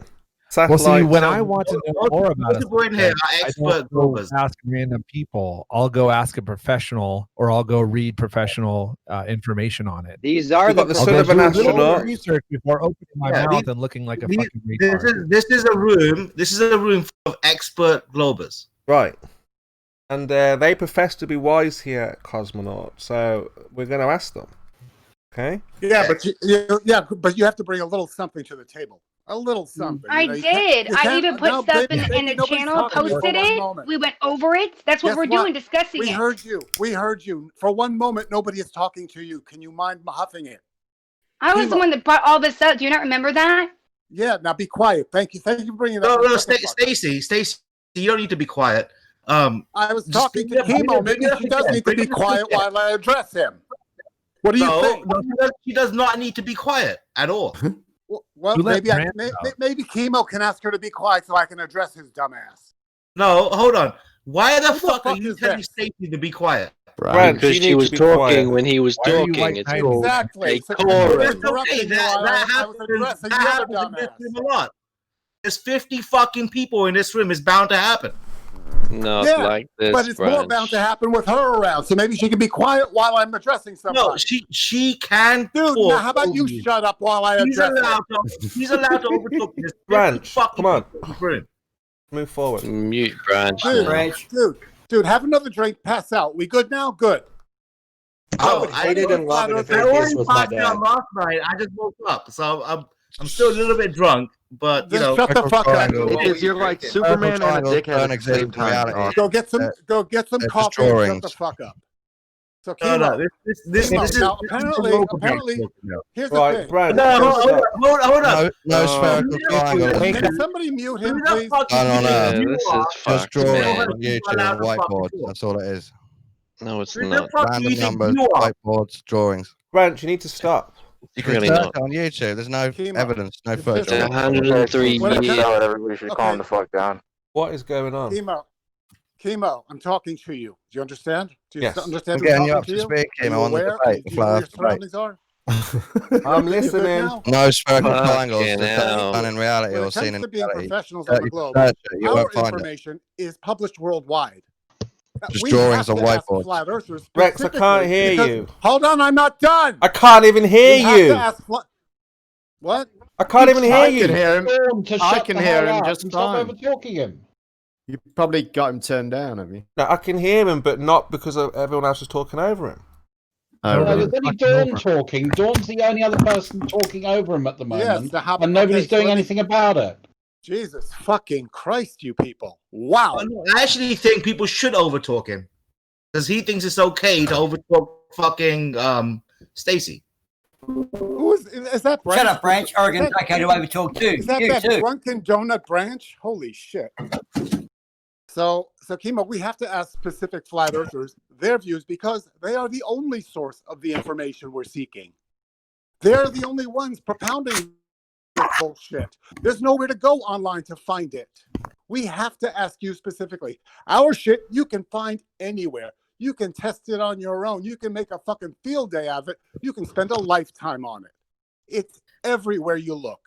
Well, see, Satellites. when I want to know more about a people in here subject, are I expert don't go Globers. ask random people. I'll go ask a professional, or I'll go read professional information on it. These are We've got the I'll son go of an do a little astronaut. research before opening my Yeah, mouth these- and looking like a These- fucking retard. This is a room. This is a room full of expert Globers. Right. And they profess to be wise here at Cosmonaut, so we're going to ask them. Okay? Yeah, but you have to bring a little something to the table. A little something. I You know, you can't- did. you I can't- even put no, stuff baby, in the nobody's channel, talking to you for posted one it. moment. We went over it. That's what Guess we're doing, discussing we it. heard you. We heard you. For one moment, nobody is talking to you. Can you mind huffing it? I was the one that brought all this up. Do you not remember that? Yeah, now be quiet. Thank you. Thank you for bringing that No, up. Stacy, you don't need to be quiet. I was talking to Chemo. Maybe she does need to be quiet while I address him. What do you think? No, she does not need to be quiet at all. Well, You let maybe Brand know. maybe Chemo can ask her to be quiet so I can address his dumbass. No, hold on. Why the Who the fuck are fuck you is telling this? Stacy to be quiet? Because she was talking when he was talking. It's called Exactly. a chorus. Okay, that happens. That happens in this room a lot. There's 50 fucking people in this room. It's bound to happen. Not Yeah, like this, but it's more bound to happen with her around. So maybe she can be quiet while I'm addressing somebody. No, she can. Dude, now how about you shut up while I address He's allowed to overtalk this. Branch, come on. Move forward. Mute Branch. Dude, have another drink, pass out. We good now? Good. I already passed out last night. I just woke up, so I'm still a little bit drunk. But you know, shut the fuck up. Because you're like Superman and a dickhead at the same time. Go get some coffee and shut the fuck up. So no, this is now, apparently here's the thing. Brad, hold on. No spherical triangle. Can somebody mute him, please? No. Just drawing man. on YouTube and whiteboard. That's all it is. No, it's not. Random numbers, whiteboards, drawings. Branch, you need to stop. You can Really search not. on YouTube. There's no evidence, no photos. 103 years. Everybody should calm the fuck down. What is going on? Chemo, I'm talking to you. Do you understand? Do you Yes. understand? I'm getting you who's up to talking speak, you? Are Chemo, you on the aware? debate. Do you know where your surroundings are? I'm listening. No spherical triangles. Fucking Just hell. done in reality When or it seen comes in to being reality. professionals on the globe, Search it, you our won't find it. information is published worldwide. Just We drawings have on to ask whiteboards. flat earthers Rex, I can't specifically hear because- you. Hold on, I'm not done. I can't even hear We have you. to ask what? I can't even hear I you. can hear him. I can hear him just Stop fine. over talking him. You probably got him turned down, have you? No, I can hear him, but not because everyone else is talking over him. Oh, No, really? there's only Dawn talking. Dawn's the only other person talking over him at the moment, and nobody's doing anything about it. Jesus fucking Christ, you people! Wow. I actually think people should overtalk him because he thinks it's okay to overtalk fucking Stacy. Who is that? Branch? Shut up, Branch. Oregon's okay to overtalk too. Is that You that too. drunken donut Branch? Holy shit! So Chemo, we have to ask specific flat earthers their views because they are the only source of the information we're seeking. They're the only ones propounding this bullshit. There's nowhere to go online to find it. We have to ask you specifically. Our shit you can find anywhere. You can test it on your own. You can make a fucking field day out of it. You can spend a lifetime on it. It's everywhere you look.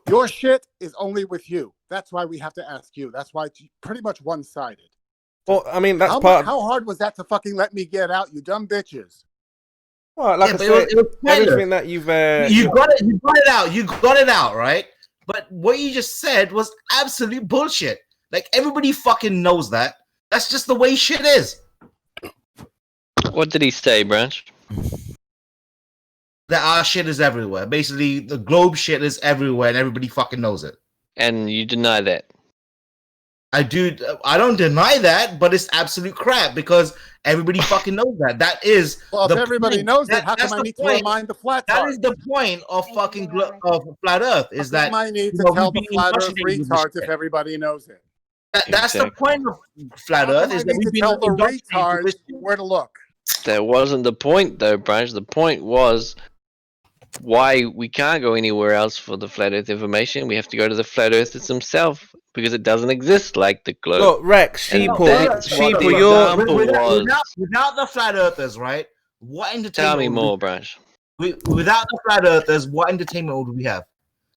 Your shit is only with you. That's why we have to ask you. That's why it's pretty much one-sided. Well, I mean, that's How hard was that to fucking let me get out, you dumb bitches? Well, like I said, everything that you've You got it out. You got it out, right? But what you just said was absolute bullshit. Like everybody fucking knows that. That's just the way shit is. What did he say, Branch? That our shit is everywhere. Basically, the globe shit is everywhere, and everybody fucking knows it. And you deny that? I don't deny that, but it's absolute crap because everybody fucking knows that. That is. Well, if everybody point. knows it, how That's come I the need to point. remind the flat That earth? is the point of fucking of flat Earth. Is How that come I need you to know, tell we the being flat earth indoctrinated with this retards shit. if everybody knows it? That's the point of flat How Earth. come I Is that need we've to been tell the indoctrinated with retards this where to look? That wasn't the point, though, Branch. The point was why we can't go anywhere else for the flat Earth information. We have to go to the flat Earthers themselves because it doesn't exist like the globe. Look, Rex, And Sheeple, that's what the example was. Without the flat Earthers, right? What entertainment? Tell me would more, we- Branch. Without the flat Earthers, what entertainment would we have?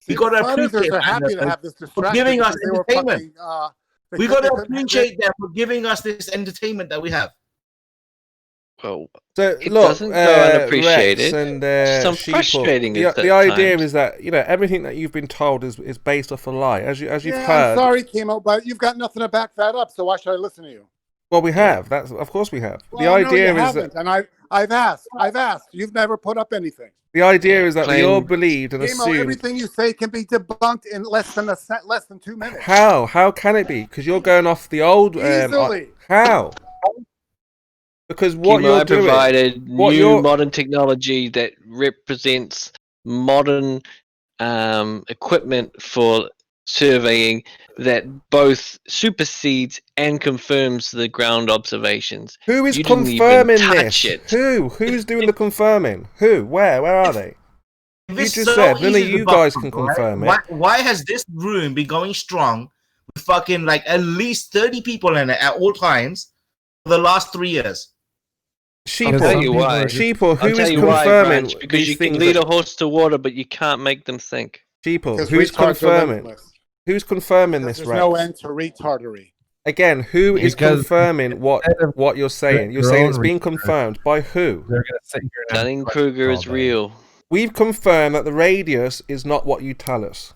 We got to Flat earthers appreciate are happy flat to earthers have this for distraction giving us because they were entertainment. fucking. We got to appreciate them for giving us this entertainment that we have. Well, So it look, doesn't go unappreciated. Rex and Some Sheeple, frustrating the at idea times. is that everything that you've been told is based off a lie, as you've Yeah, heard. I'm sorry, Chemo, but you've got nothing to back that up. So why should I listen to you? Well, we have. That's of course we have. Well, The no, idea you is haven't, that and I've asked. You've never put up anything. the idea is that we Plain- all believed and Chemo, assumed. everything you say can be debunked in less than 2 minutes. How? How can it be? Because you're going off the old. Easily. How? Because what Chemo you're doing, provided what new you're- modern technology that represents modern equipment for surveying that both supersedes and confirms the ground observations. Who is You didn't even confirming touch this? it. Who's doing the confirming? Who? Where are they? If You it's just so said none of easy to you guys debunk, can right? confirm it. Why has this room been going strong with fucking like at least 30 people in it at all times for the last 3 years? Sheeple, I'll tell you why. Sheeple, who I'll tell is you why, confirming Branch, because these you can things lead that- a horse to water, but you can't make them think. Sheeple, Because who's retards are confirming? limitless. Who's confirming Because this, there's Rex? no end to retardery. Again, who is Because confirming what you're saying? You're your saying own it's been research. confirmed by who? They're gonna sit here and ask Dunning-Kruger questions is all day. real. We've confirmed that the radius is not what you tell us.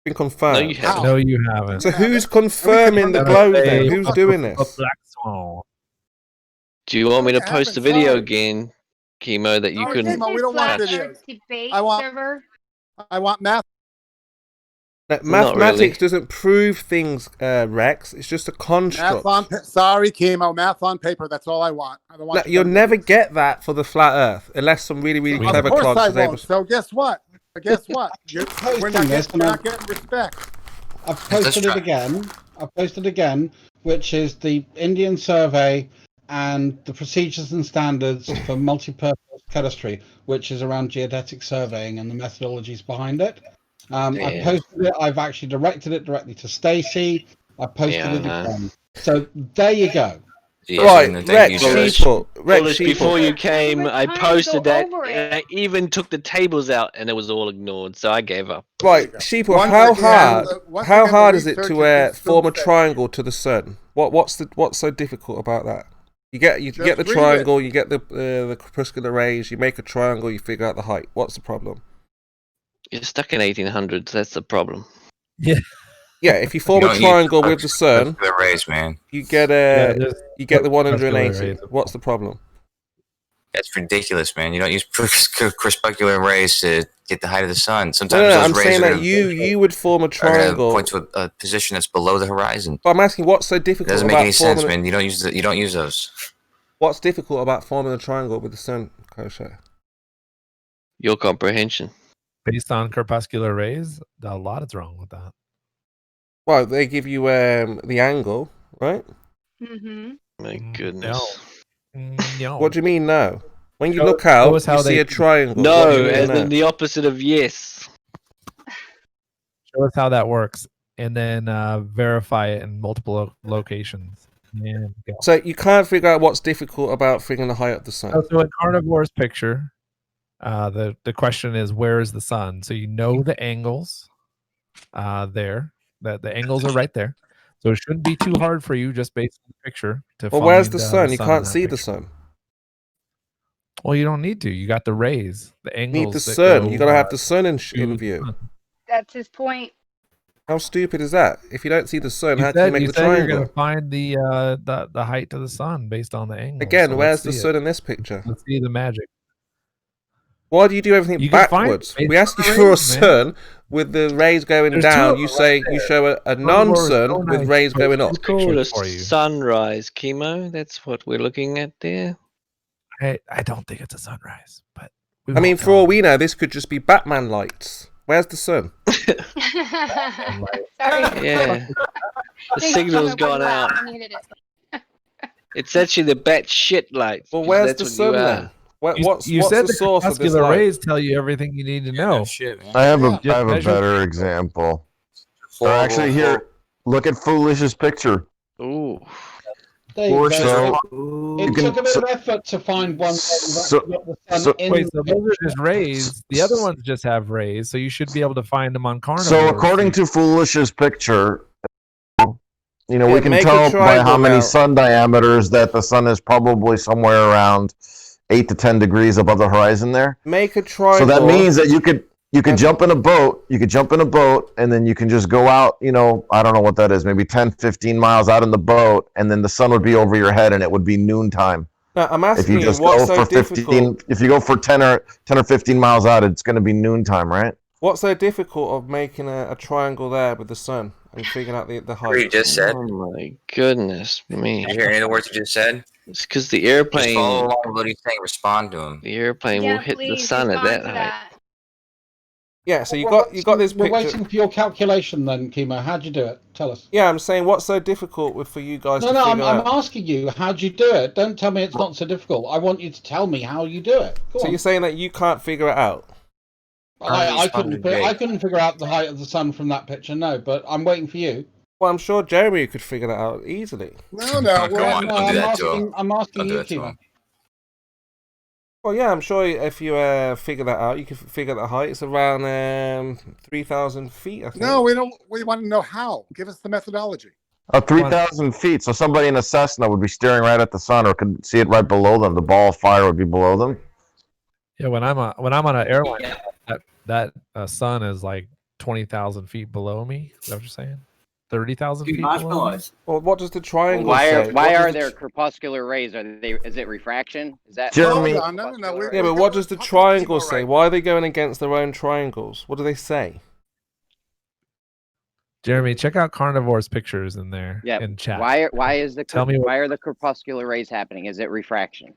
Been confirmed. No, you haven't. No, you haven't. So who's confirming the Gonna globe say then? Who's fuck doing the this? black swan. Do you want me to I post a haven't video tried. again, Chemo, that you No, couldn't Chemo, we don't want catch? videos. Debate I want- server. I want math. That Not mathematics really. doesn't prove things, Rex. It's just a construct. Sorry, Chemo. Math on paper. That's all I want. I don't want. No, you'll never get that for the flat Earth unless some really, really clever Of course clogs I is able won't. to. So guess what? We're not getting respect. I've posted it again. I've posted again, which is the Indian survey and the procedures and standards for multi-purpose cadastry, which is around geodetic surveying and the methodologies behind it. I've Yeah. posted it. I've actually directed it directly to Stacey. I posted Yeah, I it know. again. So there you go. Right, Rex Sheeple. Rex Bullish, Sheeple. before you came, I posted that, over and I even took the tables out, and it was all ignored, so I gave up. Right, Sheeple. Once How again, hard? once How again, the hard is it research to has been form a spoon-fed. triangle to the sun? What's so difficult about that? You get the read it. triangle, you get the crepuscular rays, you make a triangle, you figure out the height. What's the problem? You're stuck in 1800s. That's the problem. Yeah. Yeah, if you form a triangle with the sun, the rays, man. you get you get the 180. What's the problem? That's ridiculous, man. You don't use crepuscular rays to get the height of the sun. Sometimes No, those I'm rays saying are that you would form a are gonna triangle. point to a position that's below the horizon. But I'm asking, what's so It difficult doesn't make about any sense, forming? man. You don't use those. What's difficult about forming a triangle with the sun, Crochet? Your comprehension. Based on crepuscular rays, a lot is wrong with that. Well, they give you the angle, right? Mm-hmm. My goodness. No. What do you mean no? When you Show- look show out, us how you see they- a triangle. What do No, you mean as no? in the opposite of yes. Show us how that works, and then verify it in multiple locations. And go. So you can't figure out what's difficult about figuring the height of the sun. So in Carnivore's picture, the question is, where is the sun? So you know the angles there. That the angles are right there. So it shouldn't be too hard for you just based on the picture to Well, find where's the sun? You in can't that see the picture. sun. Well, you don't need to. You got the rays, the You angles. need the that sun. go, You gotta have the sun in to the view. sun. That's his point. How stupid is that? If you don't see the sun, You how can you said, make the you're triangle? gonna find the height to the sun based on the angle. Again, so where's let's the see it. sun in this picture? Let's see the magic. Why do you do everything You can find it backwards? based We on asked the you for a rays, man. sun with the rays going There's two down. of You them say right you there. show a Carnivore is non-sun so with nice rays to going post up. this It's called picture a for you. sunrise, Chemo. That's what we're looking at there. I don't think it's a sunrise, but we I mean, won't for know. all we know, this could just be Batman lights. Where's the sun? Sorry. Yeah. The Thanks, signal's Chemo, for gone that. out. I needed it. It's actually the bat shit lights. Well, 'cause where's that's the what you sun are. then? What's You said the the source of this crepuscular light? rays tell you everything you need to know. I have a Just I have a measure- better example. Or actually, here, look at Foolish's picture. Ooh. There you go. So It you took can a bit of effort to find one that so- got the sun so- in Wait, so the those are just rays. The other ones just have rays, so you should be able to find them on Carnivore. So according to Foolish's picture, we Yeah, can make a tell by triangle how many now. sun diameters that the sun is probably somewhere around 8 to 10 degrees above the horizon there. Make a triangle. So that means that you could jump in a boat, and then you can just go out, I don't know what that is, maybe 10, 15 miles out in the boat, and then the sun would be over your head and it would be noontime. No, I'm If asking you you, just what's go so for 15, difficult? if you go for 10 or 15 miles out, it's going to be noontime, right? What's so difficult of making a triangle there with the sun and figuring out the What you height? just said. Oh my goodness me. Did you hear any of the words you just said? It's because the Just follow airplane along with what he's saying. Respond to him. the airplane Yeah, will hit the please sun at respond that to height. that. Yeah, so you got this We're picture. waiting for your calculation then, Chemo. How'd you do it? Tell us. Yeah, I'm saying what's so difficult for you guys No, to no, figure I'm out? asking you, how'd you do it? Don't tell me it's not so difficult. I want you to tell me how you do it. Go So on. you're saying that you can't figure it out? I couldn't figure out the height of the sun from that picture, no, but I'm waiting for you. Well, I'm sure Jeremy could figure that out easily. No, no. Go on, don't do that to him. I'm asking Don't do you, that to Chemo. him. Well, yeah, I'm sure if you figure that out, you can figure the height. It's around 3,000 feet, I think. No, we don't. We want to know how. Give us the methodology. 3,000 feet. So somebody in a Cessna would be staring right at the sun, or could see it right below them. The ball of fire would be below them. Yeah, when I'm on an airline, that sun is like 20,000 feet below me. Is that what you're saying? 30,000 feet below me? Well, what does the triangle Why say? why are there corpuscular rays? Are they? Is it refraction? Is that? Jeremy. Yeah, but what does the triangle say? Why are they going against their own triangles? What do they say? Jeremy, check out Carnivore's pictures in there in chat. Why is the Tell me why are the corpuscular rays happening? Is it refraction?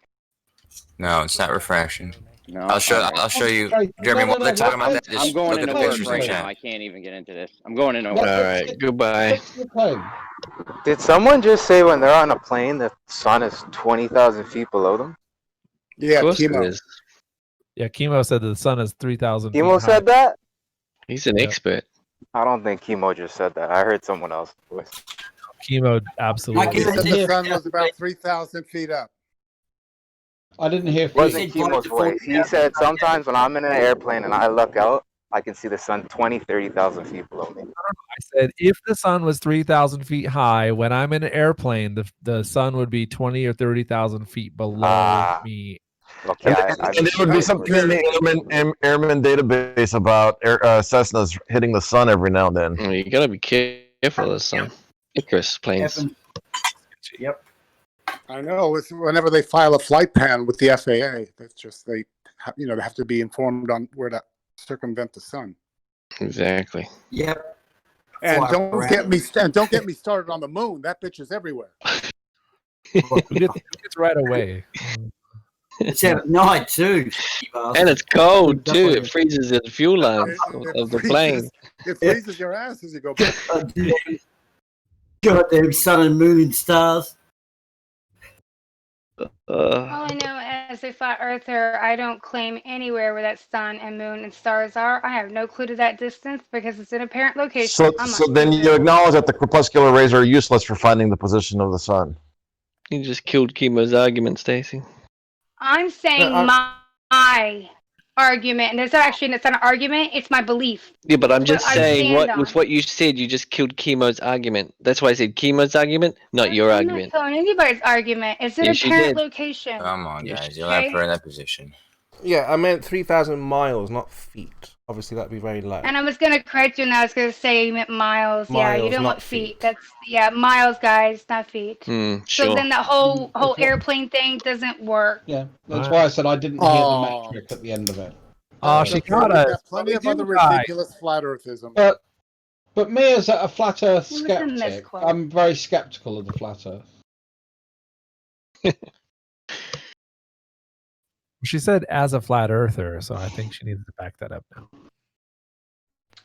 No, it's not refraction. No. I'll show you, Jeremy. While they're talking about that, just I'm going look at into the work pictures in right now. chat. I can't even get into this. I'm going into All work. right, goodbye. Did someone just say when they're on a plane, the sun is 20,000 feet below them? Yeah, Of course it Chemo. is. Yeah, Chemo said that the sun is 3,000 feet Chemo high. said that? He's an expert. I don't think Chemo just said that. I heard someone else voice. Chemo absolutely. He said the sun was about 3,000 feet up. I didn't hear. It wasn't Chemo's voice. He said sometimes when I'm in an airplane and I look out, I can see the sun 20, 30,000 feet below me. I said if the sun was 3,000 feet high, when I'm in an airplane, the sun would be 20 or 30,000 feet below me. Okay, And there would be something in the airman database about Cessnas hitting the sun every now and then. You gotta be careful of the sun. Icarus planes. Yep. I know. It's whenever they file a flight plan with the FAA, that's just they have to be informed on where to circumvent the sun. Exactly. Yep. And Fly don't around. get me started on the moon. That bitch is everywhere. It's right away. It's at night too. And it's cold too. It freezes the fuel lines of the plane. It freezes your ass as you go back. Goddamn sun and moon and stars. All I know as a flat earther, I don't claim anywhere where that sun and moon and stars are. I have no clue to that distance because it's an apparent location. So, I'm so not then stupid. you acknowledge that the corpuscular rays are useless for finding the position of the sun. You just killed Chemo's argument, Stacy. I'm saying my argument, and it's not an argument, it's my belief. Yeah, but I'm It's just what I saying stand with on. what you said, you just killed Chemo's argument. That's why I said Chemo's argument, not your I'm not argument. killing anybody's argument. It's an Yes, you apparent did. location. Come on, Yes, guys. You'll have her in that position. Yeah, I meant 3,000 miles, not feet. Obviously, that'd be very low. And I was going to correct you, and I was going to say you meant miles. Yeah, you Miles, don't not want feet. That's miles, guys, not feet. Sure. So then that whole airplane thing doesn't work. Yeah, that's why I said I didn't hear the metric at the end of it. Oh, she got We've us. got plenty of other Guy. ridiculous flat earthism. But me as a flat Earth Who was in this skeptic, club? I'm very skeptical of the flat Earth. She said as a flat earther, so I think she needs to back that up now.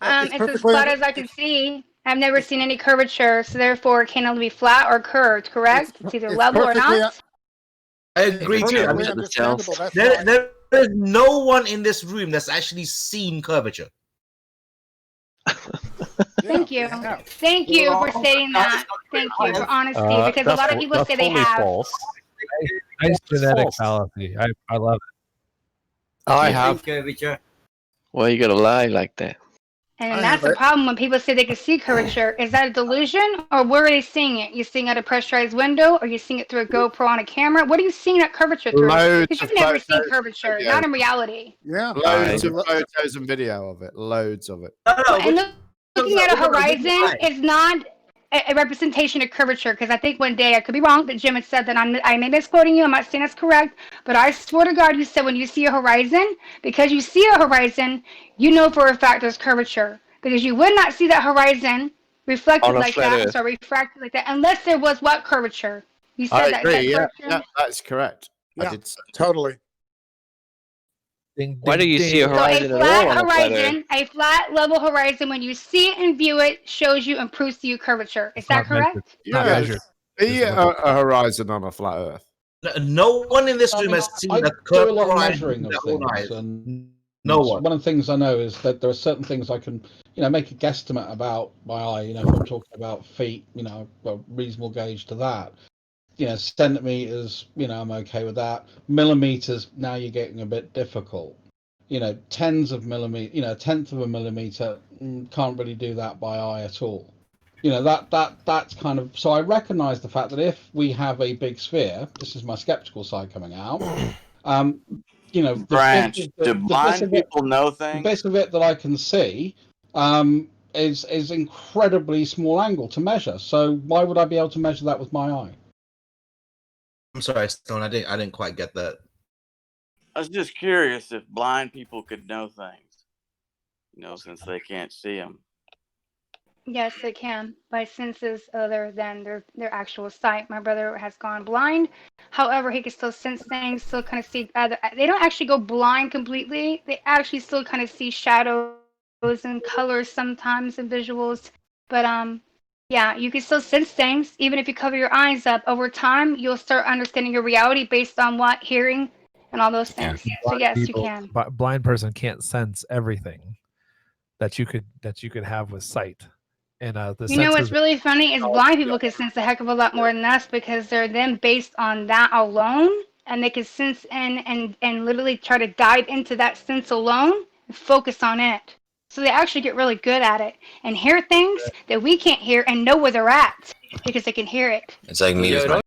It's as flat as I can see. I've never seen any curvature, so therefore it can only be flat or curved, correct? It's either level or not. I agree too. I mean, there is no one in this room that's actually seen curvature. Thank you. Thank you for stating that. Thank you for honesty, because a lot of people say they have. Nice genetic fallacy. I love it. I have. Curvature. Why you gotta lie like that? And that's the problem when people say they can see curvature. Is that a delusion, or where are they seeing it? You seeing it at a pressurized window, or you seeing it through a GoPro on a camera? What are you seeing that curvature through? Loads Because of you've never seen photos, curvature, video. not in reality. Yeah, Loads of photos and video of it. Loads of it. And looking at a horizon is not a representation of curvature, because I think one day, I could be wrong, but Jim had said that I may be misquoting you, I'm not saying that's correct, but I swear to God, you said when you see a horizon, because you see a horizon, you know for a fact there's curvature, because you would not see that horizon reflected On a like flat that, Earth. or refracted like that, unless there was what curvature? You said I that. agree. Is Yeah, that curvature? that's correct. Yeah, I did say. totally. Why do you see a So horizon a at all flat on a flat Earth? horizon, a flat level horizon, when you see it and view it, shows you and proves to you curvature. Is that correct? Yeah, see a horizon on a flat Earth. No one in this room has seen I a do curved a lot of horizon measuring with of their own things, eyes. and No one. One of the things I know is that there are certain things I can, make a guesstimate about my eye. If I'm talking about feet, a reasonable gauge to that. centimeters, I'm okay with that. Millimeters, now you're getting a bit difficult. Tens of millimeters, a tenth of a millimeter, can't really do that by eye at all. That's kind of, so I recognize the fact that if we have a big sphere, this is my skeptical side coming out. Branch, do blind people know things? The bits of it that I can see, is incredibly small angle to measure. So why would I be able to measure that with my eye? I'm sorry, Stone. I didn't quite get that. I was just curious if blind people could know things, since they can't see them. Yes, they can by senses other than their actual sight. My brother has gone blind. However, he can still sense things, still kind of see. They don't actually go blind completely. They actually still kind of see shadows and colors sometimes and visuals. But yeah, you can still sense things even if you cover your eyes up. Over time, you'll start understanding your reality based on what, hearing, and all those things. So yes, you can. Blind person can't sense everything that you could have with sight. And you know what's really funny is blind people can sense a heck of a lot more than us because they're then based on that alone, and they can sense and literally try to dive into that sense alone and focus on it. So they actually get really good at it and hear things that we can't hear and know where they're at because they can hear it. It's like me with my